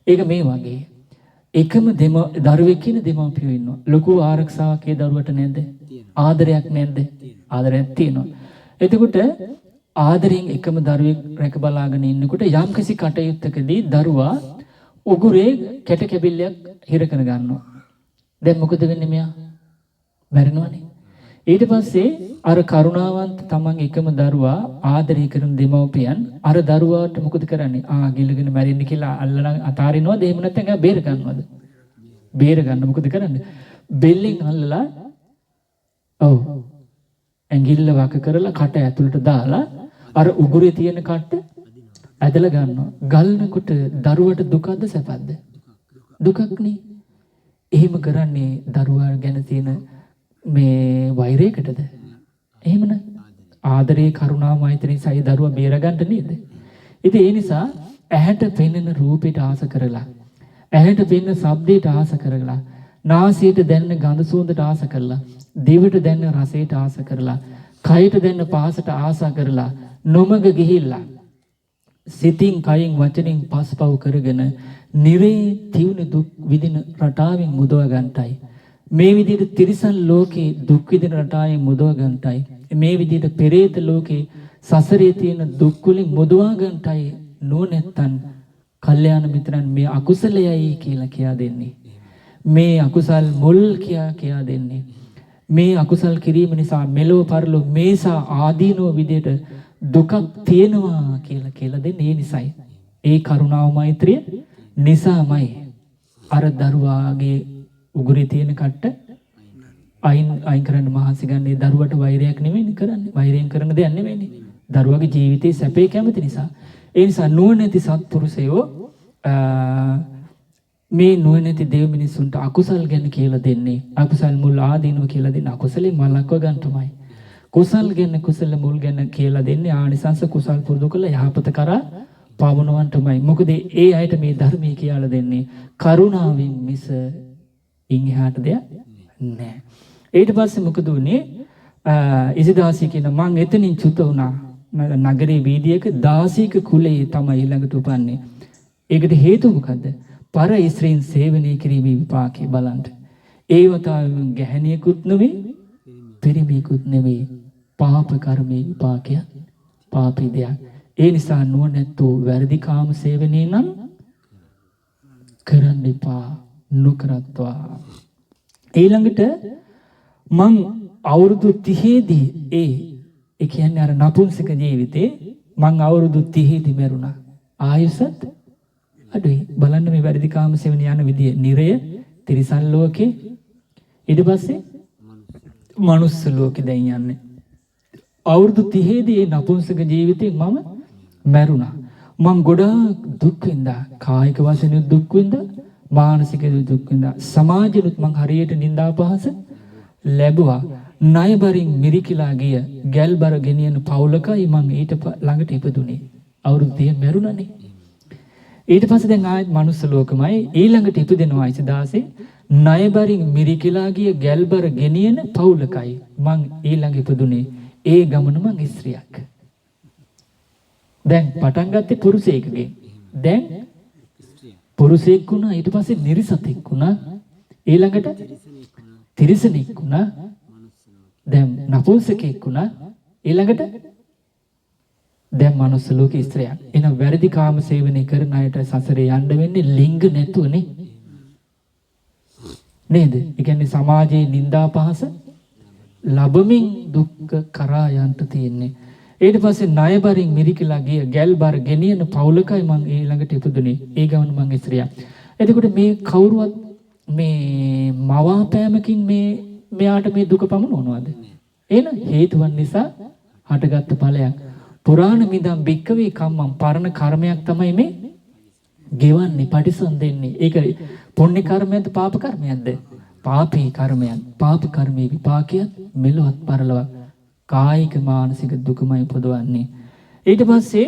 [SPEAKER 2] ඒක මේ වගේ. එකම දරුවෙක් කියන දෙමව්පියෝ ඉන්නවා. ලොකු ආරක්ෂාවක් ඒ දරුවට නැද්ද? ආදරයක් නැද්ද? ආදරයක් තියෙනවා. එතකොට ආදරෙන් එකම දරුවෙක් රැක බලාගෙන ඉන්නකොට යම්කිසි කටයුත්තකදී දරුවා උගුරේ කැට කැබිල්ලයක් හිර කර ගන්නවා. දැන් මොකද වෙන්නේ මෙයා? මැරෙනවනේ. ඊට පස්සේ අර කරුණාවන්ත තමන් එකම දරුවා ආදරය කරන දෙමව්පියන් අර දරුවාට මොකද කරන්නේ? ගිලගෙන මැරෙන්න කියලා අල්ලන අතාරිනවද? එහෙම නැත්නම් එයා බේර ගන්නවද? බේර ගන්න මොකද කරන්නේ? බෙල්ලෙන් අල්ලලා ඇඟිල්ල වක කරලා කට ඇතුළට දාලා අර උගුරේ තියෙන කට ඇදලා ගන්නවා. ගලනකොට දරුවට දුකද සැපද? දුකක් නේ. එහෙම කරන්නේ දරුවා ගැන තියෙන මේ වෛරයකටද? එහෙම නෑ. ආදරේ කරුණා මෛත්‍රී සයි දරුවා බේරගන්න නේද? ඉතින් ඒ නිසා ඇහැට පෙනෙන රූපයට ආස කරලා, ඇහැට පෙනෙන ශබ්දයට ආස කරලා, නාසයට දැනෙන ගඳ සුවඳට ආස කරලා, දිවට දැනෙන රසයට ආස කරලා, කයට දැනෙන පහසට ආස කරලා නොමග ගිහිල්ලා සිතින් කයින් වචනින් පස්පව් කරගෙන නිරේ තියුණු දුක් විඳින රටාවෙන් මුදව ගන්නටයි. මේ විදිහට තිරිසන් ලෝකේ දුක් විඳින රටාවෙන් මුදව ගන්නටයි. මේ විදිහට පෙරේත ලෝකේ සසරේ තියෙන දුක් වලින් මුදවා ගන්නටයි නොනැත්තන් කල්යාණ මිත්‍රයන් මේ අකුසලයයි කියලා කියා දෙන්නේ. මේ අකුසල් මුල් කියා දෙන්නේ. මේ අකුසල් කිරීම නිසා මෙලොව පරලොව මේසා ආදීනෝ විදිහට දුකක් තියෙනවා කියලා දෙන්නේ. ඒ නිසයි. ඒ කරුණාව මෛත්‍රිය නිසාමයි අර දරුවාගේ උගුරේ තියෙන කට්ට අයින් කරන්න මහන්සි ගන්න. ඒ දරුවට වෛරයක් නෙවෙයි කරන්නේ. වෛරයෙන් කරන දෙයක් නෙවෙයි. දරුවාගේ ජීවිතේ සැපේ කැමති නිසා. ඒ නිසා නුවණැති සත්පුරුෂයෝ මේ නුවණැති දෙව් මිනිසුන්ට අකුසල් ගැන කියලා දෙන්නේ. අකුසල් මුල් ආදීනව කියලා දෙන්නේ. අකුසලෙන් මලක්ව ගන්න තමයි. කුසල් ගැන කුසල මුල් ගැන කියලා දෙන්නේ. ආනිසංස කුසල් පුරුදු කළ යහපත කරා පවනවන් තමයි. මොකද ඒ අයට මේ ධර්මයේ කියලා දෙන්නේ කරුණාවෙන් මිස ඉන් එහාට දෙයක් නැහැ. ඊට පස්සේ මොකද උනේ? ඉසිදාසී කියන මං එතනින් චුත වුණා. නගරේ වීදියේක දාසීක කුලයේ තමයි ඊළඟට උපන්නේ. ඒකට හේතුව මොකද්ද? පර ස්ත්‍රීන් සේවනය කිරීමේ විපාකේ බලන්න. ඒවතාවෙන් ගැහණියකුත් නෙවෙයි, පිරිමියෙකුත් නෙවෙයි. පාප කර්මයේ විපාකය පාපී දෙයක්. ඒ නිසා නුවණැත්තෝ වැරදි කාම සේවනයේ නම් කරන්න එපා, නොකරත්වා. ඊළඟට මං අවුරුදු 30 දී ඒ කියන්නේ අර නපුංසක ජීවිතේ මං අවුරුදු 30 දී මැරුණා. ආයුෂත් අඩුයි. බලන්න මේ වැරදි කාම සේවන යන විදිය. නිරය, තිරිසන් ලෝකේ, ඊට පස්සේ මනුස්ස ලෝකේ දැන් යන්නේ. අවුරුදු 30 දී ඒ නපුංසක ජීවිතේ මම මැරුණා. මං ගොඩාක් දුක් විඳා. කායික වශයෙන් දුක් විඳා, මානසික දුක් විඳා. සමාජෙනුත් මං හරියට නිඳා පහස ලැබුවා. ණයබරින් මිරිකිලා ගිය ගැල්බර ගෙනියන පවුලකයි මං ඊට ළඟට ඉපදුනේ. අවුරුදු 30 මැරුණානේ. ඊට පස්සේ දැන් ආයෙත් මනුස්ස ලෝකමයි ඊළඟට ඉපදෙනවා. ඉසිදාසේ ණයබරින් මිරිකිලා ගිය ගැල්බර ගෙනියන පවුලකයි මං ඊළඟ ඉපදුනේ. ඒ ගමන මං ස්ත්‍රියක්. දැන් පටන් ගත්තේ පුරුෂයෙක්ගෙන්. දැන් පුරුෂයෙක් වුණා. ඊට පස්සේ නිරිසතෙක් වුණා. ඊළඟට තිරිසනෙක් වුණා. දැන් නපුංසකෙක් වුණා. ඊළඟට දැන් මනුස්ස ලෝකේ ස්ත්‍රියක්. එන වැරදි කාම සේවනය කරන අයට සසරේ යන්න වෙන්නේ ලිංග නැතුවනේ. නේද? ඒ කියන්නේ සමාජයේ නිന്ദා පහස ලැබමින් දුක් කරා යන්න තියෙන්නේ. ඊට පස්සේ ණයබරින් මිරිකලා ගිය ගැල්බර ගෙනියන පවුලකයි මං ඊළඟට ඉපදුනේ. ඒ ගමන මං ස්ත්‍රියක්. එතකොට මේ කවුරුවත් මේ මවාපෑමකින් මෙයාට මේ දුක පමුණවනවද? එහෙනම් හේතුවන් නිසා හටගත්ත ඵලයක්. පුරාණ මිදම් බික්කවේ කම්මම් පරණ කර්මයක් තමයි මේ ගෙවන්නේ, පටිසන්දෙන්නේ. ඒක පුණ්‍ය කර්මයක්ද පාප කර්මයක්ද? පාපී කර්මයක්. පාප කර්මයේ විපාකය මෙලොවත් පරලොවත් කායික මානසික දුකමයි උපදවන්නේ. ඊට පස්සේ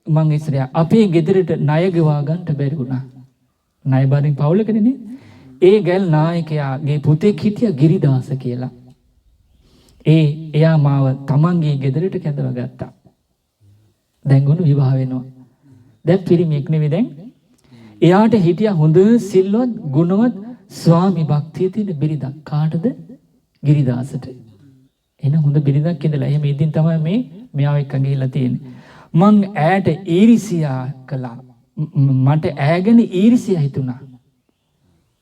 [SPEAKER 2] මං ඉස්සරහ අපේ ගෙදරට ණය ගෙවා ගන්නට බැරි වුණා. ණයබරින් පවුලකනේ. ඒ ගැල් නායකයාගේ පුතෙක් හිටියා ගිරිදාස කියලා. එයා මාව තමන්ගේ ගෙදරට කැඳව ගත්තා. දැන් ගොනු විවාහ වෙනවා. දැන් පිරිමියෙක් නෙවෙයි දැන්. එයාට හිටියා හොඳ සිල්වත් ගුණවත් ස්වාමි භක්තිය තියෙන බිරිඳක්. කාටද? ගිරිදාසට. එන හොඳ බිරිඳක් ඉඳලා එහෙම ඉදින් තමයි මෙයාව එක්ක ගිහිල්ලා තියෙන්නේ. මං ඈට ඊර්ෂියා කළා. මට ඈගෙන ඊර්ෂියා හිතුණා.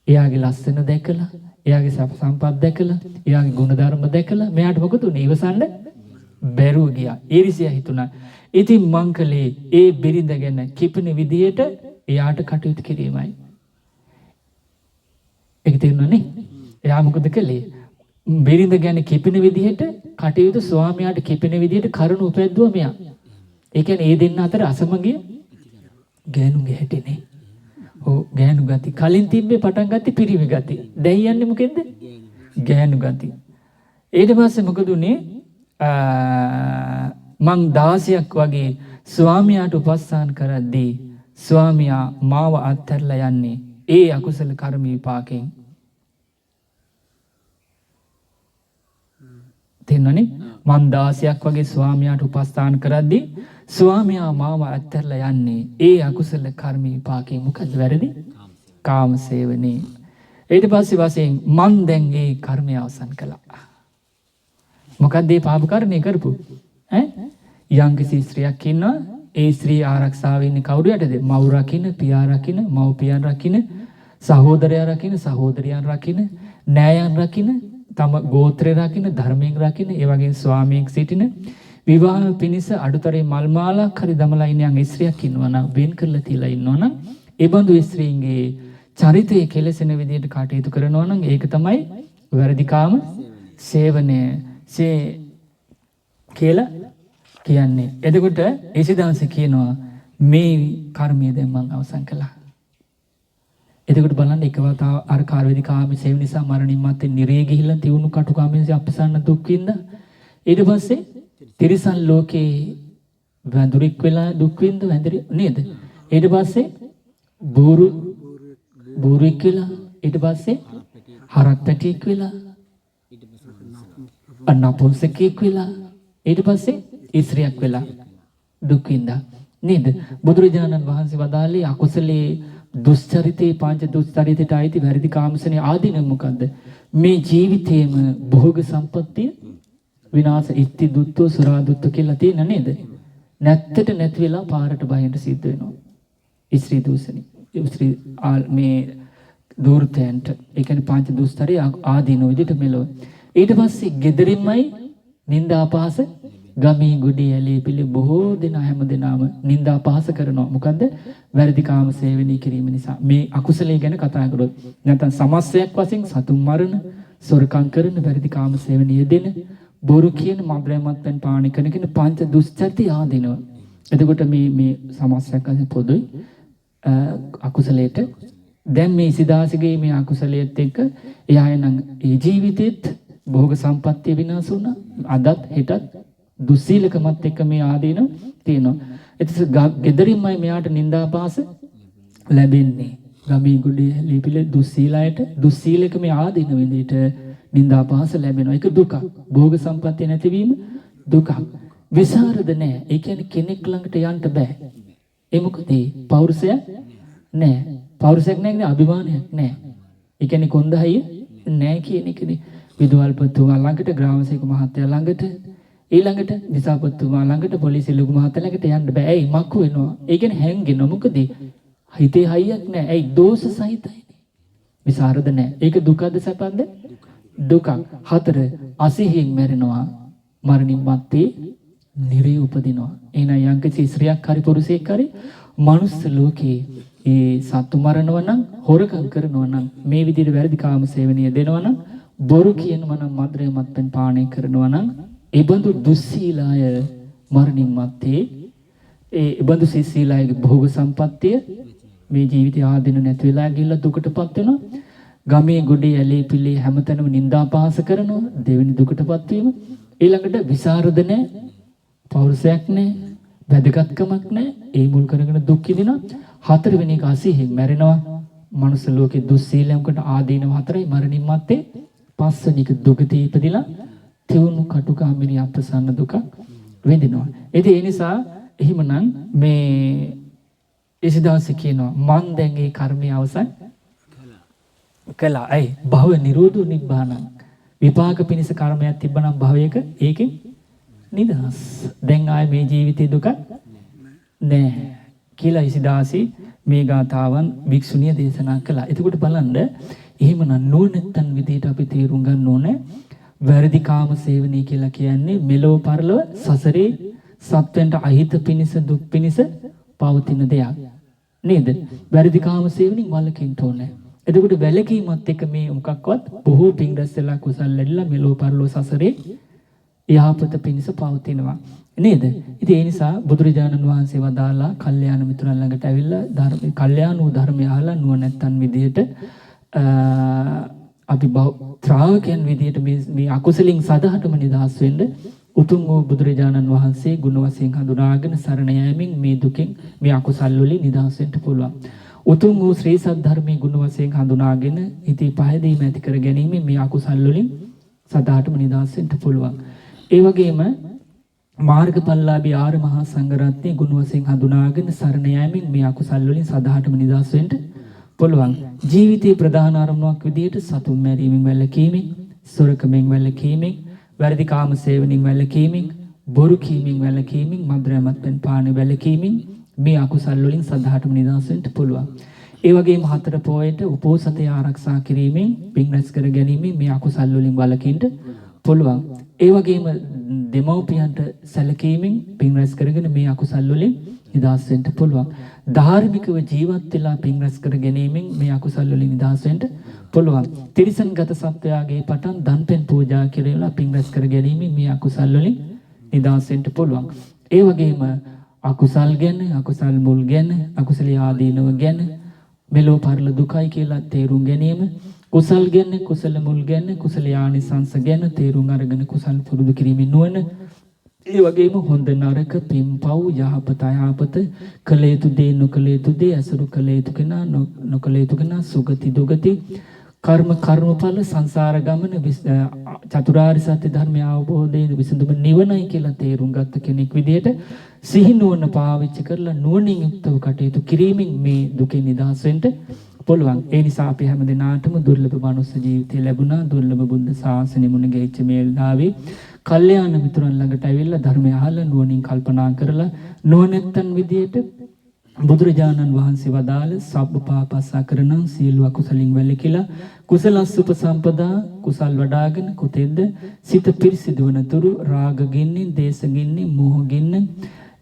[SPEAKER 2] එයාගේ ලස්සන දැකලා, එයාගේ සම්පත් දැකලා, එයාගේ ගුණධර්ම දැකලා මෙයාට මොකද උනේ? ඉවසන්න බැරුව ගියා. ඊර්ෂියා හිතුණා. ඉතින් මං කලේ ඒ බිරිඳ ගැන කිපෙන විදියට එයාට කටයුතු කිරීමයි. ඒක තේරුණානේ? එයා මොකද කළේ? බිරිඳ ගැන කිපෙන විදියට කටයුතු ස්වාමියාට කිපෙන විදියට කරුණ උපැද්දුවා මෙයා. ඒ කියන්නේ ඒ දෙන්න අතර අසමගිය ගෑනුගේ හැටනේ. ඔව් ගෑනු ගති. කලින් තිබ්බේ පටන් ගත්තේ පිරිමි ගති. දැන් යන්නේ මොකෙන්ද? ගෑනු ගති. ඊට පස්සේ මොකද උනේ? මං 16ක් වගේ ස්වාමියාට උපස්ථාන කරද්දී ස්වාමියා මාව අත්හැරලා යන්නේ ඒ අකුසල කර්ම විපාකයෙන්. තේන්නනේ? මං 16ක් වගේ ස්වාමියාට උපස්ථාන කරද්දී ස්වාමියා මාව අත්හැරලා යන්නේ ඒ අකුසල කර්ම විපාකයෙන්. මොකද වැරදි? කාම සේවනේ. ඊට පස්සේ වශයෙන් මං දැන් ඒ කර්මය අවසන් කළා. මොකද මේ පාප කර්මය කරපු යම්කිසි ස්ත්‍රියක් ඉන්නවා. ඒ ස්ත්‍රී ආරක්ෂාව ඉන්නේ කවුරු යටද? මව් රකින්න, පියා රකින්න, මව්පියන් රකින්න, සහෝදරයා රකින්න, සහෝදරියන් රකින්න, නෑයන් රකින්න, තම ගෝත්‍රය රකින්න, ධර්මයෙන් රකින්න, ඒ වගේම ස්වාමියෙක් සිටින විවාහ පිණිස අඩුතරේ මල් මාලක් හරි දමලා ඉන්න යම් ස්ත්‍රියක් ඉන්නවා නම්, වෙන් කරලා තියලා ඉන්නවා නම්, ඒ බඳු ස්ත්‍රීන්ගේ චරිතය කෙලසෙන විදිහට කටයුතු කරනවා නම් ඒක තමයි වැරදිකාම සේවනය කියලා කියන්නේ. එතකොට ඒසිදාංශ කියනවා මේ කර්මය දැන් මම අවසන් කළා. එතකොට බලන්න එකවතාව අර කාර්යවේදී කාම සේව නිසා මරණින් මත්තේ නිරේ ගිහිල්ලා තියුණු කටුකාමෙන්සේ අපසන්න දුක් විඳ. ඊට පස්සේ තිරිසන් ලෝකේ වඳුරෙක් වෙලා දුක් විඳ වැඳරි නේද? ඊට පස්සේ බූරුෙක් වෙලා, ඊට පස්සේ හරක් පැටියෙක් වෙලා, අනපොසෙක් වෙලා, ඊට පස්සේ ඉස්ත්‍රියක් වෙලා දුක් විඳා නේද? බුදුරජාණන් වහන්සේ වදාළේ අකුසලයේ දුස්චරිතේ පංච දුස්චරිතයට අයිති වැරදි කාමසනේ ආදීන මොකද්ද? මේ ජීවිතේම භෝග සම්පත්තිය විනාශ ඉත්ති දුත්තෝ සුරා දුත්තෝ කියලා තියෙන නේද? නැත්තට නැති වෙලා පාරට බහින්න සිද්ධ වෙනවා. ඉස්ත්‍රි දූෂණි. ඉස්ත්‍රි මේ දූර්තයන්ට ඒ කියන්නේ පංච දුස්චරිත ආදීන විදිහට මෙලොව. ඊට පස්සේ gederimai නිന്ദා අපහාස ගමේ ගොඩේ ඇලේ පිළි බොහෝ දෙනා හැම දෙනාම නිന്ദා අපහාස කරනවා. මොකද්ද? වැරදි කාම සේවනය කිරීම නිසා. මේ අකුසලයේ ගැන කතා කරොත් නැත්නම් සමස්තයක් වශයෙන් සතුන් මරණ, සොරකම් කරන, වැරදි කාම සේවනයේ දෙන, බොරු කියන, මද්ද්‍රව්‍යමත් පෙන් පානය කරන කියන පංච දුස්චරිත ආදිනවා. එතකොට මේ සමස්තයක් වශයෙන් පොදුයි අකුසලයට. දැන් මේ සිදාසිගේ මේ අකුසලයට එක්ක එයා එනං ඒ ජීවිතෙත් භෝග සම්පත්තිය විනාශ වුණා. අදත් හෙටත් දුස්සීලකමත් එක්ක මේ ආදීන තියෙනවා. එතකොට gederimai මෙයාට නිന്ദා අපහාස ලැබෙන්නේ. ගමී ගුඩේ ලිපිල දුස්සීලයට දුස්සීලක මේ ආදීන විදිහට නිന്ദා අපහාස ලැබෙනවා. ඒක දුක. භෝග සම්පත්තිය නැතිවීම දුක. විසරද නැහැ. ඒ කියන්නේ කෙනෙක් ළඟට යන්න බෑ. ඒ මොකද? පෞරුෂයක් නැහැ. පෞරුෂයක් නැහැ කියන්නේ අභිමානයක් නැහැ. ඒ කියන්නේ කොන්දහය නැහැ කියන එකනේ. විදුහල්පතිතුමා ළඟට, ග්‍රාමසේවක මහත්තයා ළඟට, ඊළඟට දිසාපතිතුමා ළඟට, පොලිසිය ලොකු මහත්තයා ළඟට යන්න බෑ. ඇයි? මක්කු වෙනවා. ඒ කියන්නේ හැංගෙනවා. මොකද? හිතේ හයියක් නැහැ. ඇයි? දෝෂ සහිතයි. විසරද නැහැ. ඒක දුකද සැපද? දුකක්. 4 අසිහියෙන් මැරෙනවා. මරණින් මත්තේ නිරේ උපදිනවා. එහෙනම් යම්කිසි ස්ත්‍රියක් හරි පුරුෂයෙක් හරි මනුස්ස ලෝකේ ඒ සතු මරනවා නම්, හොරකම් කරනවා නම්, මේ විදිහට වැරදි කාම සේවනීය දෙනවා නම්, බොරු කියනවා නම්, මද්ද්‍රව්‍යමත් පෙන් පානය කරනවා නම්, ඒ බඳු දුස්සීලාය මරණින් මත්තේ ඒ බඳු සිස්සීලායගේ භෝග සම්පත්තිය මේ ජීවිතය ආදින නැති වෙලා ගිහිල්ලා දුකටපත් වෙනවා. ගමේ ගොඩේ ඇලේ පිළේ හැමතැනම නිന്ദා අපහාස කරනවා. දෙවෙනි දුකටපත් වීම. ඊළඟට විසරද නැහැ, පෞරුෂයක් නැහැ, වැදගත්කමක් නැහැ. ඒ මුල් කරගෙන දුක් විඳිනවා. 4 වෙනි එක අසීහෙන් මැරෙනවා. මනුස්ස ලෝකේ දුස්සීලයකට ආදීනව 4යි මරණින් මත්තේ 5 වෙනි එක දුගතිය ඉපදිලා තියුණු කටුකාමිනී අප්‍රසන්න දුක විඳිනවා. ඉතින් ඒ නිසා එහෙමනම් මේ ඉසිදාසි කියනවා මං දැන් ඒ කර්මය අවසන් කළා. ඇයි? භව නිරෝධෝ නිබ්බානං. විපාක පිණිස කර්මයක් තිබ්බනම් භවයක ඒකෙන් නිදහස්. දැන් ආයේ මේ ජීවිතේ දුක නැහැ කියලා ඉසිදාසි මේ ගාථාවන් භික්ෂුණිය දේශනා කළා. එතකොට බලන්න එහෙමනම් නුවණැත්තන් විදිහට අපි තේරුම් ගන්න ඕනේ වැරදි කාම සේවනය කියලා කියන්නේ මෙලෝ පරලොව සසරේ සත්වෙන්ට අහිත පිණිස දුක් පිණිස පවතින දෙයක් නේද? වැරදි කාම සේවනින් වළකින්න ඕනේ. එතකොට වැළකීමත් එක්ක මේ මොකක්වත් බොහෝ පින් රැස්ලා කුසල් ලැබිලා මෙලෝ පරලොව සසරේ යහපත පිණිස පවතිනවා නේද? ඉතින් ඒ නිසා බුදුරජාණන් වහන්සේ වදාලා කල්යාණ මිතුරන් ළඟට ඇවිල්ලා කල්යාණ වූ ධර්මය අහලා නුවණැත්තන් විදිහට අපි ත්‍රාවකයන් විදිහට මේ අකුසලින් සදහටම නිදහස් වෙන්න උතුම් වූ බුදුරජාණන් වහන්සේ ගුණ වශයෙන් හඳුනාගෙන සරණ යෑමෙන් මේ දුකෙන් මේ අකුසල් වලින් නිදහස් වෙන්න පුළුවන්. උතුම් වූ ශ්‍රී සද්ධර්මයේ ගුණ වශයෙන් හඳුනාගෙන ඉති පහදීම ඇති කර ගැනීම මේ අකුසල් වලින් සදහටම නිදහස් වෙන්න පුළුවන්. ඒ වගේම මාර්ගඵලලාභී ආර්ය මහා සංඝරත්නයේ ගුණ වශයෙන් හඳුනාගෙන සරණ යෑමෙන් මේ අකුසල් වලින් සදහටම නිදහස් වෙන්න පුළුවන්. ජීවිතයේ ප්‍රධාන අරමුණක් විදිහට සතුන් මැරීමෙන් වැළකීමෙන්, සොරකමෙන් වැළකීමෙන්, වැරදි කාම සේවනයෙන් වැළකීමෙන්, බොරු කීමෙන් වැළකීමෙන්, මද්ද්‍රව්‍යමත්පැන් පානයෙන් වැළකීමෙන් මේ අකුසල් වලින් සදහටම නිදහස් වෙන්න පුළුවන්. ඒ වගේම හතර පොයට උපෝසතය ආරක්ෂා කිරීමෙන්, පින් රැස් කර ගැනීමෙන් මේ අකුසල් වලින් වළකින්න පුළුවන්. ඒ වගේම දෙමව්පියන්ට සැලකීමෙන් පින් රැස් කරගෙන මේ අකුසල් වලින් නිදහස් වෙන්න පුළුවන්. ධාර්මිකව ජීවත් වෙලා පින් රැස් කර ගැනීමෙන් මේ අකුසල් වලින් නිදහස් වෙන්න පුළුවන්. තිරිසන්ගත සත්වයාගේ පටන් දන්පෙන් පූජා කරලා පින් රැස් කර ගැනීමෙන් මේ අකුසල් වලින් නිදහස් වෙන්න පුළුවන්. ඒ වගේම අකුසල් ගැන, අකුසල් මුල් ගැන, අකුසල ආදීනව ගැන, මෙලෝ පරල දුකයි කියලා තේරුම් ගැනීම, කුසල් ගැන, කුසල මුල් ගැන, කුසල ආනිසංස ගැන තේරුම් අරගෙන කුසල් පුරුදු කිරීමෙන් නුවණ, ඒ වගේම හොඳ නරක පින් පව් යහපත අයහපත කළ යුතු දේ නොකළ යුතු දේ අසුරු කළ යුතු කෙනා නොකළ යුතු කෙනා සුගති දුගති කර්මඵල සංසාර ගමන චතුරාර්ය සත්‍ය ධර්මය අවබෝධයේ විසඳුම නිවනයි කියලා තේරුම් ගත්ත කෙනෙක් විදිහට සිහි නුවණ පාවිච්චි කරලා නුවණින් යුක්තව කටයුතු කිරීමෙන් මේ දුකෙන් නිදහස් වෙන්න පුළුවන්. ඒ නිසා අපි හැම දිනාටම දුර්ලභ මනුස්ස ජීවිතය ලැබුණා. දුර්ලභ බුද්ධ ශාසනය මුණ ගැහිච්ච මේ වෙලාවේ කල්යාණ මිතුරන් ළඟට ඇවිල්ලා ධර්මය අහලා නුවණින් කල්පනා කරලා නුවණැත්තන් විදියට බුදුරජාණන් වහන්සේ වදාළ සබ්බපාපස්සකරණං සියලු අකුසලින් වැළකීලා කුසලස් උපසම්පදා කුසල් වඩාගෙන කොතෙන්ද සිත පිරිසිදු වනතුරු රාග ගින්නෙන්, දේශ ගින්නෙන්, මෝහ ගින්නෙන්,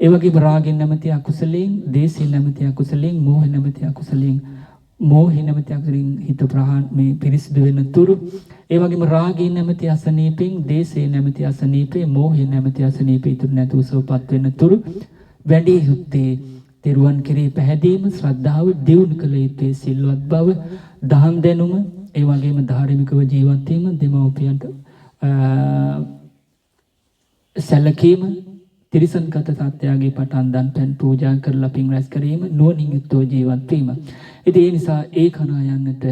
[SPEAKER 2] ඒ වගේම රාගෙන් නැමැති අකුසලයෙන්, දේශයෙන් නැමැති අකුසලයෙන්, මෝහ නැමැති අකුසලයෙන්, මෝහය නැමැති අකුසලයෙන් හිත ප්‍රහාණ මේ පිරිසිදු වෙනතුරු, ඒ වගේම රාගයෙන් නැමැති අසනීපෙන්, දේශයෙන් නැමැති අසනීපේ, මෝහයෙන් නැමැති අසනීපේ ඉතුරු නැතුව සෝපත් වෙනතුරු වැඩි යුත්තේ තෙරුවන් කෙරෙහි පැහැදීම, ශ්‍රද්ධාව, දියුණු කළ යුත්තේ සිල්වත් බව, දහම් දැනුම, ඒ වගේම ධාර්මිකව ජීවත් වීම, දෙමව්පියන්ට සැලකීම, තිරිසන්ගත සත්‍යයේ පටන් දන් පෙන් පූජා කරලා පින් රැස් කිරීම, නුවණින් යුක්තව ජීවත් වීම. ඉතින් ඒ නිසා ඒ කනා යන්නට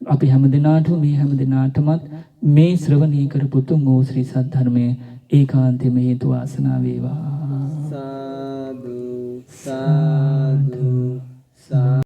[SPEAKER 2] අපි හැමදිනාටම හැමදිනාටමත් මේ ශ්‍රවණී කරපු තුන් වූ ශ්‍රී සද්ධර්මයේ ඒකාන්තයෙන්ම හේතු වාසනා වේවා.
[SPEAKER 1] සාදු සාදු සා